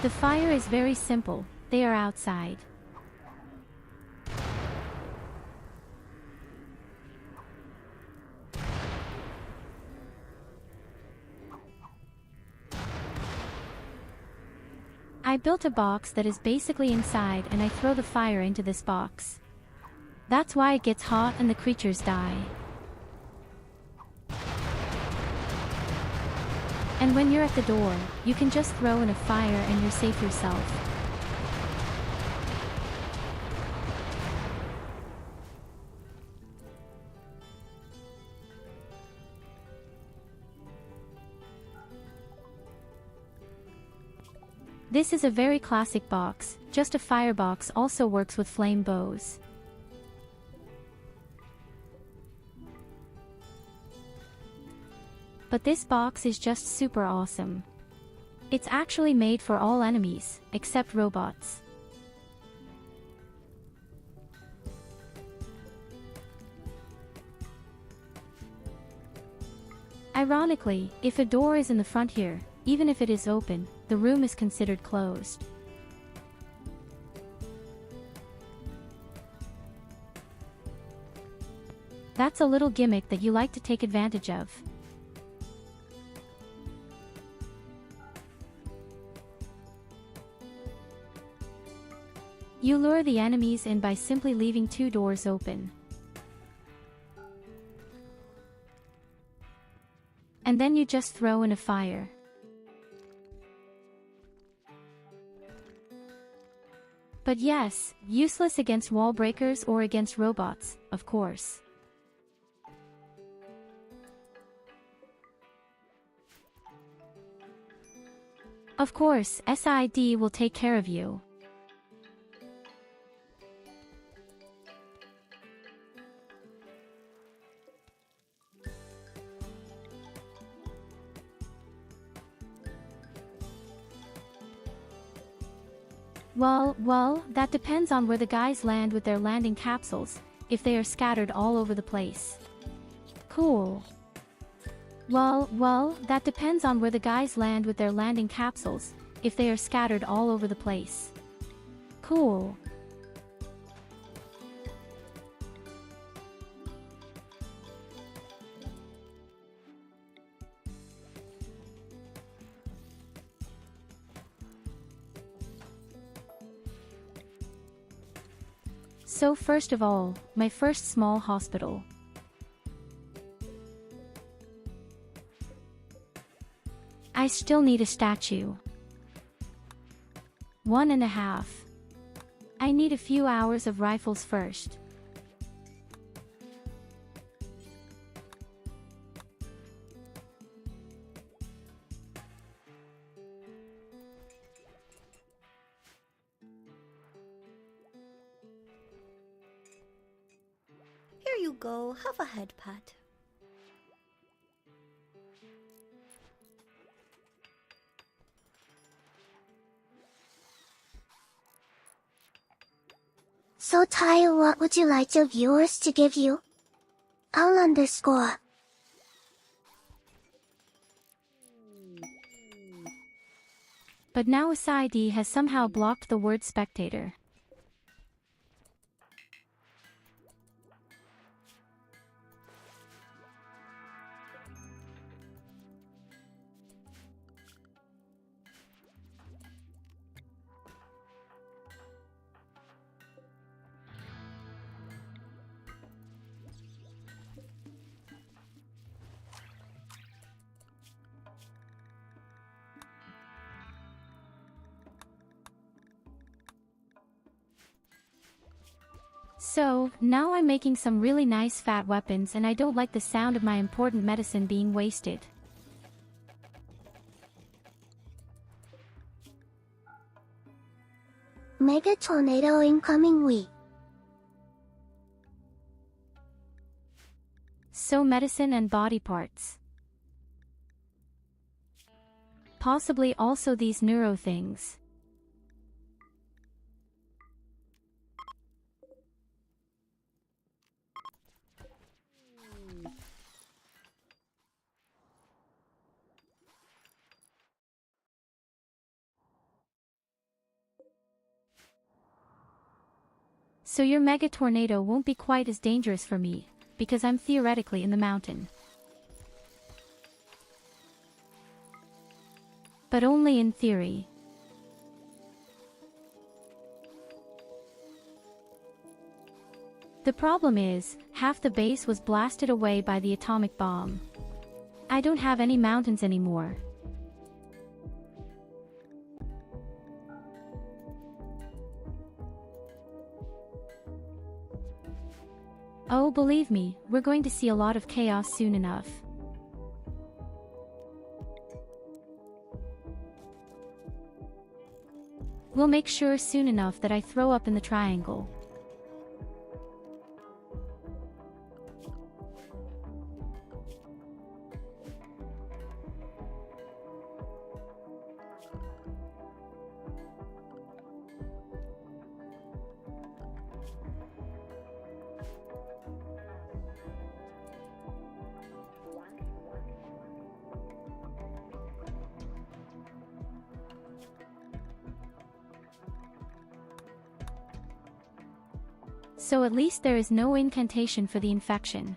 The fire is very simple, they are outside. I built a box that is basically inside and I throw the fire into this box. That's why it gets hot and the creatures die. And when you're at the door, you can just throw in a fire and you're safe yourself. This is a very classic box, just a firebox also works with flame bows. But this box is just super awesome. It's actually made for all enemies, except robots. Ironically, if a door is in the front here, even if it is open, the room is considered closed. That's a little gimmick that you like to take advantage of. You lure the enemies in by simply leaving two doors open. And then you just throw in a fire. But yes, useless against wall breakers or against robots, of course. Of course, SID will take care of you. Well, that depends on where the guys land with their landing capsules, if they are scattered all over the place. Cool. Well, that depends on where the guys land with their landing capsules, if they are scattered all over the place. Cool. So first of all, my first small hospital. I still need a statue. 1.5. I need a few hours of rifles first. Here you go, have a head pat. So Tyurru, what would you like your viewers to give you? I'll underscore. But now SID has somehow blocked the word spectator. So, now I'm making some really nice fat weapons and I don't like the sound of my important medicine being wasted. Mega tornado incoming week. So medicine and body parts. Possibly also these neuro things. So your mega tornado won't be quite as dangerous for me, because I'm theoretically in the mountain. But only in theory. The problem is, half the base was blasted away by the atomic bomb. I don't have any mountains anymore. Oh, believe me, we're going to see a lot of chaos soon enough. We'll make sure soon enough that I throw up in the triangle. So at least there is no incantation for the infection.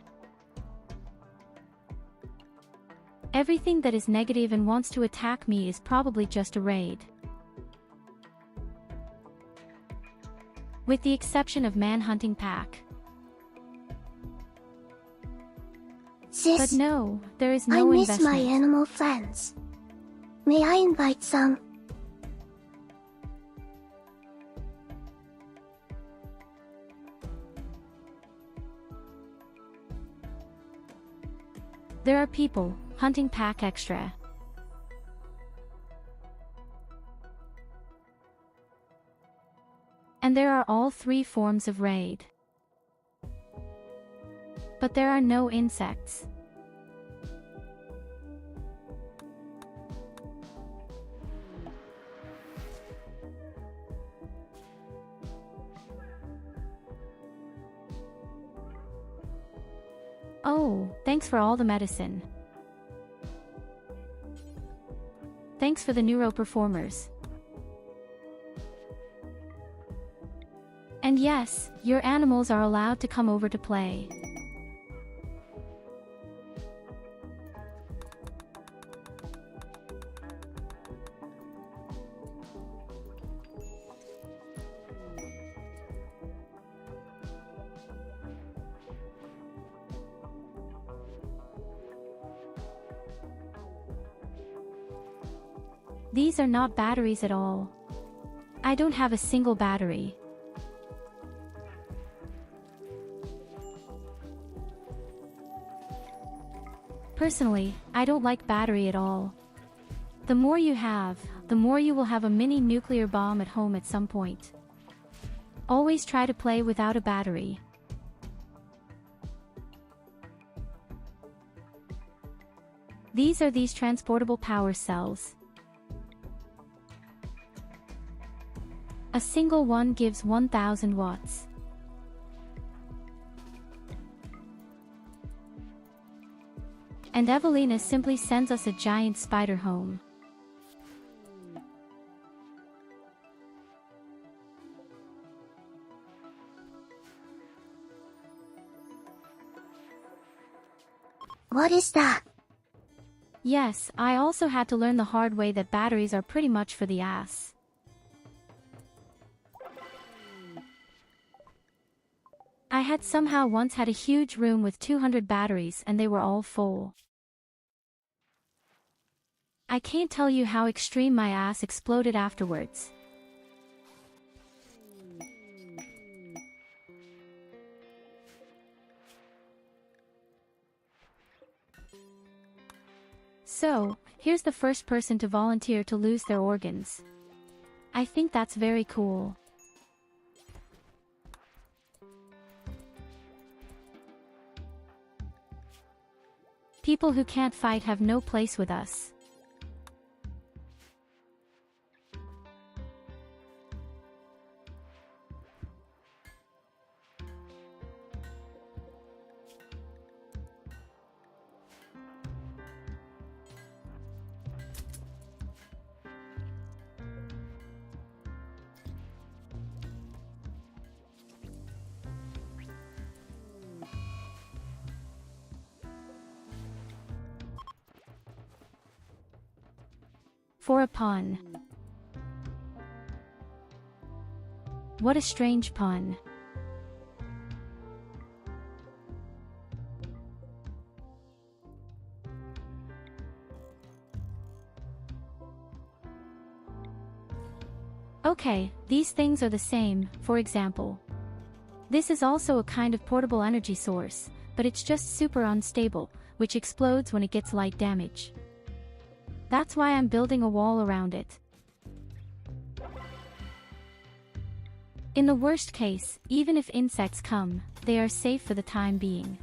Everything that is negative and wants to attack me is probably just a raid. With the exception of man-hunting pack. Sis, But no, there is I no miss investment. my animal friends. May I invite some? There are people, hunting pack extra. And there are all three forms of raid. But there are no insects. Oh, thanks for all the medicine. Thanks for the neuro performers. And yes, your animals are allowed to come over to play. These are not batteries at all. I don't have a single battery. Personally, I don't like battery at all. The more you have, the more you will have a mini nuclear bomb at home at some point. Always try to play without a battery. These are these transportable power cells. A single one gives 1000 watts. And Evelina simply sends us a giant spider home. What is that? Yes, I also had to learn the hard way that batteries are pretty much for the ass. I had somehow once had a huge room with 200 batteries and they were all full. I can't tell you how extreme my ass exploded afterwards. So, here's the first person to volunteer to lose their organs. I think that's very cool. People who can't fight have no place with us. For a pun. What a strange pun. Okay, these things are the same, for example. This is also a kind of portable energy source, but it's just super unstable, which explodes when it gets light damage. That's why I'm building a wall around it. In the worst case, even if insects come, they are safe for the time being.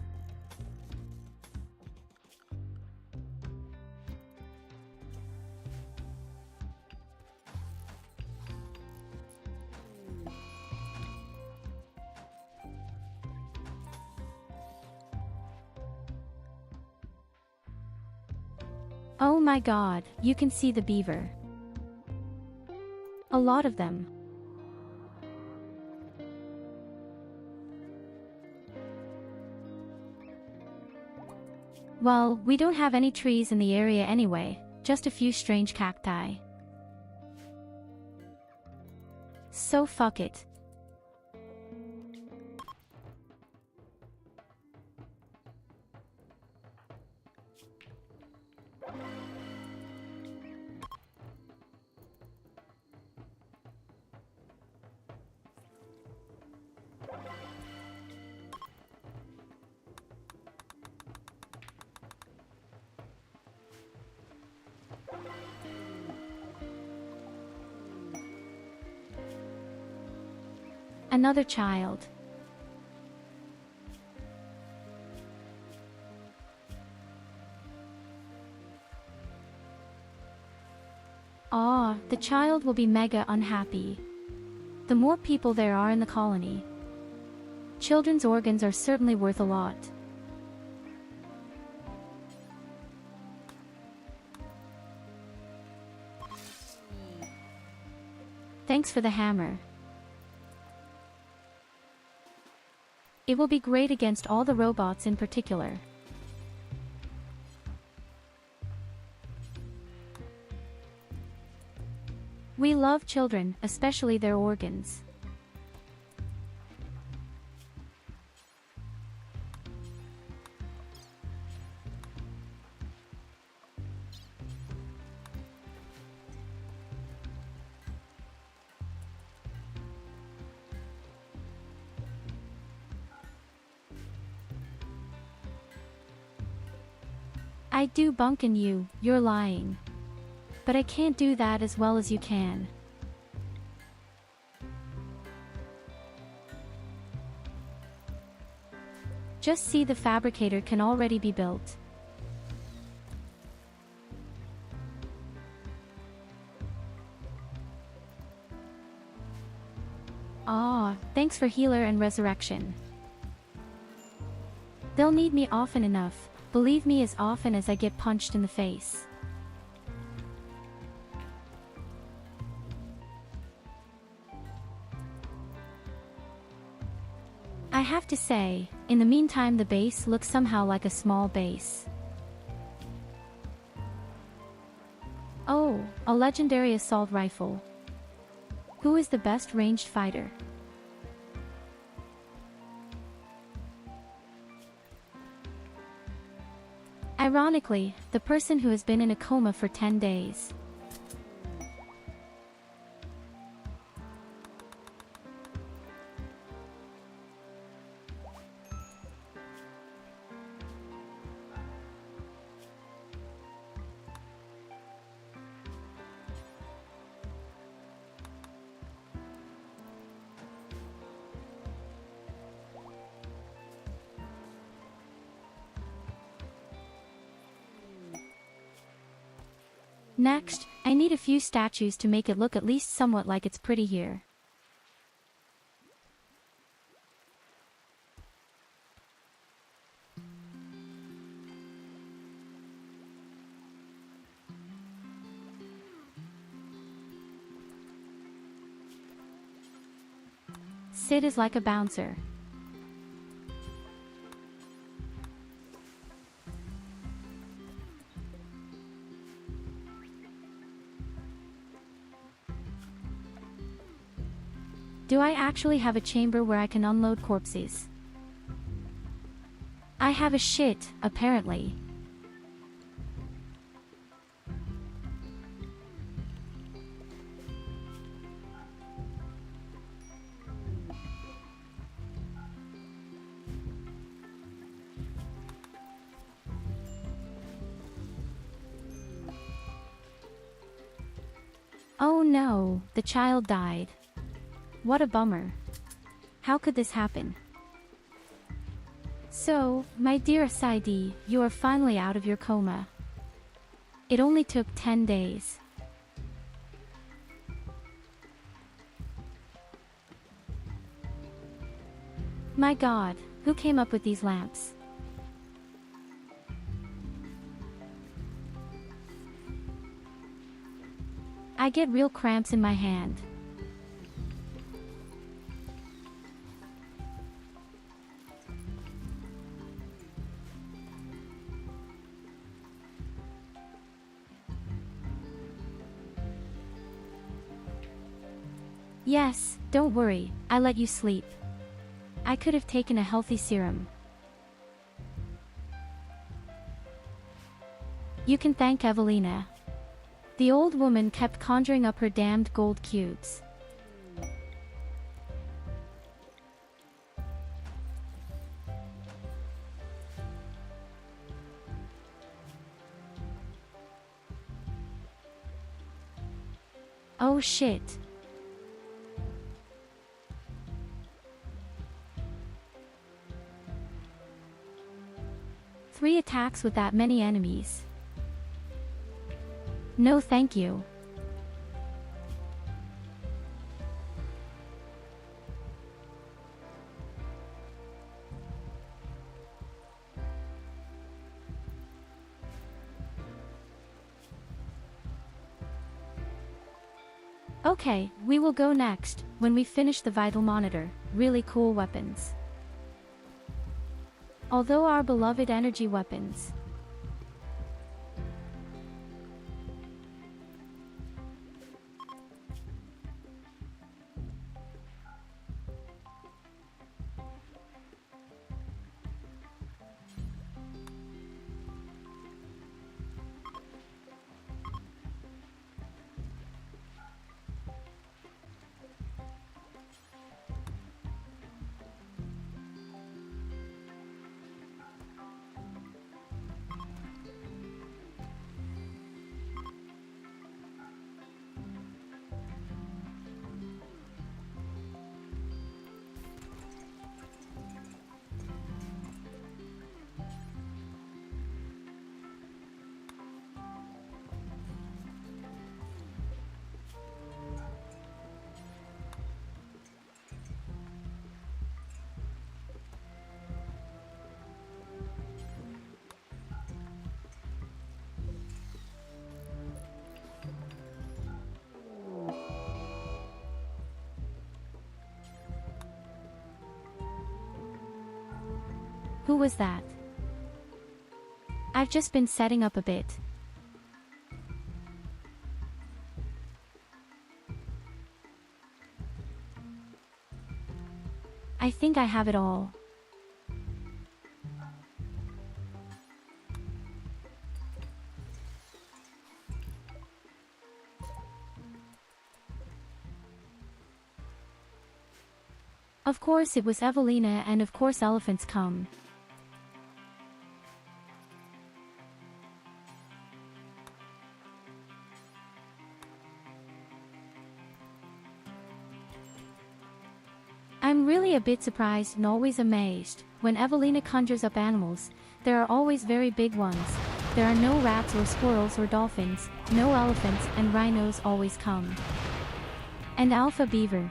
Oh my god, you can see the beaver. A lot of them. Well, we don't have any trees in the area anyway, just a few strange cacti. So fuck it. Another child. Ah, the child will be mega unhappy. The more people there are in the colony. Children's organs are certainly worth a lot. Thanks for the hammer. It will be great against all the robots in particular. We love children, especially their organs. I do bunk in you, you're lying. But I can't do that as well as you can. Just see, the fabricator can already be built. Ah, thanks for healer and resurrection. They'll need me often enough, Believe me, as often as I get punched in the face. I have to say, in the meantime the base looks somehow like a small base. Oh, a legendary assault rifle. Who is the best ranged fighter? Ironically, the person who has been in a coma for 10 days. Next, I need a few statues to make it look at least somewhat like it's pretty here. Sid is like a bouncer. Do I actually have a chamber where I can unload corpses? I have a shit, apparently. Oh no, the child died. What a bummer. How could this happen? So, my dear Saidi, you are finally out of your coma. It only took 10 days. My god, who came up with these lamps? I get real cramps in my hand. Yes, don't worry, I let you sleep. I could have taken a healthy serum. You can thank Evelina. The old woman kept conjuring up her damned gold cubes. Oh shit. Three attacks with that many enemies. No thank you. Okay, we will go next, when we finish the vital monitor. Really cool weapons. Although our beloved energy weapons. Who was that? I've just been setting up a bit. I think I have it all. Of course it was Evelina, and of course elephants come. I'm really a bit surprised and always amazed. When Evelina conjures up animals, there are always very big ones. There are no rats or squirrels or dolphins, no elephants, and rhinos always come. And alpha beaver.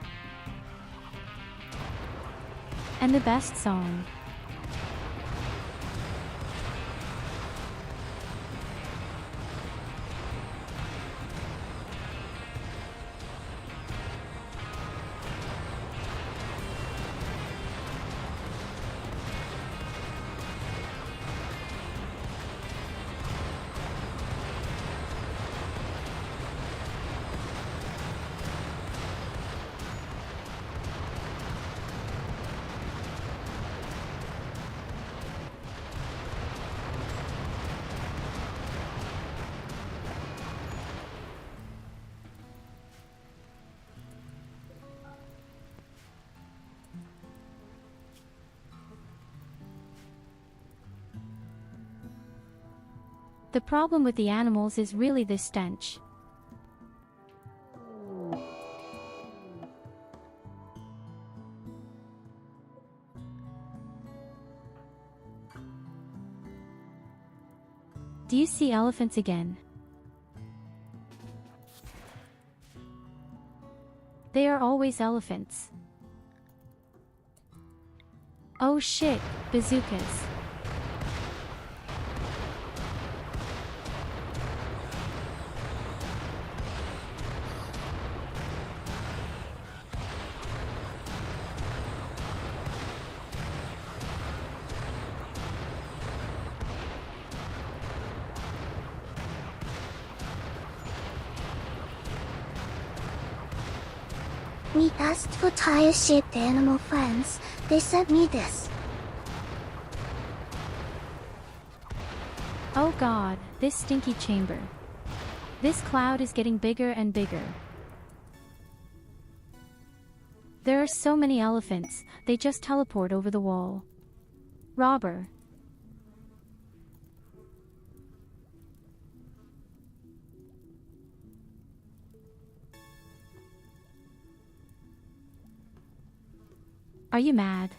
And the best song. The problem with the animals is really this stench. Do you see elephants again? They are always elephants. Oh shit, bazookas. We asked for tire-shaped animal friends. They sent me this. Oh god, this stinky chamber. This cloud is getting bigger and bigger. There are so many elephants, they just teleport over the wall. Robber. Are you mad?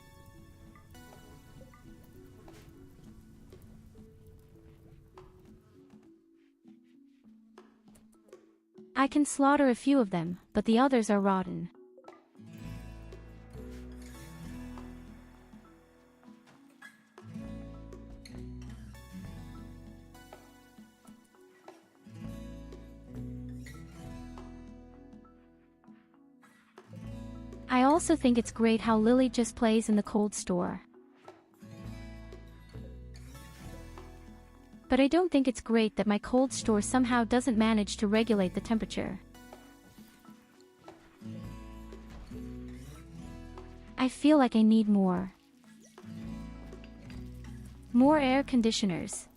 I can slaughter a few of them, but the others are rotten. I also think it's great how Lily just plays in the cold store. But I don't think it's great that my cold store somehow doesn't manage to regulate the temperature. I feel like I need more. More air conditioners.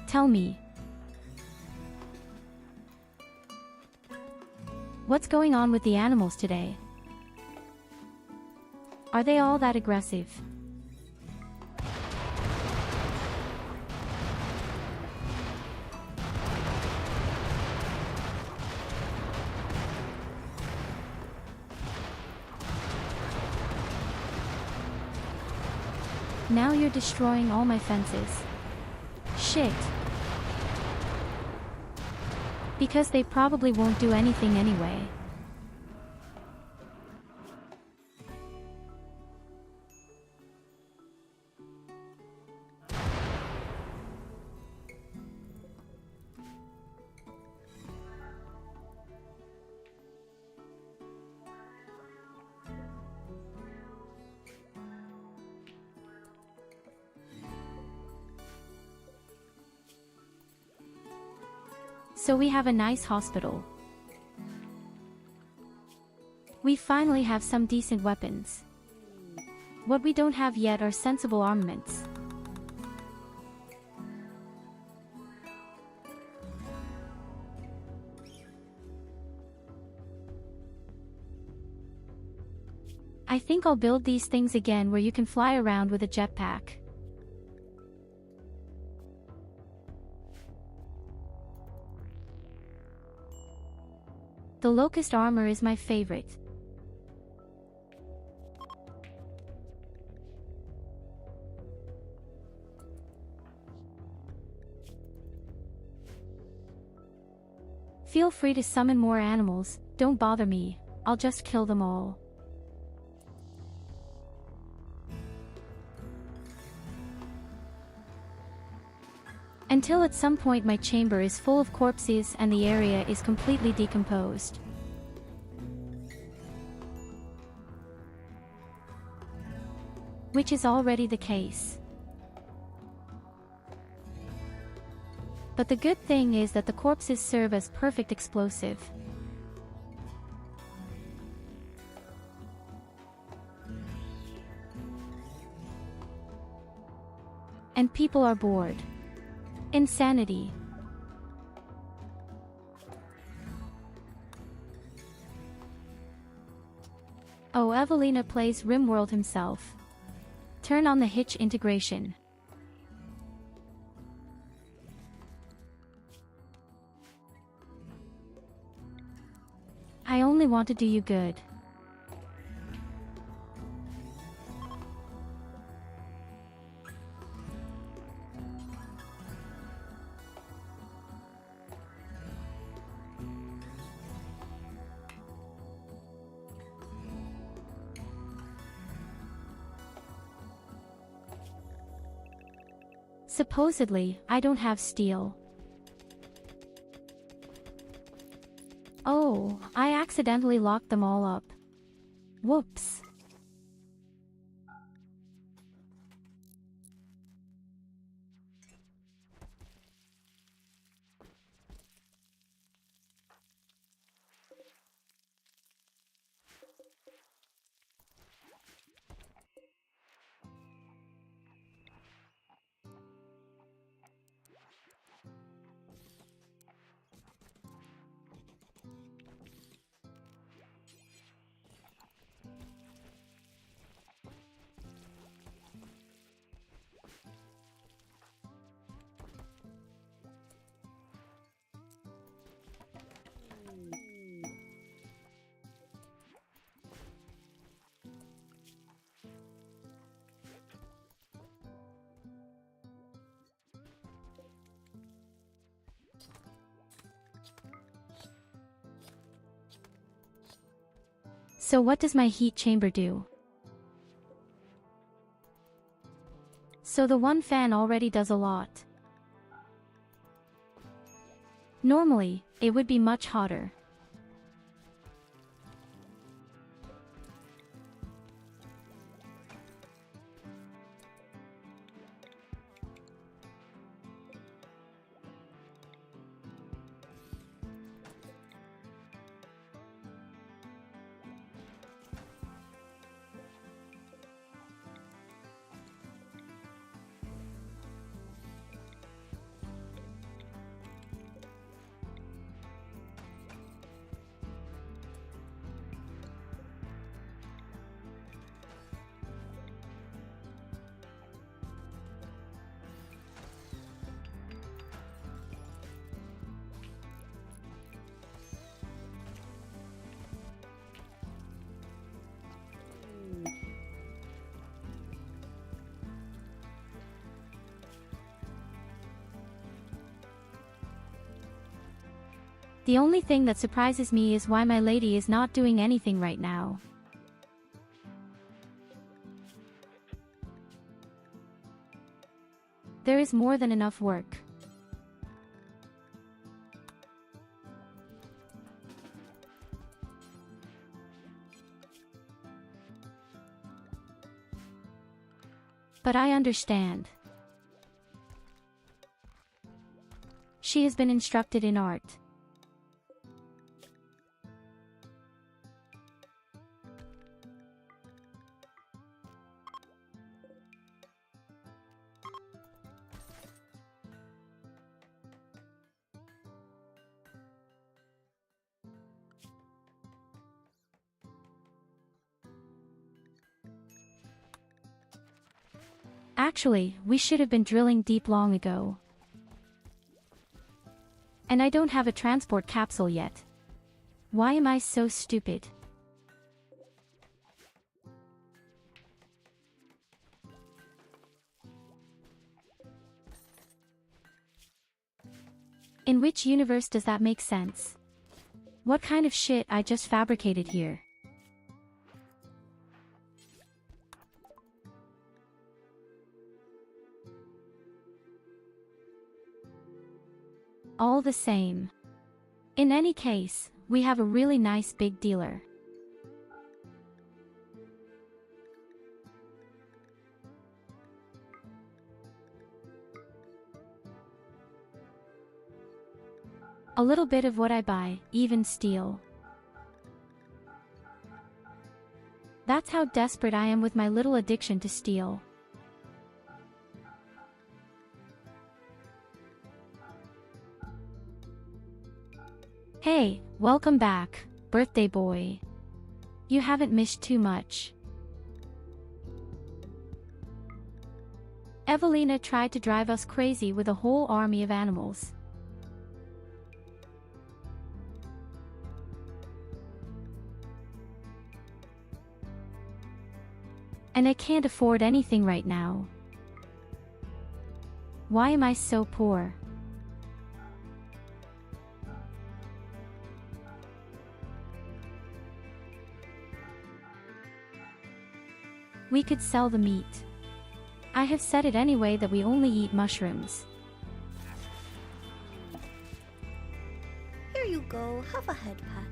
Tell me. What's going on with the animals today? Are they all that aggressive? Now you're destroying all my fences. Shit. Because they probably won't do anything anyway. So we have a nice hospital. We finally have some decent weapons. What we don't have yet are sensible armaments. I think I'll build these things again where you can fly around with a jetpack. The locust armor is my favorite. Feel free to summon more animals, don't bother me, I'll just kill them all. Until at some point my chamber is full of corpses and the area is completely decomposed. Which is already the case. But the good thing is that the corpses serve as perfect explosive. And people are bored. Insanity. Oh, Evelina plays Rimworld himself. Turn on the hitch integration. I only want to do you good. Supposedly, I don't have steel. Oh, I accidentally locked them all up. Whoops. So what does my heat chamber do? So the one fan already does a lot. Normally, it would be much hotter. The only thing that surprises me is why my lady is not doing anything right now. There is more than enough work. But I understand. she has been instructed in art. Actually, we should have been drilling deep long ago. And I don't have a transport capsule yet. Why am I so stupid? In which universe does that make sense? What kind of shit I just fabricated here? All the same. In any case, we have a really nice big dealer. A little bit of what I buy, even steel. That's how desperate I am with my little addiction to steel. Hey, welcome back, birthday boy. You haven't missed too much. Evelina tried to drive us crazy with a whole army of animals. And I can't afford anything right now. Why am I so poor? We could sell the meat. I have said it anyway that we only eat mushrooms. Here you go, have a head pat.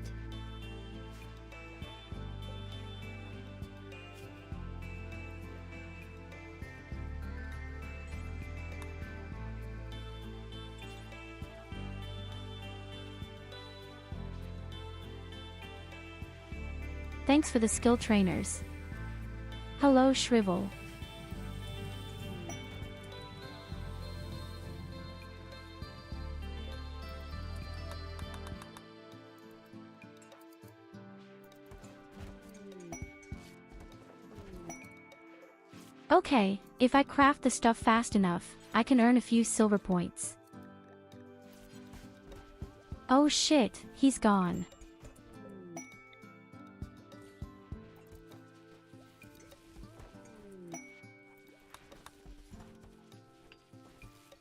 Thanks for the skill trainers. Hello, Shrivel. Okay, if I craft the stuff fast enough, I can earn a few silver points. Oh shit, he's gone.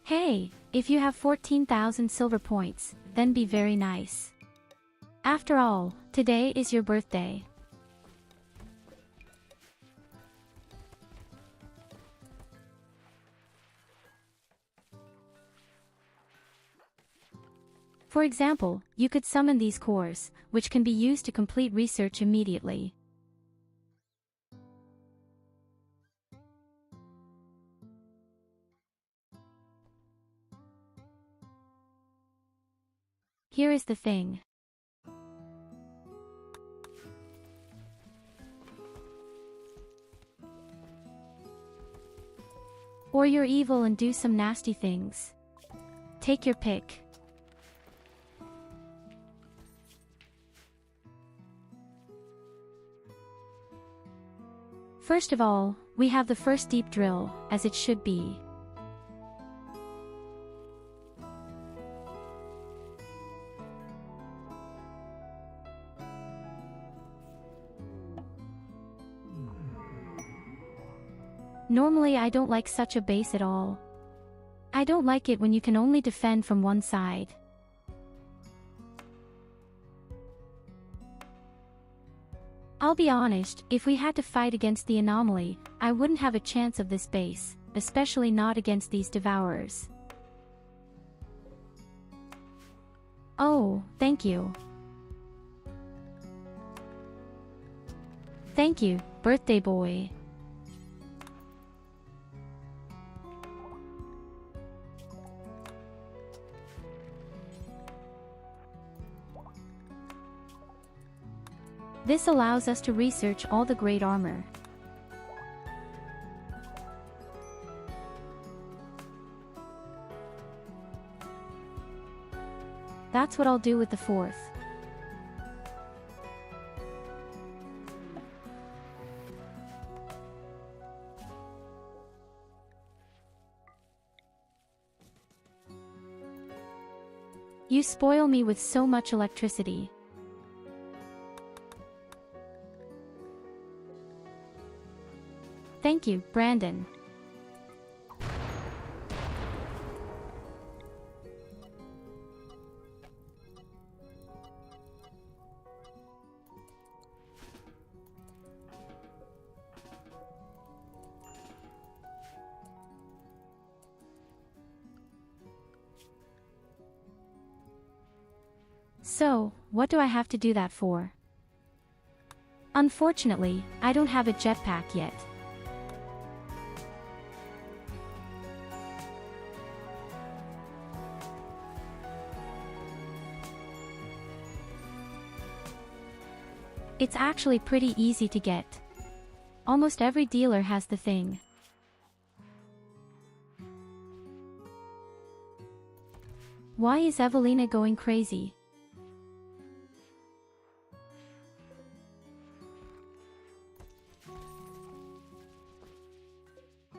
Hey, if you have 14,000 silver points, then be very nice. After all, today is your birthday. For example, you could summon these cores, which can be used to complete research immediately. Here is the thing. Or you're evil and do some nasty things. Take your pick. First of all, we have the first deep drill, as it should be. Normally I don't like such a base at all. I don't like it when you can only defend from one side. I'll be honest, if we had to fight against the anomaly, I wouldn't have a chance of this base, especially not against these devourers. Oh, thank you. Thank you, birthday boy. This allows us to research all the great armor. That's what I'll do with the 4th. You spoil me with so much electricity. Thank you, Brandon. So, what do I have to do that for? Unfortunately, I don't have a jetpack yet. It's actually pretty easy to get. Almost every dealer has the thing. Why is Evelina going crazy?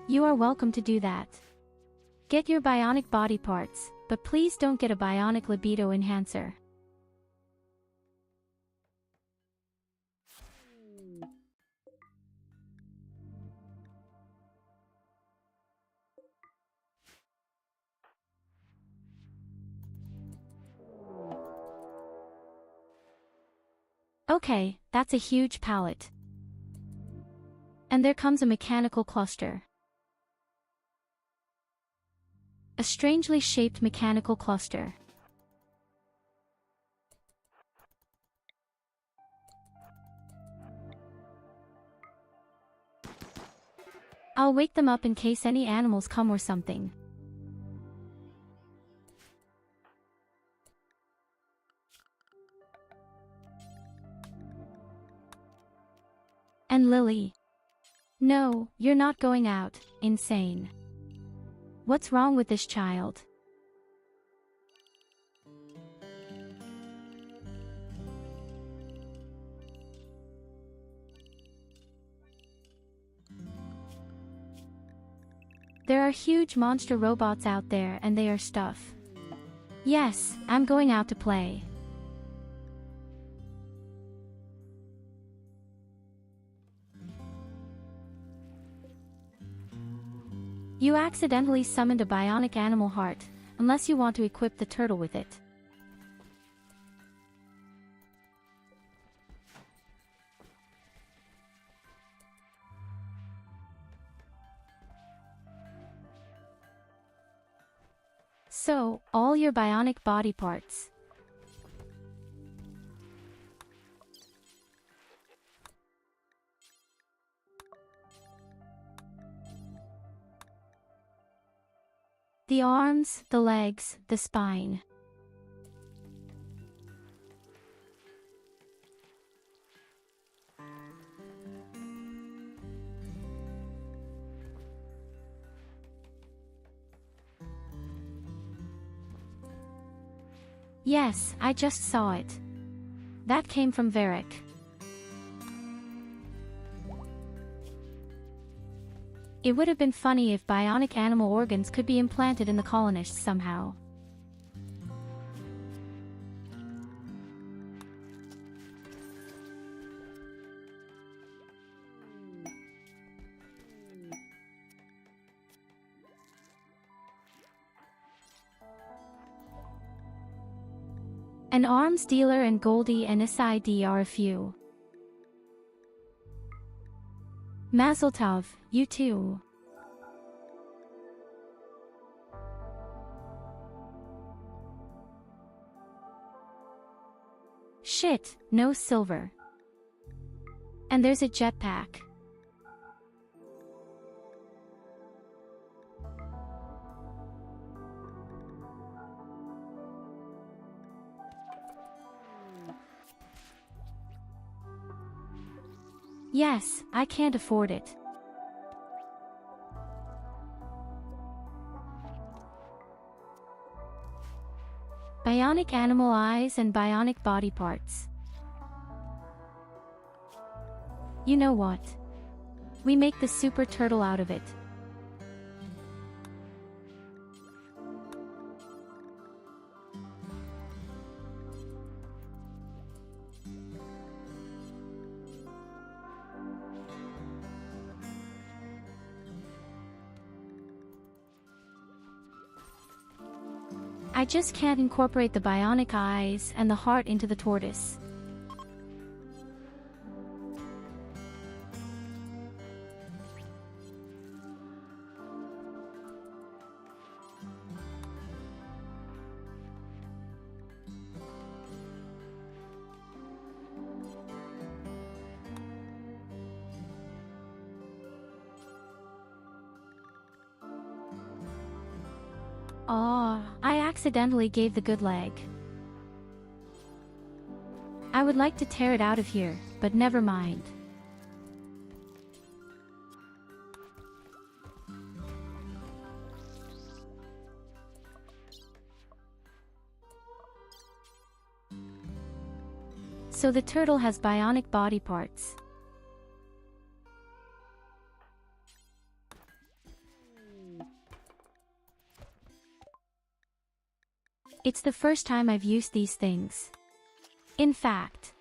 You are welcome to do that. Get your bionic body parts, but please don't get a bionic libido enhancer. Okay, that's a huge pallet. And there comes a mechanical cluster. A strangely shaped mechanical cluster. I'll wake them up in case any animals come or something. And Lily. No, you're not going out, insane. What's wrong with this child? There are huge monster robots out there and they are stuff. Yes, I'm going out to play. You accidentally summoned a bionic animal heart, unless you want to equip the turtle with it. So, all your bionic body parts. The arms, the legs, the spine. Yes, I just saw it. That came from Varric. It would have been funny if bionic animal organs could be implanted in the colonists somehow. An arms dealer and Goldie and SID are a few. Mazel tov, you too. Shit, no silver. And there's a jetpack. Yes, I can't afford it. Bionic animal eyes and bionic body parts. You know what? We make the super turtle out of it. I just can't incorporate the bionic eyes and the heart into the tortoise. Aw, I accidentally gave the good leg. I would like to tear it out of here, but never mind. So the turtle has bionic body parts. It's the first time I've used these things. In fact,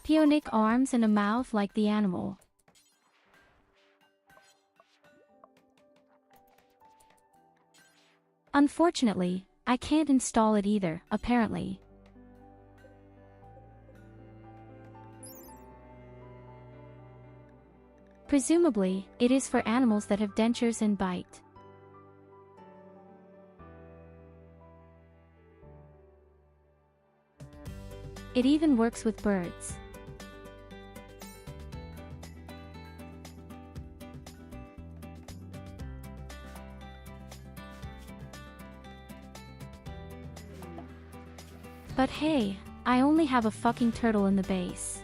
bionic arms and a mouth like the animal. Unfortunately, I can't install it either, apparently. Presumably, it is for animals that have dentures and bite. It even works with birds. But hey, I only have a fucking turtle in the base.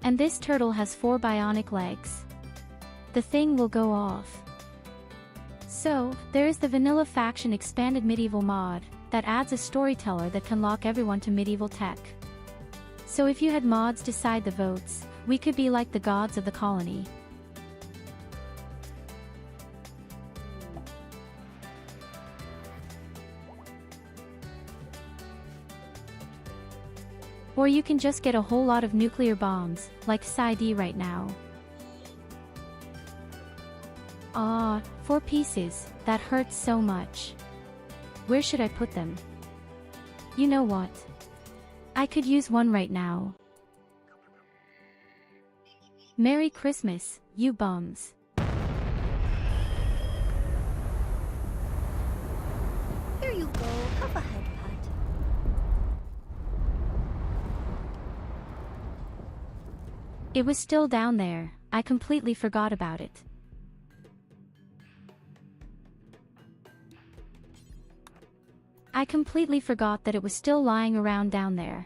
And this turtle has 4 bionic legs. The thing will go off. So, there is the Vanilla Faction Expanded Medieval mod, that adds a storyteller that can lock everyone to medieval tech. So if you had mods decide the votes, we could be like the gods of the colony. Or you can just get a whole lot of nuclear bombs, like Side right now. Ah, 4 pieces, that hurts so much. Where should I put them? You know what? I could use one right now. Merry Christmas, you bums. Here you go, have a head pat. It was still down there, I completely forgot about it. I completely forgot that it was still lying around down there.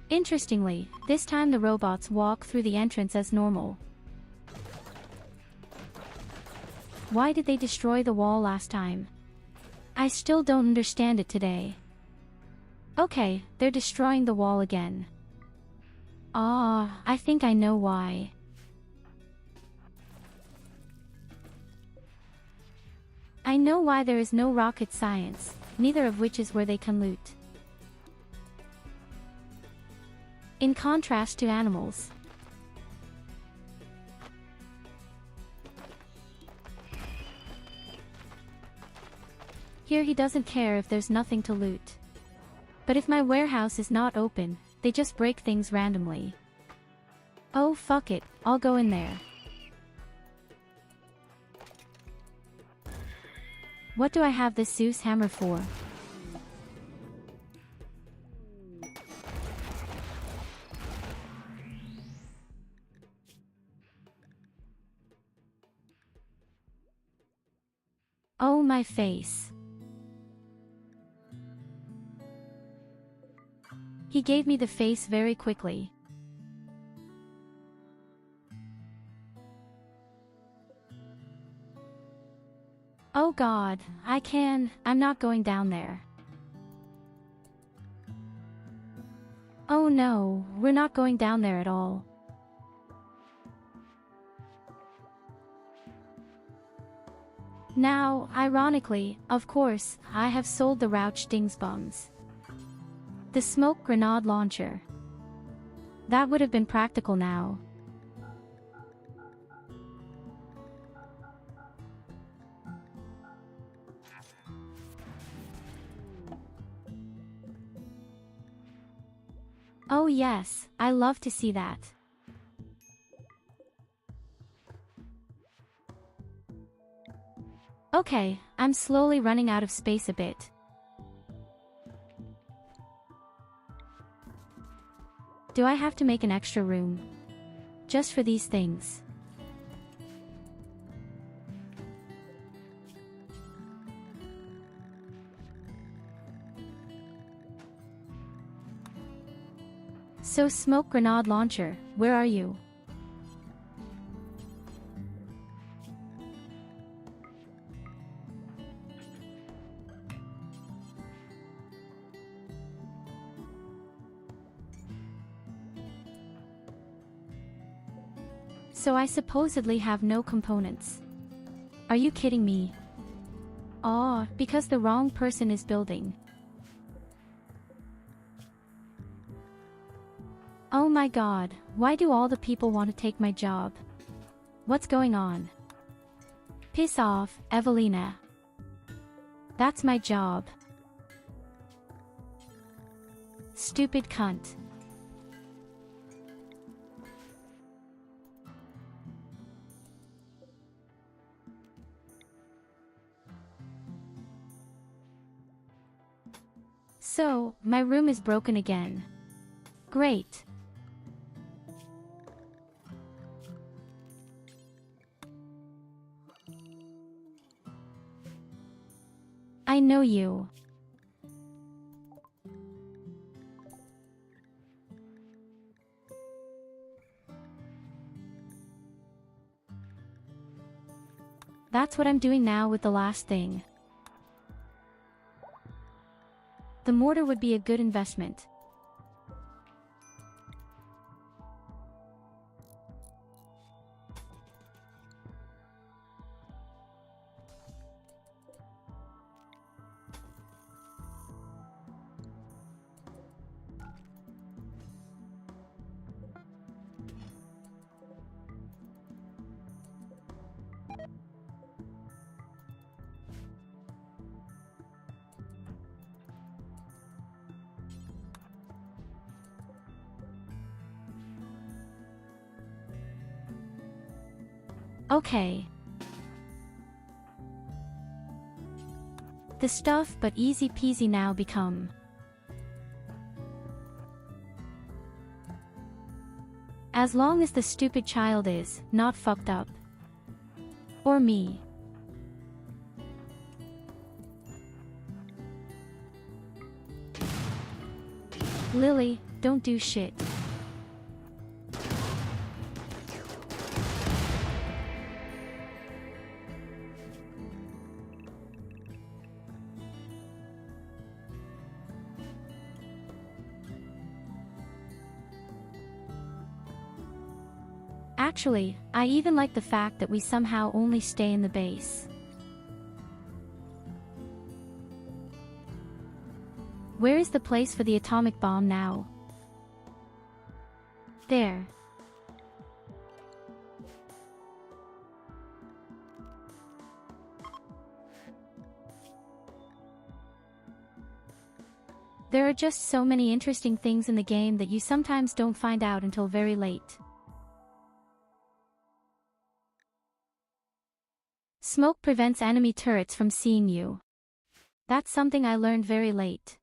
Interestingly, this time the robots walk through the entrance as normal. Why did they destroy the wall last time? I still don't understand it today. Okay, they're destroying the wall again. Ah, I think I know why. I know why there is no rocket science, neither of which is where they can loot. In contrast to animals. Here he doesn't care if there's nothing to loot. But if my warehouse is not open, they just break things randomly. Oh fuck it, I'll go in there. What do I have this Zeus hammer for? Oh my face. He gave me the face very quickly. Oh god, I'm not going down there. Oh no, we're not going down there at all. Now, ironically, of course, I have sold the Rouch Dingsbums. The smoke grenade launcher. That would have been practical now. Oh yes, I love to see that. Okay, I'm slowly running out of space a bit. Do I have to make an extra room? Just for these things. So smoke grenade launcher, where are you? So I supposedly have no components. Are you kidding me? Aw, because the wrong person is building. Oh my god, why do all the people want to take my job? What's going on? Piss off, Evelina. That's my job. Stupid cunt. So, my room is broken again. Great. I know you. That's what I'm doing now with the last thing. The mortar would be a good investment. Okay. The stuff but easy peasy now become. As long as the stupid child is not fucked up. Or me. Lily, don't do shit. Actually, I even like the fact that we somehow only stay in the base. Where is the place for the atomic bomb now? There. There are just so many interesting things in the game that you sometimes don't find out until very late. Smoke prevents enemy turrets from seeing you. That's something I learned very late.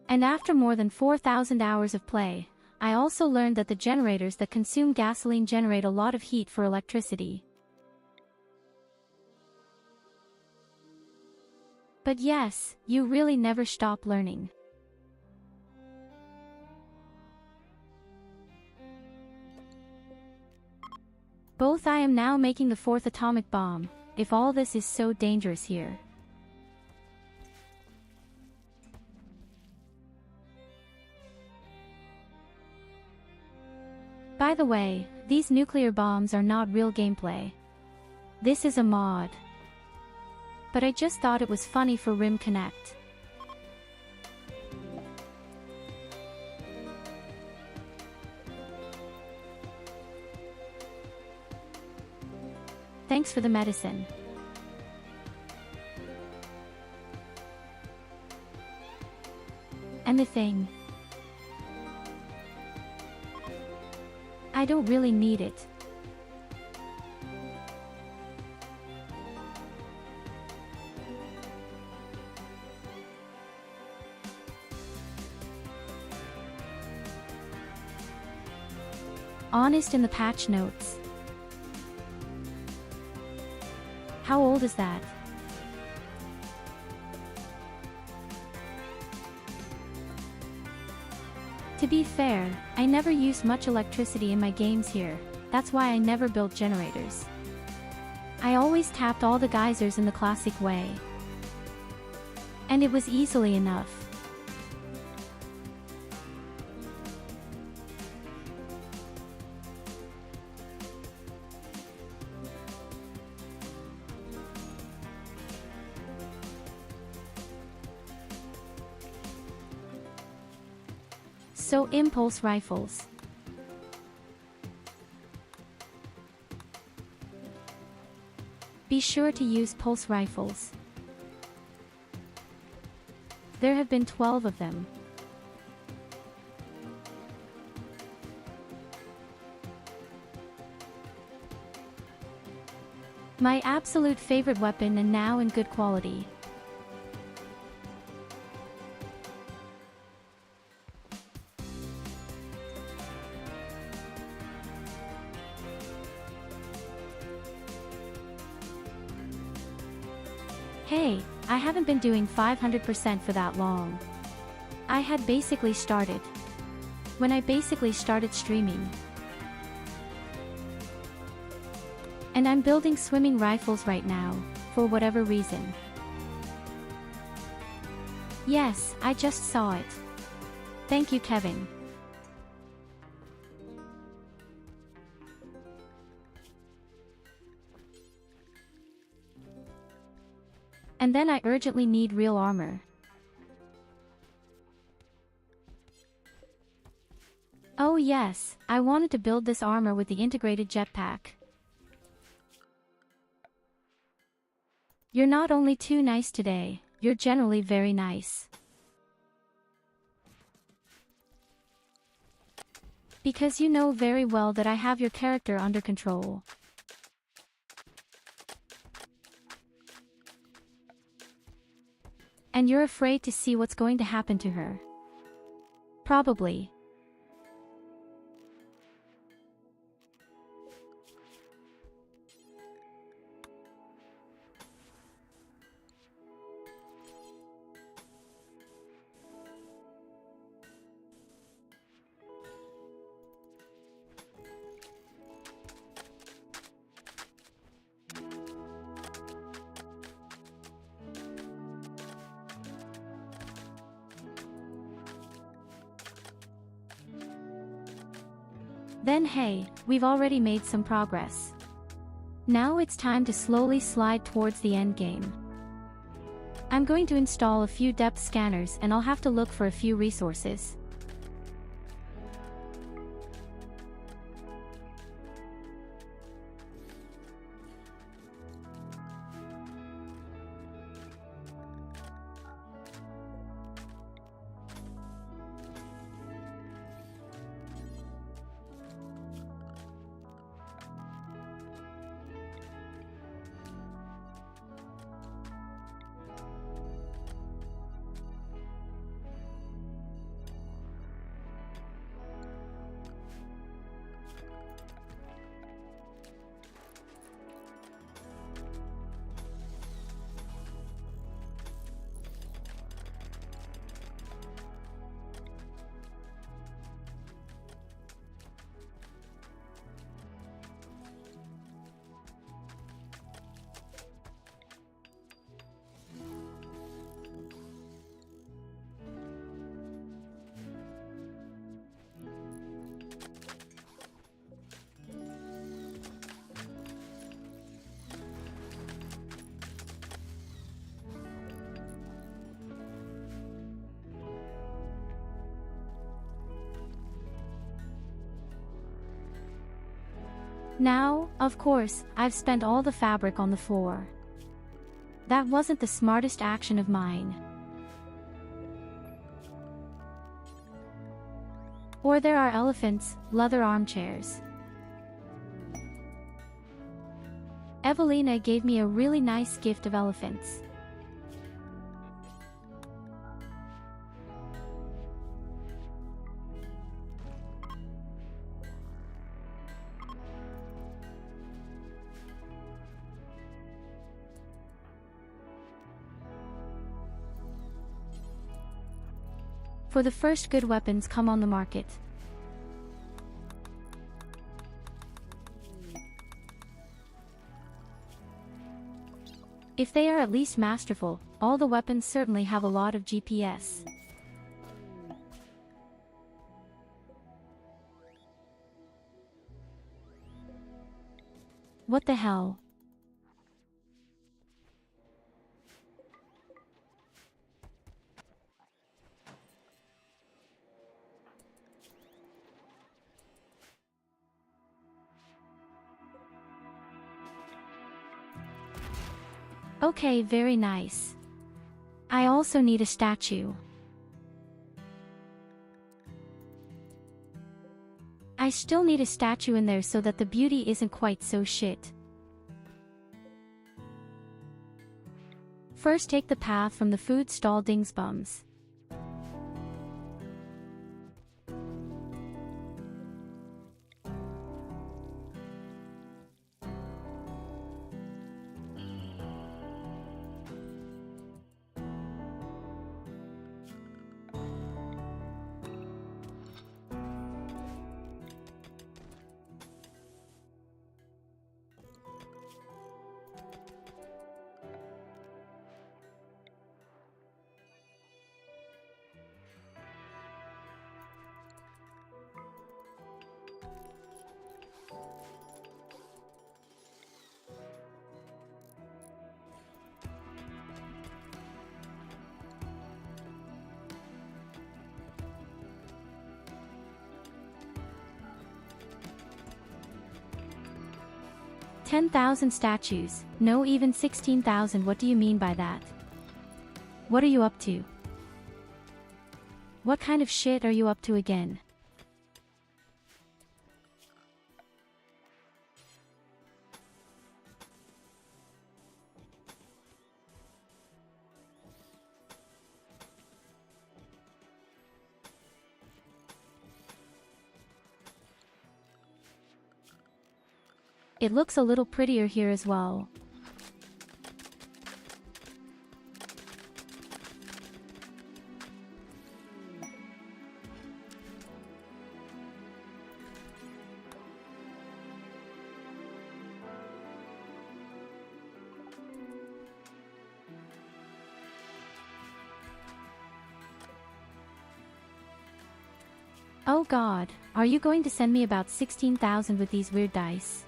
And after more than 4,000 hours of play, I also learned that the generators that consume gasoline generate a lot of heat for electricity. But yes, you really never stop learning. Both I am now making the 4th atomic bomb, if all this is so dangerous here. By the way, these nuclear bombs are not real gameplay. This is a mod. But I just thought it was funny for Rim Connect. Thanks for the medicine. And the thing. I don't really need it. Honest in the patch notes. How old is that? To be fair, I never use much electricity in my games here, that's why I never built generators. I always tapped all the geysers in the classic way. And it was easily enough. So impulse rifles. Be sure to use pulse rifles. There have been 12 of them. My absolute favorite weapon and now in good quality. Hey, I haven't been doing 500% for that long. I had basically started. When I basically started streaming. And I'm building swimming rifles right now, for whatever reason. Yes, I just saw it. Thank you, Kevin. And then I urgently need real armor. Oh yes, I wanted to build this armor with the integrated jetpack. You're not only too nice today, you're generally very nice. Because you know very well that I have your character under control. And you're afraid to see what's going to happen to her. Probably. Then hey, we've already made some progress. Now it's time to slowly slide towards the end game. I'm going to install a few depth scanners and I'll have to look for a few resources. Now, of course, I've spent all the fabric on the floor. That wasn't the smartest action of mine. Or there are elephants, leather armchairs. Evelina gave me a really nice gift of elephants. For the first good weapons come on the market. If they are at least masterful, all the weapons certainly have a lot of GPS. What the hell? Okay, very nice. I also need a statue. I still need a statue in there so that the beauty isn't quite so shit. First take the path from the food stall dingsbums. $10,000 statues, no, even 16,000. What do you mean by that? What are you up to? What kind of shit are you up to again? It looks a little prettier here as well. Oh god, are you going to send me about 16,000 with these weird dice?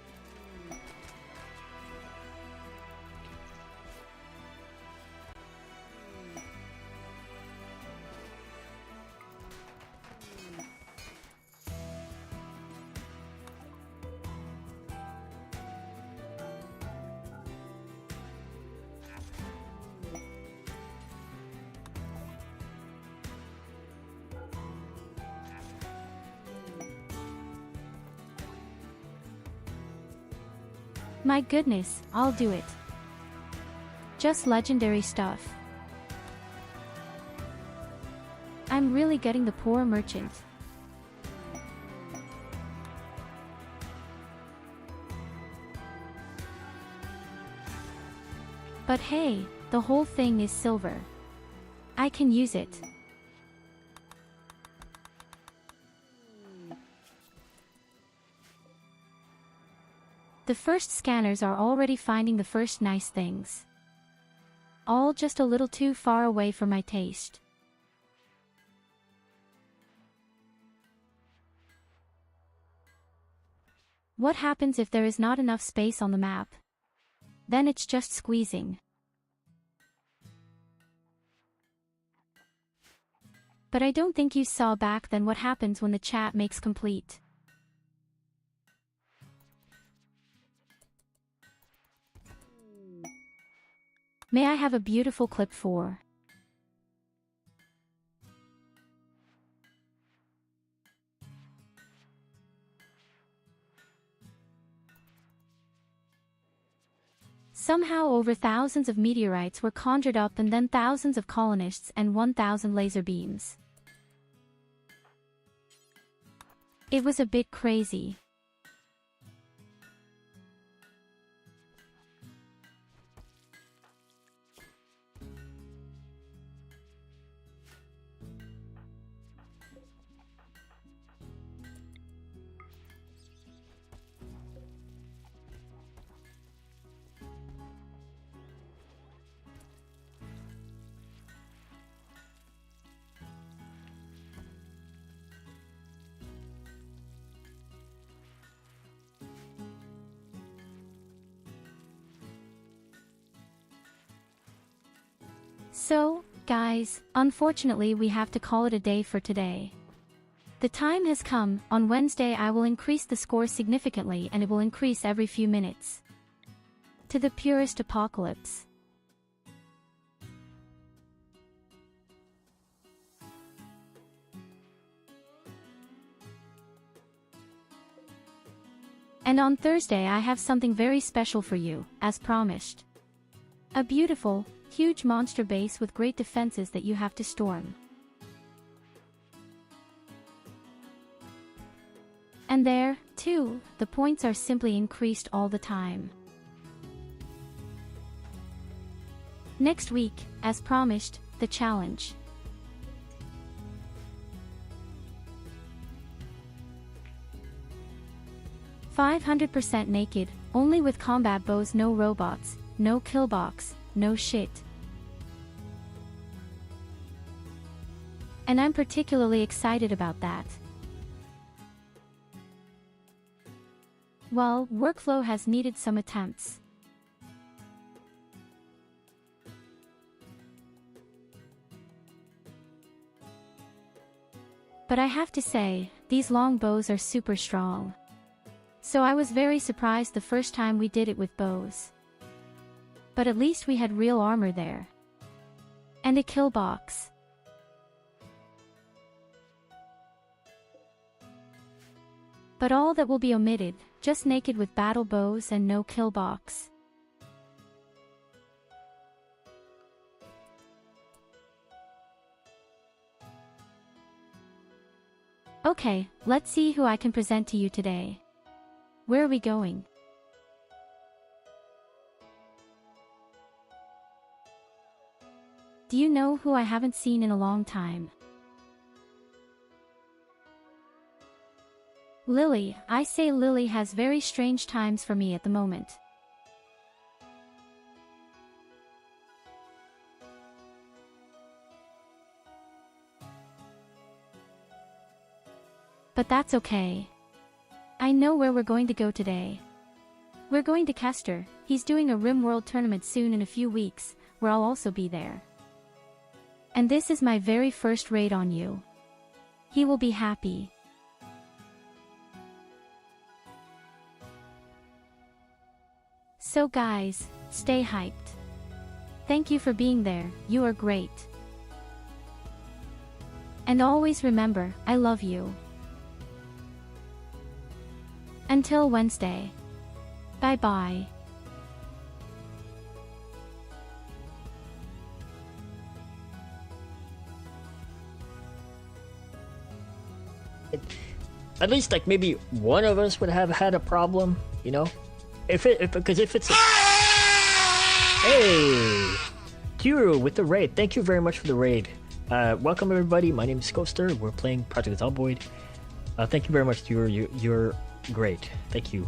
My goodness, I'll do it. Just legendary stuff. I'm really getting the poor merchant. But hey, the whole thing is silver. I can use it. The first scanners are already finding the first nice things. All just a little too far away for my taste. What happens if there is not enough space on the map? Then it's just squeezing. But I don't think you saw back then what happens when the chat makes complete. May I have a beautiful clip for? Somehow over thousands of meteorites were conjured up and then thousands of colonists and 1,000 laser beams. It was a bit crazy. So, guys, unfortunately we have to call it a day for today. The time has come. On Wednesday I will increase the score significantly and it will increase every few minutes. To the purest apocalypse. And on Thursday I have something very special for you, as promised. A beautiful, huge monster base with great defenses that you have to storm. And there, too, the points are simply increased all the time. Next week, as promised, the challenge. "500% naked, only with combat bows, no robots, no killbox, no shit." And I'm particularly excited about that. Well, workflow has needed some attempts. But I have to say, these long bows are super strong. So I was very surprised the first time we did it with bows. But at least we had real armor there. And a kill box. But all that will be omitted, just naked with battle bows and no kill box. Okay, let's see who I can present to you today. Where are we going? Do you know who I haven't seen in a long time? Lily. I say Lily has very strange times for me at the moment. But that's okay. I know where we're going to go today. We're going to Kester. He's doing a Rimworld tournament soon in a few weeks, where I'll also be there. And this is my very first raid on you. He will be happy. So guys, stay hyped. Thank you for being there, you are great. And always remember, I love you. Until Wednesday. Bye-bye. At least like maybe one of us would have had a problem, you know? Because if it's Hey! Tyurru with the raid. Thank you very much for the raid. Welcome everybody, my name is Coaster. We're playing Project Zomboid. Thank you very much, Tyurru. You're great. Thank you.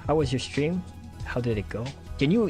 How was your stream? How did it go? Can you